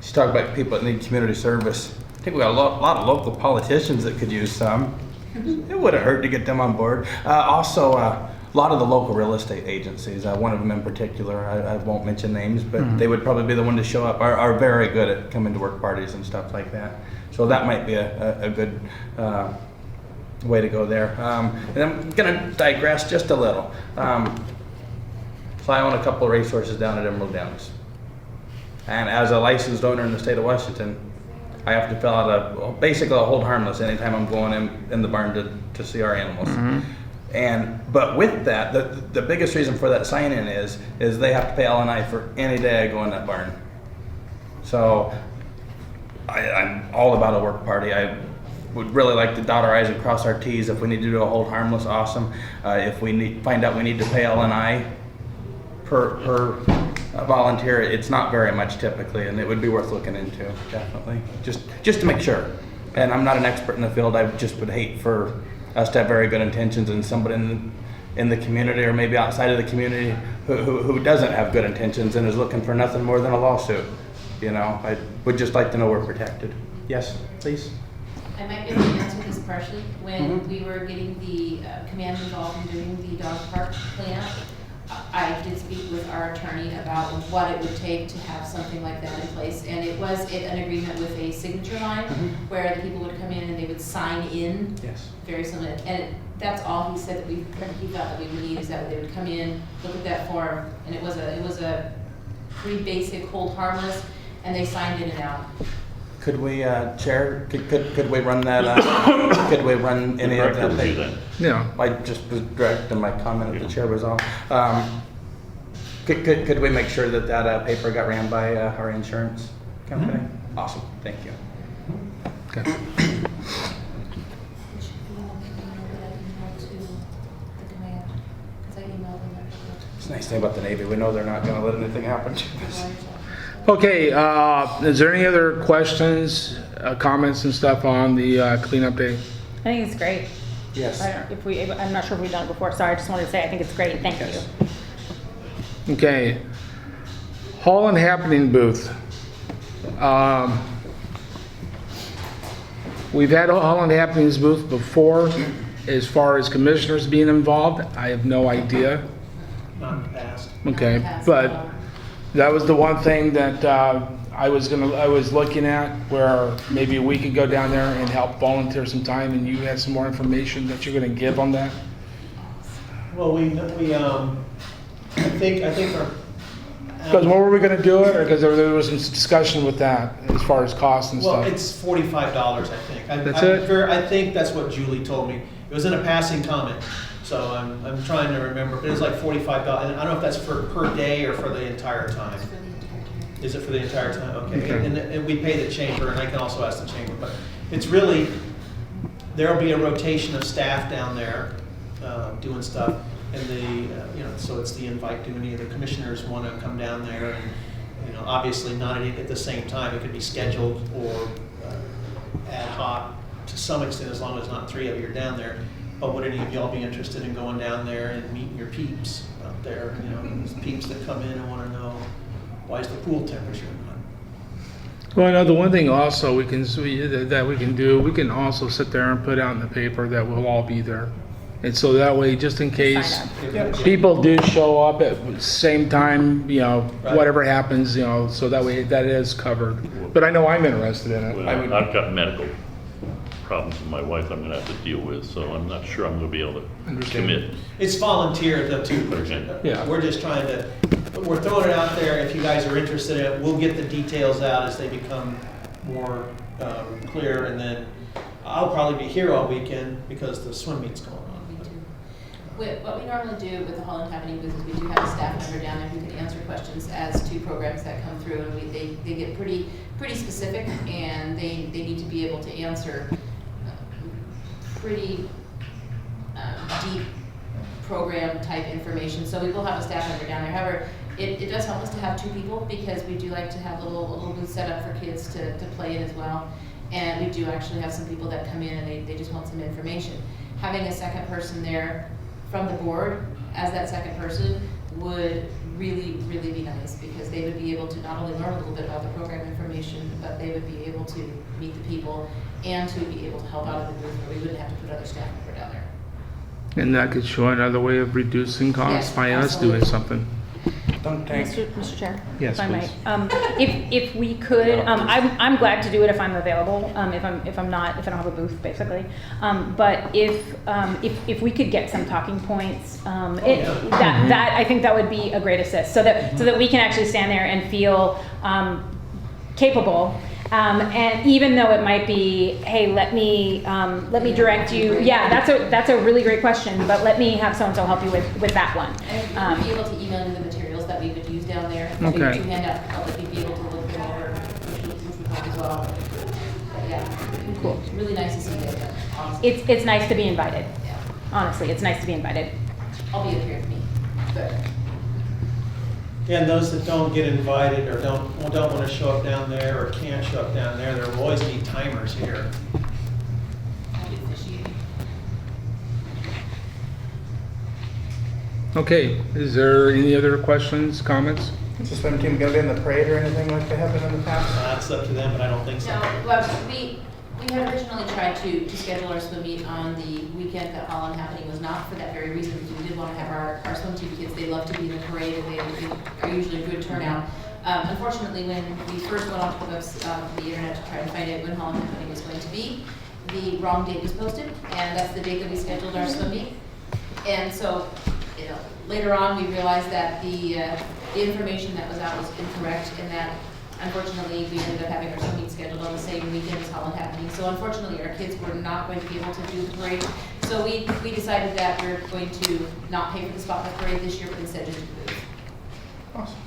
she talked about people that need community service. I think we got a lot of local politicians that could use some. It wouldn't hurt to get them on board. Also, a lot of the local real estate agencies, one of them in particular, I won't mention names, but they would probably be the one to show up, are very good at coming to work parties and stuff like that. So that might be a good way to go there. And I'm gonna digress just a little. So I own a couple of racehorses down at Emerald Downs. And as a licensed owner in the state of Washington, I have to fill out basically a hold harmless anytime I'm going in the barn to see our animals. But with that, the biggest reason for that sign-in is they have to pay L&I for any day I go in that barn. So I'm all about a work party. I would really like to dot our I's and cross our T's. If we need to do a hold harmless, awesome. If we find out we need to pay L&I per volunteer, it's not very much typically, and it would be worth looking into, definitely. Just to make sure. And I'm not an expert in the field. I just would hate for us to have very good intentions and somebody in the community or maybe outside of the community who doesn't have good intentions and is looking for nothing more than a lawsuit. You know, I would just like to know we're protected. Yes, please. I might be able to answer this partially. When we were getting the command involved in doing the dog park cleanup, I did speak with our attorney about what it would take to have something like that in place. And it was an agreement with a signature line where the people would come in and they would sign in. Yes. Very similar. And that's all he said that he thought that we would need, is that they would come in, look at that form, and it was a pretty basic hold harmless, and they signed in and out. Could we, Chair, could we run that, could we run any of that? Directors do that. Yeah. I just was directing my comment if the chair was on. Could we make sure that that paper got ran by our insurance company? Awesome, thank you. Okay. It's a nice thing about the Navy, we know they're not gonna let anything happen to us. Okay, is there any other questions, comments and stuff on the cleanup day? I think it's great. Yes. I'm not sure if we've done it before, sorry, I just wanted to say, I think it's great, thank you. Okay. Hall and Happening booth. We've had a Hall and Happenings booth before. As far as commissioners being involved, I have no idea. Not in the past. Okay, but that was the one thing that I was looking at, where maybe we could go down there and help volunteer some time, and you had some more information that you're gonna give on that? Well, I think our. Because what were we gonna do it, or because there was some discussion with that as far as cost and Well, stuff? it's $45, I think. That's it? I think that's what Julie told me. It was in a passing comment, so I'm trying to remember, but it was like $45. And I don't know if that's for per day or for the entire time. Is it for the entire time? Okay. Okay. And we pay the chamber, and I can also ask the chamber, but it's really, there'll be a rotation of staff down there doing stuff. And so it's the invite, do any of the commissioners want to come down there? And, obviously not at the same time. It could be scheduled or ad hoc to some extent, as long as not three of you are down there. But would any of y'all be interested in going down there and meeting your peeps out there? These peeps that come in and want to know, why is the pool temperature not? Well, I know the one thing also we can do, we can also sit there and put out in the paper that we'll all be there. And so that way, just in case people do show up at the same time, whatever happens, so that way that is covered. But I know I'm interested in it. Well, I've got medical problems with my wife I'm gonna have to deal with, so I'm not sure I'm gonna be able to Understand. commit. It's volunteer though too. Yeah. We're just trying to, we're throwing it out there. If you guys are interested in it, we'll get the details out as they become more clear. And then I'll probably be here all weekend because the swim meet's going on. What we normally do with the Hall and Happening booth is we do have a staff member down there who can answer questions as to programs that come through, and they get pretty specific, and they need to be able to answer pretty deep program type information. So we will have a staff member down there. However, it does help us to have two people, because we do like to have a little booth set up for kids to play in as well. And we do actually have some people that come in and they just want some information. Having a second person there from the board as that second person would really be nice, because they would be able to not only learn a little bit about the program information, but they would be able to meet the people and to be able to help out in the booth, where we wouldn't have to put other staff member down there. And that could show another way of reducing costs Yes, by us doing absolutely. something. Don't take. Mr. Chair? Yes, if I please. might. If we could, I'm glad to do it if I'm available, if I'm not, if I don't have a booth, basically. But if we could get some talking points, that I think that would be a great assist, so that we can actually stand there and feel capable. And even though it might be, hey, let me direct you. Yeah, that's a really great question, but let me have so-and-so help you with that one. And we'd be able to email you the materials that we would use down there. Okay. To hand out, public, you'd be able to look them over, which would help as well. But yeah, Cool. it's really nice to see you guys, honestly. It's nice to be invited. Yeah. Honestly, it's nice to be invited. I'll be up here with me. And those that don't get invited or don't want to show up down there or can't show up down there, there will always be timers here. I'll be officiating. Okay, is there any other questions, comments? Is the swim team gonna be in the parade or anything like they have been in the past? That's up to them, but I don't think so. No, well, we had originally tried to schedule our swim meet on the weekend that Hall and Happening was not, for that very reason, because we did want to have our swim team kids. They love to be in the parade, and they are usually a good turnout. Unfortunately, when we first went on to look up the internet to try to find out when Hall and Happening was going to be, the wrong date was posted, and that's the date that we scheduled our swim meet. And so, later on, we realized that the information that was out was incorrect, and that unfortunately, we ended up having our swim meet scheduled on the same weekend as Holland Happening. So unfortunately, our kids were not going to be able to do the parade. So we decided that we're going to not pay for the Spotlight Parade this year, but instead just booth. Awesome.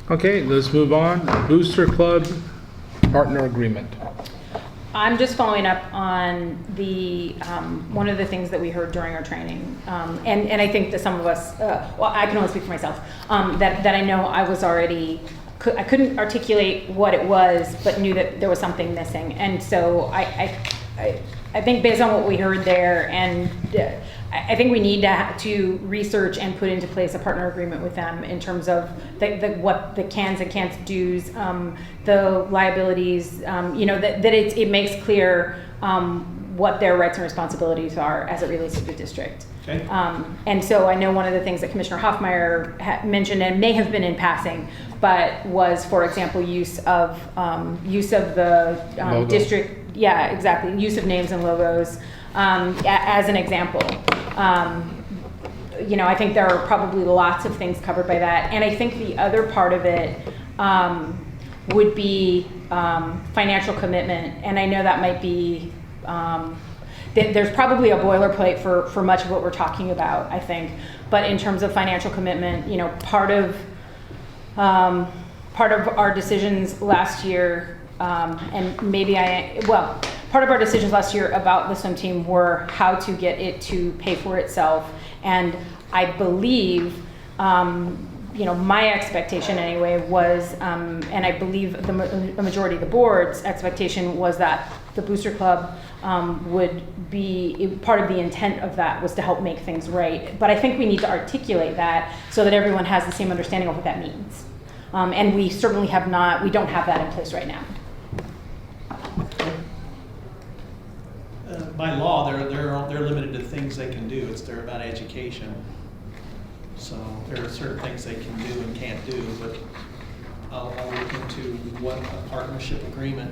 Okay, let's move on. Booster Club partner agreement. I'm just following up on the, one of the things that we heard during our training. And I think that some of us, well, I can only speak for myself, that I know I was already, I couldn't articulate what it was, but knew that there was something missing. And so I think based on what we heard there, and I think we need to research and put into place a partner agreement with them in terms of what the cans and can't do's, the liabilities, that it makes clear what their rights and responsibilities are as it relates to the district. Okay. And so I know one of the things that Commissioner Hoffmeyer mentioned, and may have been in passing, but was, for example, use of the Logo. district. Yeah, exactly. Use of names and logos as an example. I think there are probably lots of things covered by that. And I think the other part of it would be financial commitment. And I know that might be, there's probably a boilerplate for much of what we're talking about, I think. But in terms of financial commitment, part of our decisions last year, and maybe part of our decisions last year about the swim team were how to get it to pay for itself. And I believe, my expectation anyway was, and I believe a majority of the board's expectation was that the Booster Club would be, part of the intent of that was to help make things right. But I think we need to articulate that so that everyone has the same understanding of what that means. And we certainly we don't have that in place right now. By law, they're limited to things they can do. They're about education. So there are certain things they can do and can't do, but I'll look into what a partnership agreement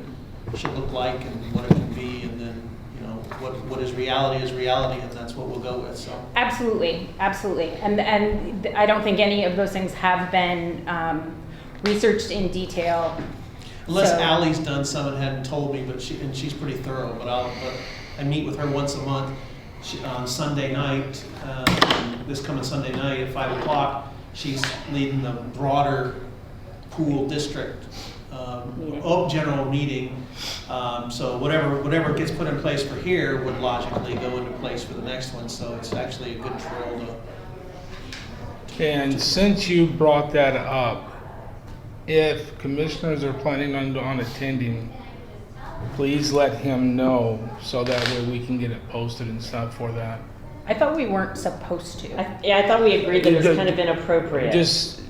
should look like and what it can be, and then, what is reality, and that's what we'll go with, so. Absolutely. And I don't think any of those things have been researched in detail. Unless So- Allie's done some and hadn't told me, but she's pretty thorough, but I meet with her once a month. On Sunday night, this coming Sunday night at 5 o'clock, she's leading the broader pool district general meeting. So whatever gets put in place for here would logically go into place for the next one. So it's actually a good trail to. And since you brought that up, if commissioners are planning on attending, please let him know so that way we can get it posted and stuff for that. I thought we weren't supposed to. I thought we agreed that it was kind of inappropriate. Just,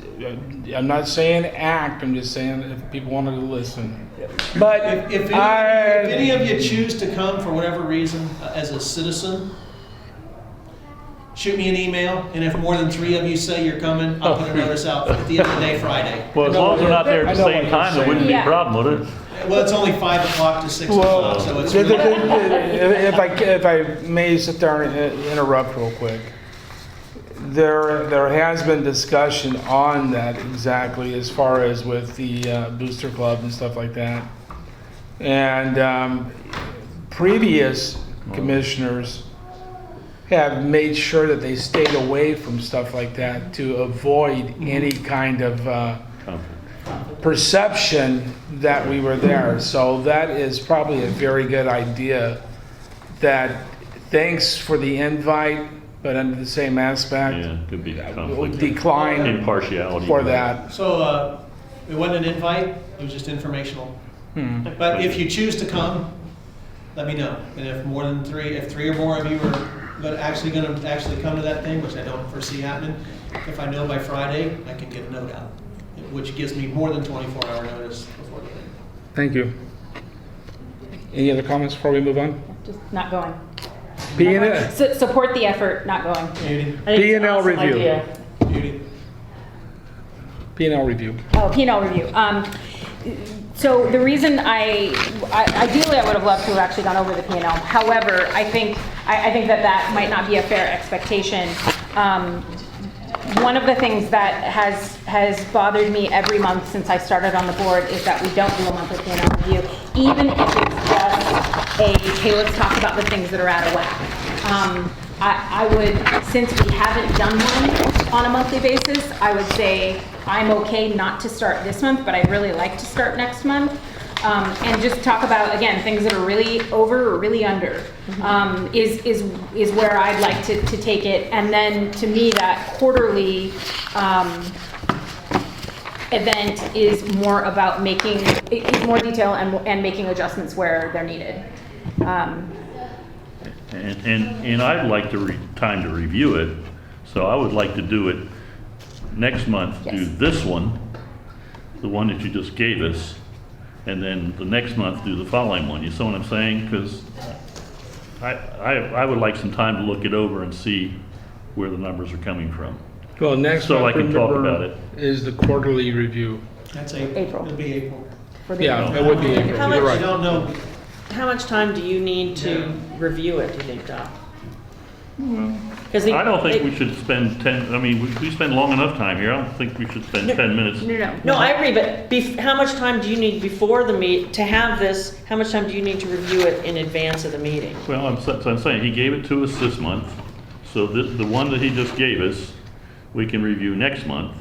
I'm not saying act, I'm just saying if people wanted to listen. But If any of you choose to come for whatever reason as a citizen, shoot me an email, and if more than 3 of you say you're coming, I'll put a notice out at the end of the day Friday. Well, as long as we're not there at the I know same what time, you're it wouldn't be a saying. problem, would it? Well, it's only 5 o'clock to 6 o'clock, so it's. if I may sit there and interrupt real quick. There has been discussion on that exactly as far as with the Booster Club and stuff like that. And previous commissioners have made sure that they stayed away from stuff like that to avoid any kind of perception that we were there. So that is probably a very good idea. That thanks for the invite, but under the same aspect, Yeah, could be we'll conflict. decline Impartiality. for that. So, it wasn't an invite, it was just informational. But if you choose to come, let me know. And if more than 3, if 3 or more of you are actually gonna come to that thing, which I don't foresee happening, if I know by Friday, I can get a note out, which gives me more than 24-hour notice before the thing. Thank you. Any other comments before we move on? Just not going. P&L Support the effort, not going. Beauty, I think it's an P&L awesome review. idea. beauty. review. Oh, P&L review. So the reason ideally I would have loved to have actually gone over the P&L. However, I think that might not be a fair expectation. one of the things that has bothered me every month since I started on the board is that we don't do a monthly P&L review, even if it's just hey, let's talk about the things that are out of whack. I would, since we haven't done one on a monthly basis, I would say I'm okay not to start this month, but I'd really like to start next month. And just talk about, again, things that are really over or really under, is where I'd like to take it. And then to me, that quarterly event is more about is more detail and making adjustments where they're needed. And I'd like time to review it, so I would like to do it next month, do Yes. this one, the one that you just gave us, and then the next month do the following one. You see what I'm saying? Because I would like some time to look it over and see where the numbers are coming from. Well, next So I month, can talk remember, about it. is the quarterly review. That's April. It'll be April. For the- Yeah, it would be April, How you're much- I right. don't know, How much time do you need to review it, do you think, Doc? Because I don't think we should spend 10, I mean, we spend long enough time here. I don't think we should spend 10 minutes. No, I agree, but how much time do you need before the to have this, how much time do you need to review it in advance of the meeting? Well, I'm saying, he gave it to us this month, so the one that he just gave us, we can review next month,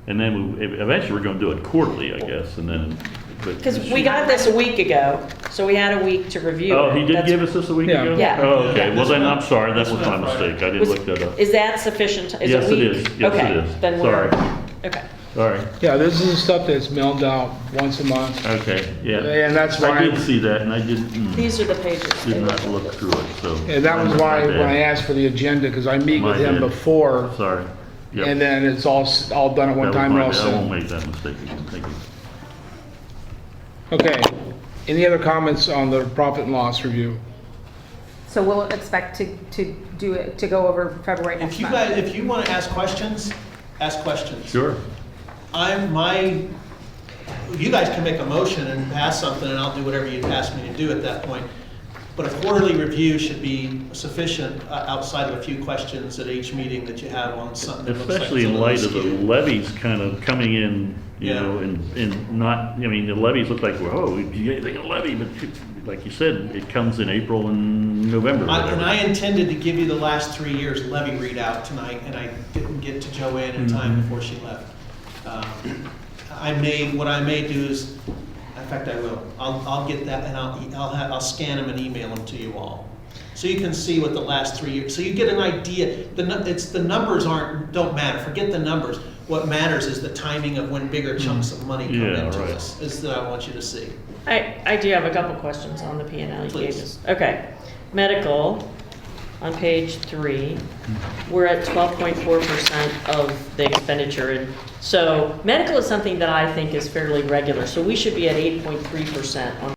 and then eventually we're gonna do it quarterly, I guess, and then. Because we got this a week ago, so we had a week to review it. Oh, he did That's- give us this a week Yeah. ago? Yeah. Oh, okay, Yeah. well then, I'm sorry, that This was my went Friday. mistake, I didn't Was- look that up. Is that sufficient? Is Yes, a week? it is. Yes, Okay, it is. then we're, Sorry. okay. Sorry, Yeah, this is stuff that's mailed out once a month. okay, yeah. And that's I why, did see that, and I These are the pages. did not look through it, so. and that was why My when I bad. asked for the agenda, because I meet with My him bad. before, Sorry. Yep. and then it's all done at one That was time, my and all bad. I won't set. make that mistake again, thank you. Okay, any other comments on the profit and loss review? So we'll expect to do it, to go over February next month. if you want to ask questions, ask questions. Sure. You guys can make a motion and pass something, and I'll do whatever you ask me to do at that point. But a quarterly review should be sufficient outside of a few questions at each meeting that you have on something that looks like Especially it's a in little light of the skewed. levies kind of coming in, you Yeah. know, and not, I mean, the levies look like, whoa, you get anything a levy, but like you said, it comes in April and November. or And whatever. I intended to give you the last 3 years levy readout tonight, and I didn't get to Joanne in time before she left. What I may do is, in fact, I will. I'll get that, and I'll scan them and email them to you all, so you can see what the last 3 years. So you get an idea. The numbers don't matter. Forget the numbers. What matters is the timing of when bigger chunks of money come Yeah, into right. us. Is that I want you to see. I do have a couple questions on the P and L you gave Please. us. Okay, medical, on page 3, we're at 12.4% of the expenditure. And so medical is something that I think is fairly regular, so we should be at 8.3% on